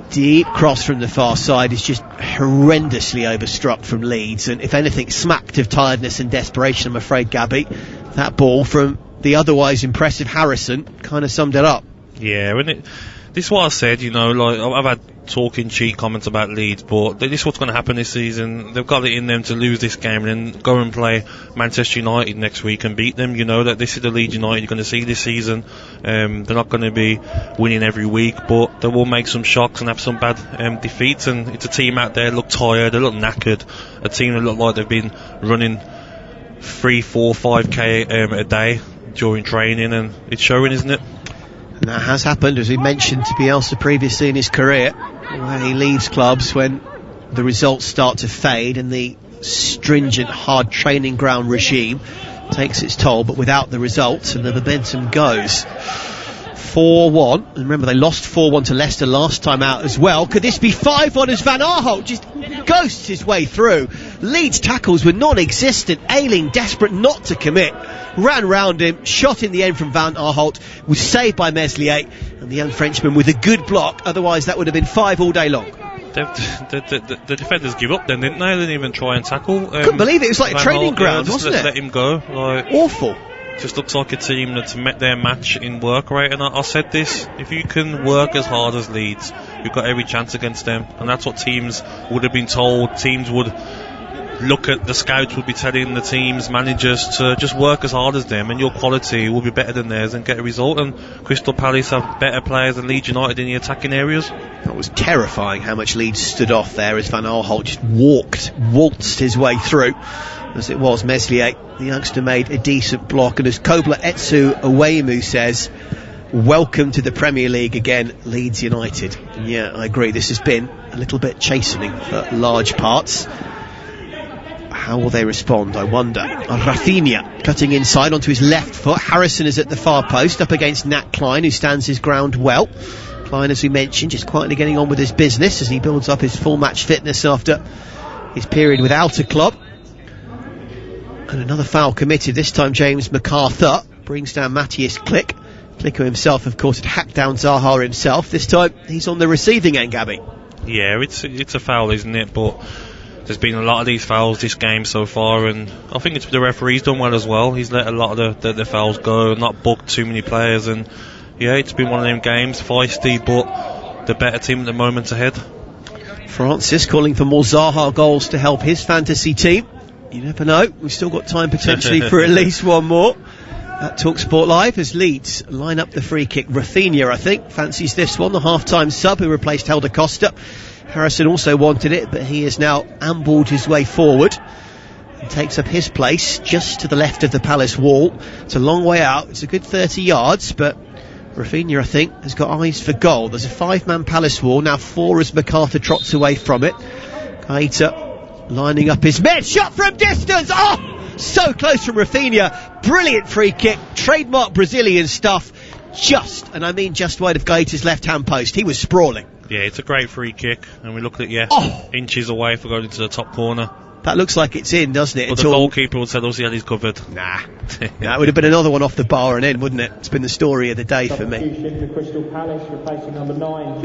Deep cross from the far side is just horrendously overstruck from Leeds, and if anything smacked of tiredness and desperation, I'm afraid, Gabby. That ball from the otherwise impressive Harrison kind of summed it up. Yeah, and this is what I said, like I've had talking cheek comments about Leeds, but this is what's going to happen this season. They've got it in them to lose this game and then go and play Manchester United next week and beat them. That this is the Leeds United you're going to see this season. They're not going to be winning every week, but they will make some shocks and have some bad defeats, and it's a team out there look tired, they look knackered, a team that look like they've been running 3, 4, 5k a day. during training, and it's showing, isn't it? And that has happened, as we mentioned to Bielsa previously in his career, where he leaves clubs when the results start to fade and the stringent, hard training ground regime takes its toll, but without the results, and the momentum goes. 4-1, and remember they lost 4-1 to Leicester last time out as well. Could this be 5-1 as Van Aanholt just ghosts his way through? Leeds tackles were non-existent. Ayling, desperate not to commit, ran round him, shot in the end from Van Aanholt, was saved by Meslier, and the young Frenchman with a good block, otherwise that would have been 5 all day long. The defenders give up then, didn't they? They didn't even try and tackle. Couldn't believe it, it was like a training ground, wasn't it? Let him go. Awful. Just looks like a team that's met their match in work rate, and I said this, if you can work as hard as Leeds, you've got every chance against them, and that's what teams would have been told. Teams would look at, the scouts would be telling the teams, managers to just work as hard as them, and your quality will be better than theirs and get a result. And Crystal Palace have better players than Leeds United in the attacking areas. That was terrifying how much Leeds stood off there as Van Aanholt just waltzed his way through. As it was, Meslier, the youngster, made a decent block, and as Kobler Etsu Uwemu says, welcome to the Premier League again, Leeds United. And yeah, I agree, this has been a little bit chastening for large parts. How will they respond, I wonder? Rafinha cutting inside onto his left foot. Harrison is at the far post up against Nat Klein, who stands his ground well. Klein, as we mentioned, just quietly getting on with his business as he builds up his full match fitness after his period without a club. And another foul committed, this time James MacArthur brings down Matthias Klick. Klick, who himself, of course, had hacked down Zaha himself. This time he's on the receiving end, Gabby. Yeah, it's a foul, isn't it? But there's been a lot of these fouls this game so far, and I think the referee's done well as well. He's let a lot of the fouls go, not booked too many players, and yeah, it's been one of them games, feisty, but the better team at the moment ahead. Francis calling for more Zaha goals to help his fantasy team. You never know, we've still got time potentially for at least one more. At TalkSport Live, as Leeds line up the free kick. Rafinha, I think, fancies this one, the half-time sub who replaced Helder Costa. Harrison also wanted it, but he has now ambled his way forward and takes up his place just to the left of the Palace wall. It's a long way out, it's a good 30 yards, but Rafinha, I think, has got eyes for goal. There's a 5-man Palace wall, now 4 as MacArthur trots away from it. Keita lining up his men, shot from distance, oh, so close from Rafinha, brilliant free kick, trademark Brazilian stuff, just, and I mean just wide of Keita's left-hand post. He was sprawling. Yeah, it's a great free kick, and we looked at inches away for going into the top corner. That looks like it's in, doesn't it? But the goalkeeper would say those he's covered. Nah. That would have been another one off the bar and in, wouldn't it? It's been the story of the day for me.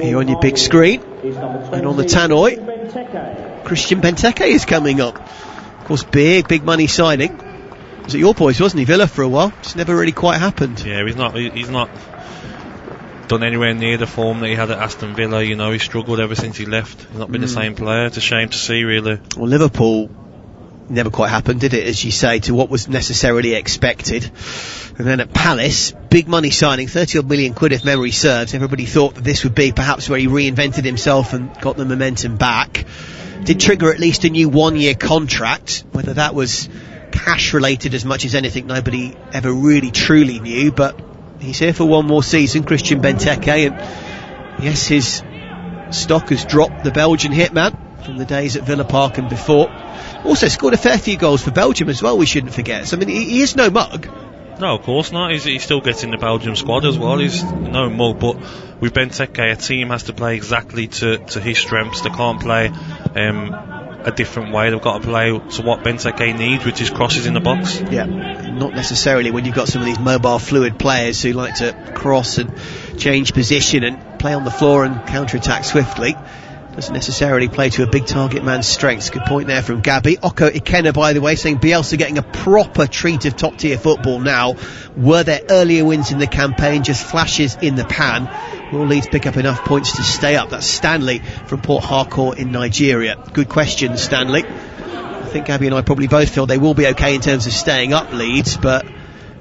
Here on your big screen, and on the tannoy, Christian Benteke is coming up. Of course, big money signing. Was it your boys, wasn't he? Villa for a while. Just never really quite happened. Yeah, he's not done anywhere near the form that he had at Aston Villa. You know, he struggled ever since he left. He's not been the same player. It's a shame to see, really. Well, Liverpool never quite happened, did it, as you say, to what was necessarily expected. And then at Palace, big money signing, 30 odd million quid if memory serves. Everybody thought that this would be perhaps where he reinvented himself and got the momentum back. Did trigger at least a new 1-year contract. Whether that was cash related as much as anything, nobody ever really truly knew, but he's here for one more season, Christian Benteke, and yes, his stock has dropped, the Belgian hitman, from the days at Villa Park and before. Also scored a fair few goals for Belgium as well, we shouldn't forget. So, I mean, he is no mug. No, of course not. He's still getting the Belgium squad as well. He's no mug, but with Benteke, a team has to play exactly to his strengths. They can't play a different way. They've got to play to what Benteke needs, which is crosses in the box. Yeah, not necessarily when you've got some of these mobile fluid players who like to cross and change position and play on the floor and counter-attack swiftly. Doesn't necessarily play to a big target man's strengths. Good point there from Gabby. Oko Ikena, by the way, saying Bielsa getting a proper treat of top-tier football now. Were there earlier wins in the campaign, just flashes in the pan? Will Leeds pick up enough points to stay up? That's Stanley from Port Harcourt in Nigeria. Good question, Stanley. I think Gabby and I probably both feel they will be okay in terms of staying up, Leeds, but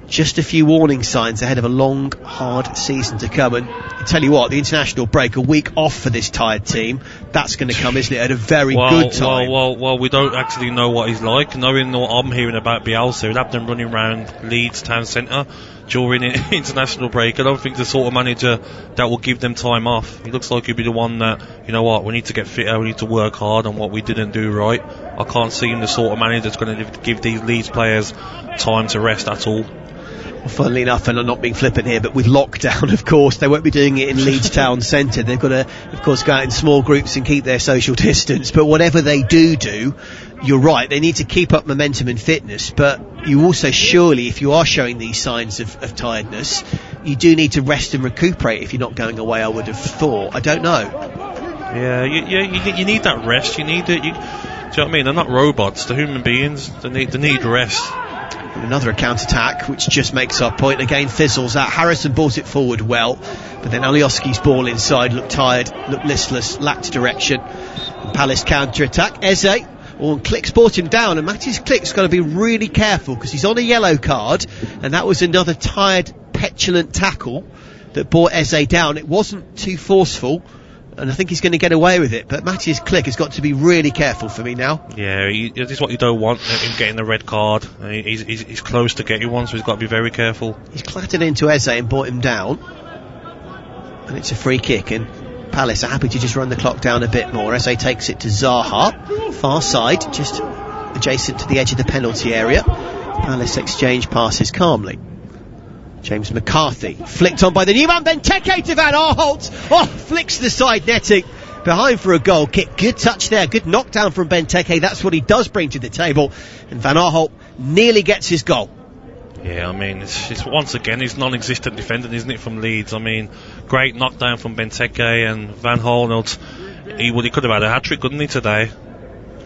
just a few warning signs ahead of a long, hard season to come. And I tell you what, the international break, a week off for this tired team, that's going to come, isn't it, at a very good time. Well, we don't actually know what he's like. Knowing what I'm hearing about Bielsa, we'll have them running around Leeds town centre during an international break. I don't think the sort of manager that will give them time off. He looks like he'll be the one that, you know what, we need to get fitter, we need to work hard on what we didn't do right. I can't see him the sort of manager that's going to give these Leeds players time to rest at all. Well, funnily enough, and I'm not being flippant here, but with lockdown, of course, they won't be doing it in Leeds Town Centre. They've got to, of course, go out in small groups and keep their social distance. But whatever they do, you're right, they need to keep up momentum and fitness. But you also surely, if you are showing these signs of tiredness, you do need to rest and recuperate if you're not going away, I would have thought. I don't know. Yeah, you need that rest. You need it. Do you know what I mean? They're not robots. They're human beings. They need rest. Another counter-attack, which just makes our point. Again, fizzles out. Harrison brought it forward well, but then Alioski's ball inside looked tired, looked listless, lacked direction. And Palace counter-attack. Eze, Click's brought him down, and Mattis Click's got to be really careful because he's on a yellow card, and that was another tired, petulant tackle that brought Eze down. It wasn't too forceful, and I think he's going to get away with it, but Matthias Click has got to be really careful for me now. Yeah, this is what you don't want, him getting the red card. He's close to getting one, so he's got to be very careful. He's clattered into Eze and brought him down, and it's a free kick, and Palace are happy to just run the clock down a bit more. Eze takes it to Zaha, far side, just adjacent to the edge of the penalty area. Palace exchange passes calmly. James McCarthy, flicked on by the new man Benteke to Van Aanholt. Flicks the side netting. Behind for a goal kick. Good touch there. Good knockdown from Benteke. That's what he does bring to the table. And Van Aanholt nearly gets his goal. Yeah, I mean, it's once again his non-existent defending, isn't it, from Leeds? I mean, great knockdown from Benteke, and Van Aanholt, he could have had a hat-trick, couldn't he, today?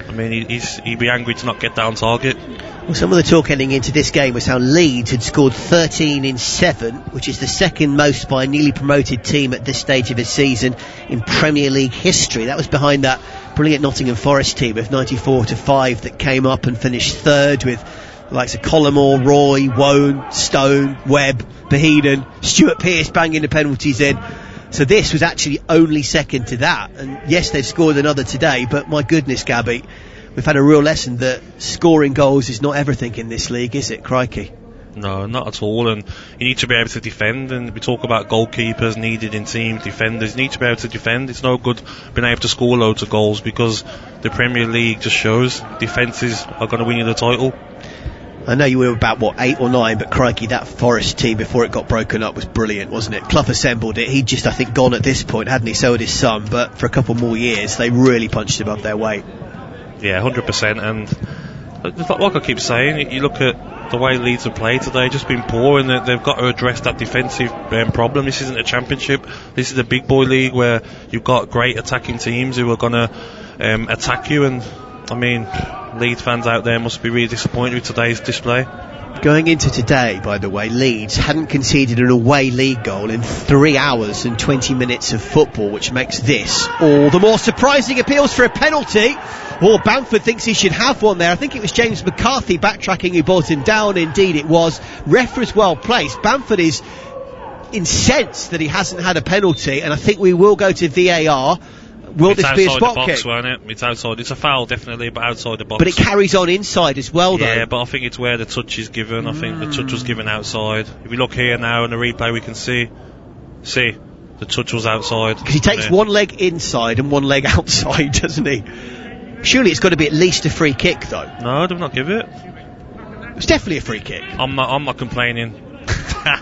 I mean, he'd be angry to not get that on target. Well, some of the talk heading into this game was how Leeds had scored 13 in 7, which is the second most by a newly promoted team at this stage of a season in Premier League history. That was behind that brilliant Nottingham Forest team of 94-5 that came up and finished third with the likes of Collymore, Roy, Wone, Stone, Webb, Bahedon, Stuart Pearce banging the penalties in. So this was actually only second to that. And yes, they've scored another today, but my goodness, Gabby, we've had a real lesson that scoring goals is not everything in this league, is it? Crikey. No, not at all. And you need to be able to defend. And we talk about goalkeepers needed in teams, defenders need to be able to defend. It's no good being able to score loads of goals because the Premier League just shows defences are going to win you the title. I know you were about, 8 or 9, but crikey, that Forest team before it got broken up was brilliant, wasn't it? Clough assembled it. He'd just, I think, gone at this point, hadn't he? So had his son, but for a couple more years, they really punched above their weight. Yeah, 100%. And like I keep saying, you look at the way Leeds have played today, just been poor, and they've got to address that defensive problem. This isn't a championship. This is a big boy league where you've got great attacking teams who are going to attack you. And I mean, Leeds fans out there must be really disappointed with today's display. Going into today, by the way, Leeds hadn't conceded an away league goal in 3 hours and 20 minutes of football, which makes this all the more surprising. Appeals for a penalty. Bamford thinks he should have one there. I think it was James McCarthy backtracking who brought him down. Indeed it was. Ref was well placed. Bamford is incensed that he hasn't had a penalty, and I think we will go to VAR. Will this be a spot kick? It's outside the box, wasn't it? It's outside. It's a foul, definitely, but outside the box. But it carries on inside as well, though. Yeah, but I think it's where the touch is given. I think the touch was given outside. If we look here now in the replay, we can see the touch was outside. Because he takes one leg inside and one leg outside, doesn't he? Surely it's got to be at least a free kick, though. No, do not give it. It's definitely a free kick. I'm not complaining.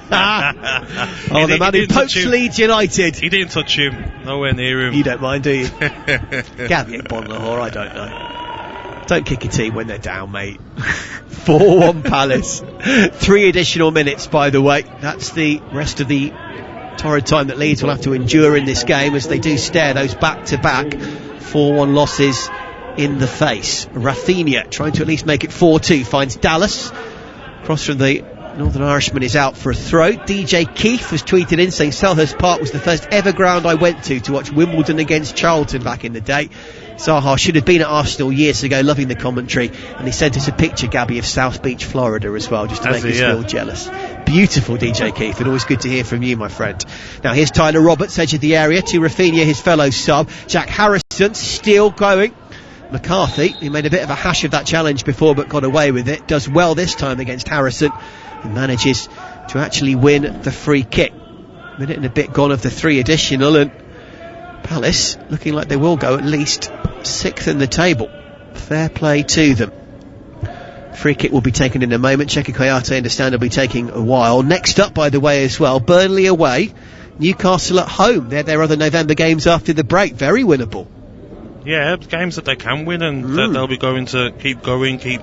The man who pokes Leeds United. He didn't touch him. Nowhere near him. You don't mind, do you? Gabby ain't Bon Lahore, I don't know. Don't kick a team when they're down, mate. 4-1 Palace. 3 additional minutes, by the way. That's the rest of the torrid time that Leeds will have to endure in this game as they do stare those back-to-back 4-1 losses in the face. Rafinha trying to at least make it 4-2. Finds Dallas. Cross from the Northern Irishman is out for a throw. DJ Keefe has tweeted in saying Selhurst Park was the first ever ground I went to watch Wimbledon against Charlton back in the day. Zaha should have been at Arsenal years ago, loving the commentary, and he sent us a picture, Gabby, of South Beach, Florida as well, just to make us feel jealous. Beautiful, DJ Keefe, and always good to hear from you, my friend. Now here's Tyler Roberts, edge of the area, to Rafinha, his fellow sub. Jack Harrison still going. McCarthy, he made a bit of a hash of that challenge before but got away with it, does well this time against Harrison and manages to actually win the free kick. Minute and a bit gone of the 3 additional, and Palace looking like they will go at least 6th in the table. Fair play to them. Free kick will be taken in a moment. Cheka Kayate understandably taking a while. Next up, by the way, as well, Burnley away, Newcastle at home. They're their other November games after the break. Very winnable. Yeah, games that they can win, and they'll be going to keep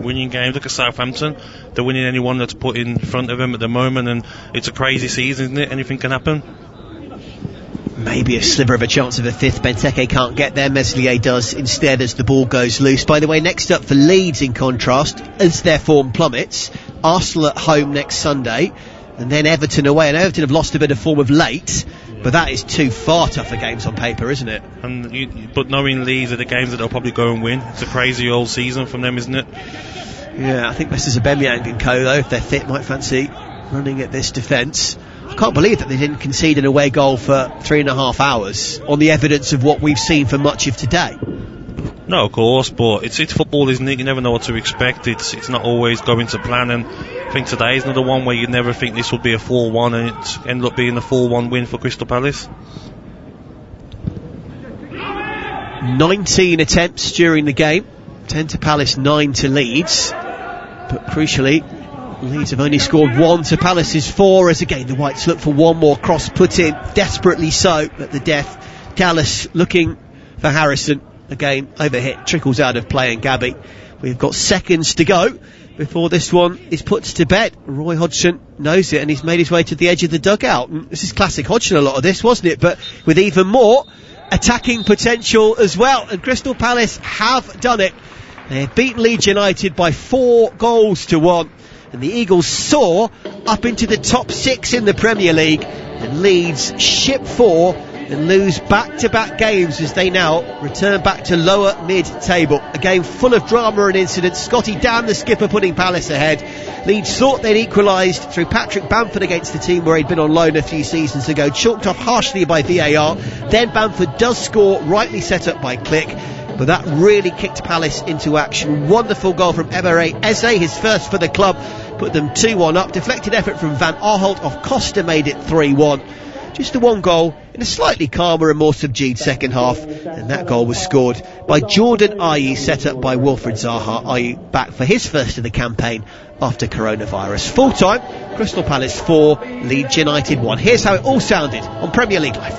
winning games. Look at Southampton, they're winning anyone that's put in front of them at the moment, and it's a crazy season, isn't it? Anything can happen. Maybe a sliver of a chance of a 5th. Benteke can't get there, Meslier does instead as the ball goes loose. By the way, next up for Leeds, in contrast, as their form plummets, Arsenal at home next Sunday, and then Everton away, and Everton have lost a bit of form of late. But that is 2 far tougher games on paper, isn't it? But knowing Leeds are the games that they'll probably go and win. It's a crazy old season from them, isn't it? Yeah, I think this is Aubameyang and co, though, if they're fit, might fancy running at this defence. I can't believe that they didn't concede an away goal for 3.5 hours on the evidence of what we've seen for much of today. No, of course, but it's football, isn't it? You never know what to expect. It's not always going to plan, and I think today is another one where you'd never think this would be a 4-1, and it ended up being a 4-1 win for Crystal Palace. 19 attempts during the game, 10 to Palace, 9 to Leeds, but crucially Leeds have only scored 1 to Palace's 4, as again the Whites look for one more cross put in, desperately so at the death. Dallas looking for Harrison. Again, overhit, trickles out of play, and Gabby, we've got seconds to go before this one is put to bed. Roy Hodgson knows it, and he's made his way to the edge of the dugout. And this is classic Hodgson, a lot of this, wasn't it? But with even more attacking potential as well. And Crystal Palace have done it. They've beaten Leeds United by 4-1. And the Eagles soar up into the top 6 in the Premier League. And Leeds ship 4 and lose back-to-back games as they now return back to lower mid-table. A game full of drama and incidents. Scotty Dan, the skipper, putting Palace ahead. Leeds thought they'd equalised through Patrick Bamford against the team where he'd been on loan a few seasons ago, chalked off harshly by VAR. Then Bamford does score, rightly set up by Click, but that really kicked Palace into action. Wonderful goal from Emre Eze, his first for the club, put them 2-1 up. Deflected effort from Van Aanholt off Costa made it 3-1. Just the one goal in a slightly calmer and more subdued second half, and that goal was scored by Jordan Ayew, set up by Wilfried Zaha. Ayew back for his first of the campaign after coronavirus. Full time, Crystal Palace 4, Leeds United 1. Here's how it all sounded on Premier League Live.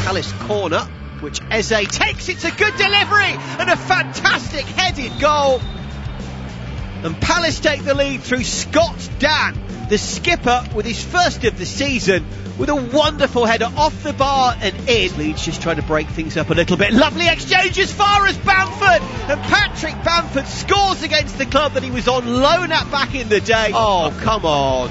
Palace corner, which Eze takes. It's a good delivery and a fantastic headed goal. And Palace take the lead through Scott Dan, the skipper, with his first of the season, with a wonderful header off the bar and in. Leeds just trying to break things up a little bit. Lovely exchange as far as Bamford, and Patrick Bamford scores against the club that he was on loan at back in the day. Oh, come on.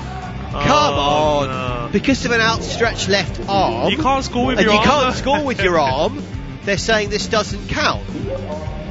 Come on. No. Because of an outstretched left arm. You can't score with your arm. And you can't score with your arm. They're saying this doesn't count.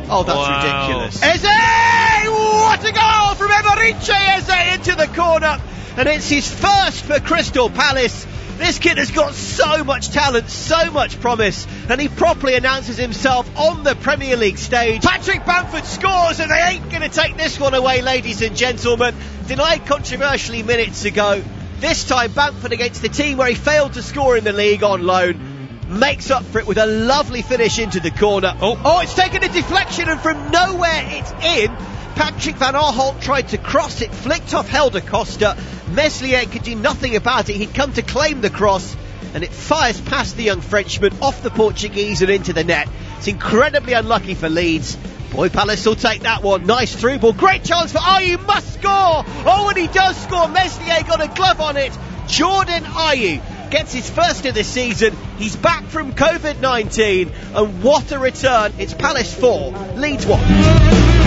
Oh, that's ridiculous. Eze! What a goal from Emeriche Eze into the corner. And it's his first for Crystal Palace. This kid has got so much talent, so much promise, and he properly announces himself on the Premier League stage. Patrick Bamford scores, and they ain't going to take this one away, ladies and gentlemen. Denied controversially minutes ago. This time Bamford, against the team where he failed to score in the league on loan, makes up for it with a lovely finish into the corner. Oh, it's taken a deflection, and from nowhere it's in. Patrick Van Aanholt tried to cross it, flicked off Helder Costa. Meslier could do nothing about it. He'd come to claim the cross, and it fires past the young Frenchman, off the Portuguese and into the net. It's incredibly unlucky for Leeds. Boy, Palace will take that one. Nice through ball. Great chance for Ayew. Must score. Oh, and he does score. Meslier got a glove on it. Jordan Ayew gets his first of the season. He's back from COVID-19, and what a return. It's Palace 4, Leeds 1.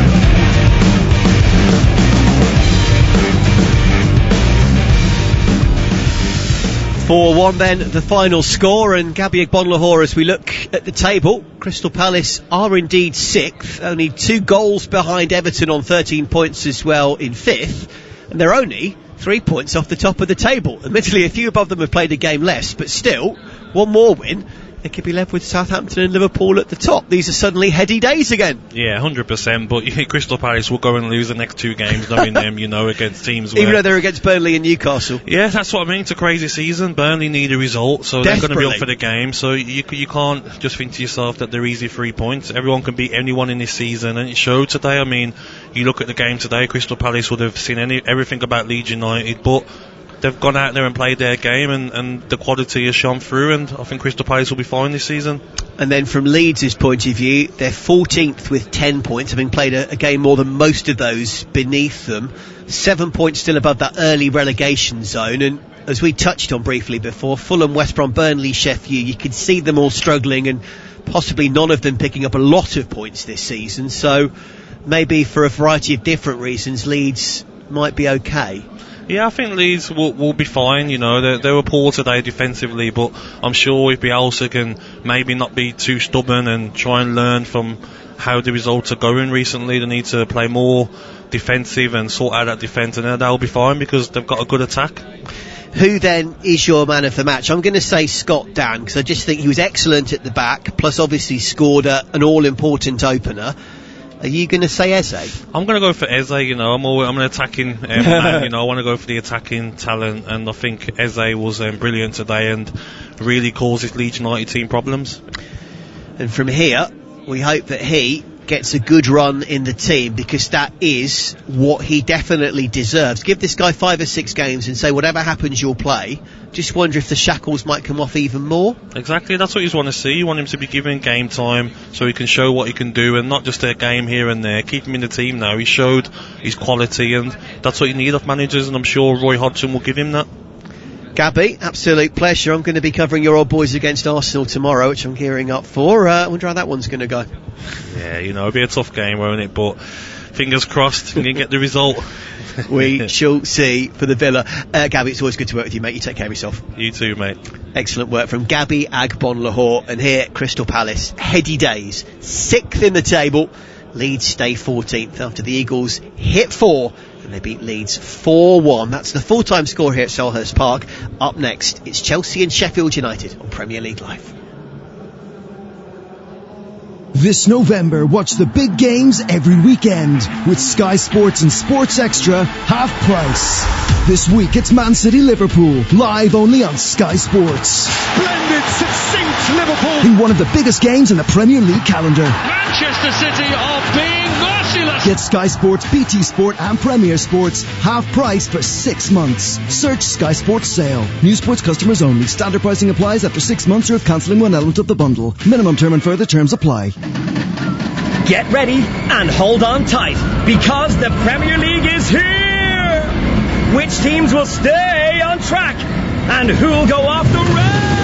4-1 then, the final score, and Gabby Agbonlahor, as we look at the table, Crystal Palace are indeed 6th, only 2 goals behind Everton on 13 points as well in 5th, and they're only 3 points off the top of the table. Admittedly, a few above them have played a game less, but still, one more win, they could be left with Southampton and Liverpool at the top. These are suddenly heady days again. Yeah, 100%, but Crystal Palace will go and lose the next 2 games, knowing them, against teams where... Even though they're against Burnley and Newcastle. Yeah, that's what I mean. It's a crazy season. Burnley need a result, so they're going to be up for the game. So you can't just think to yourself that they're easy 3 points. Everyone can beat anyone in this season, and it showed today. I mean, you look at the game today, Crystal Palace would have seen everything about Leeds United, but they've gone out there and played their game, and the quality has shone through, and I think Crystal Palace will be fine this season. And then from Leeds' point of view, they're 14th with 10 points, having played a game more than most of those beneath them. 7 points still above that early relegation zone, and as we touched on briefly before, Fulham, West Brom, Burnley, Sheffield, you can see them all struggling, and possibly none of them picking up a lot of points this season, so maybe for a variety of different reasons, Leeds might be okay. Yeah, I think Leeds will be fine. They were poor today defensively, but I'm sure if Bielsa can maybe not be too stubborn and try and learn from how the results are going recently, they need to play more defensive and sort out that defence, and then they'll be fine because they've got a good attack. Who then is your man of the match? I'm going to say Scott Dan, because I just think he was excellent at the back, plus obviously scored an all-important opener. Are you going to say Eze? I'm going to go for Eze. I'm an attacking man. I want to go for the attacking talent, and I think Eze was brilliant today and really caused his Leeds United team problems. And from here, we hope that he gets a good run in the team, because that is what he definitely deserves. Give this guy 5 or 6 games and say whatever happens you'll play. Just wonder if the shackles might come off even more. Exactly, that's what you want to see. You want him to be given game time so he can show what he can do, and not just a game here and there. Keep him in the team now. He showed his quality, and that's what you need of managers, and I'm sure Roy Hodgson will give him that. Gabby, absolute pleasure. I'm going to be covering your old boys against Arsenal tomorrow, which I'm gearing up for. I wonder how that one's going to go. Yeah, it'll be a tough game, won't it? But fingers crossed, you can get the result. We shall see for the Villa. Gabby, it's always good to work with you, mate. You take care of yourself. You too, mate. Excellent work from Gabby Agbonlahor. And here, Crystal Palace, heady days. 6th in the table. Leeds stay 14th after the Eagles hit 4. And they beat Leeds 4-1. That's the full-time score here at Selhurst Park. Up next, it's Chelsea and Sheffield United on Premier League Live. This November, watch the big games every weekend with Sky Sports and Sports Extra half price. This week it's Man City Liverpool, live only on Sky Sports. Splendid, succinct Liverpool. In one of the biggest games in the Premier League calendar. Manchester City are being merciless. Get Sky Sports, BT Sport and Premier Sports half price for 6 months. Search Sky Sports Sale. New Sports customers only. Standard pricing applies after 6 months or if cancelling one element of the bundle. Minimum term and further terms apply. Get ready and hold on tight, because the Premier League is here! Which teams will stay on track? And who'll go off the rail?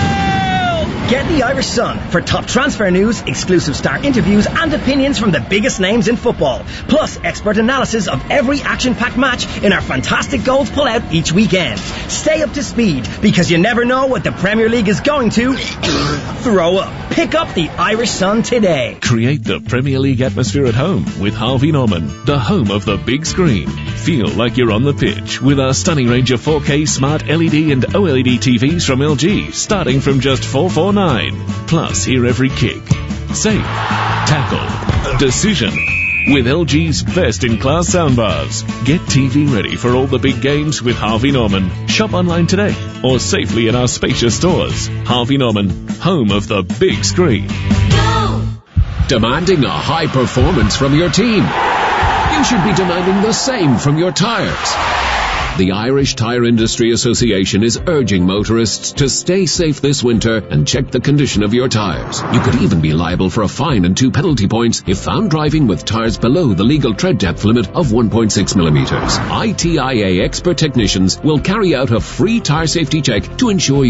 Get the Irish Sun for top transfer news, exclusive star interviews and opinions from the biggest names in football. Plus expert analysis of every action-packed match in our fantastic goals pull-out each weekend. Stay up to speed, because you never know what the Premier League is going to throw up. Pick up the Irish Sun today. Create the Premier League atmosphere at home with Harvey Norman, the home of the big screen. Feel like you're on the pitch with our stunning range of 4K smart LED and OLED TVs from LG, starting from just $449. Plus, hear every kick, save, tackle, decision with LG's best-in-class soundbars. Get TV ready for all the big games with Harvey Norman. Shop online today or safely in our spacious stores. Harvey Norman, home of the big screen. Go! Demanding a high performance from your team. You should be demanding the same from your tires. The Irish Tyre Industry Association is urging motorists to stay safe this winter and check the condition of your tyres. You could even be liable for a fine and 2 penalty points if found driving with tyres below the legal tread depth limit of 1.6 millimeters. ITIA expert technicians will carry out a free tyre safety check to ensure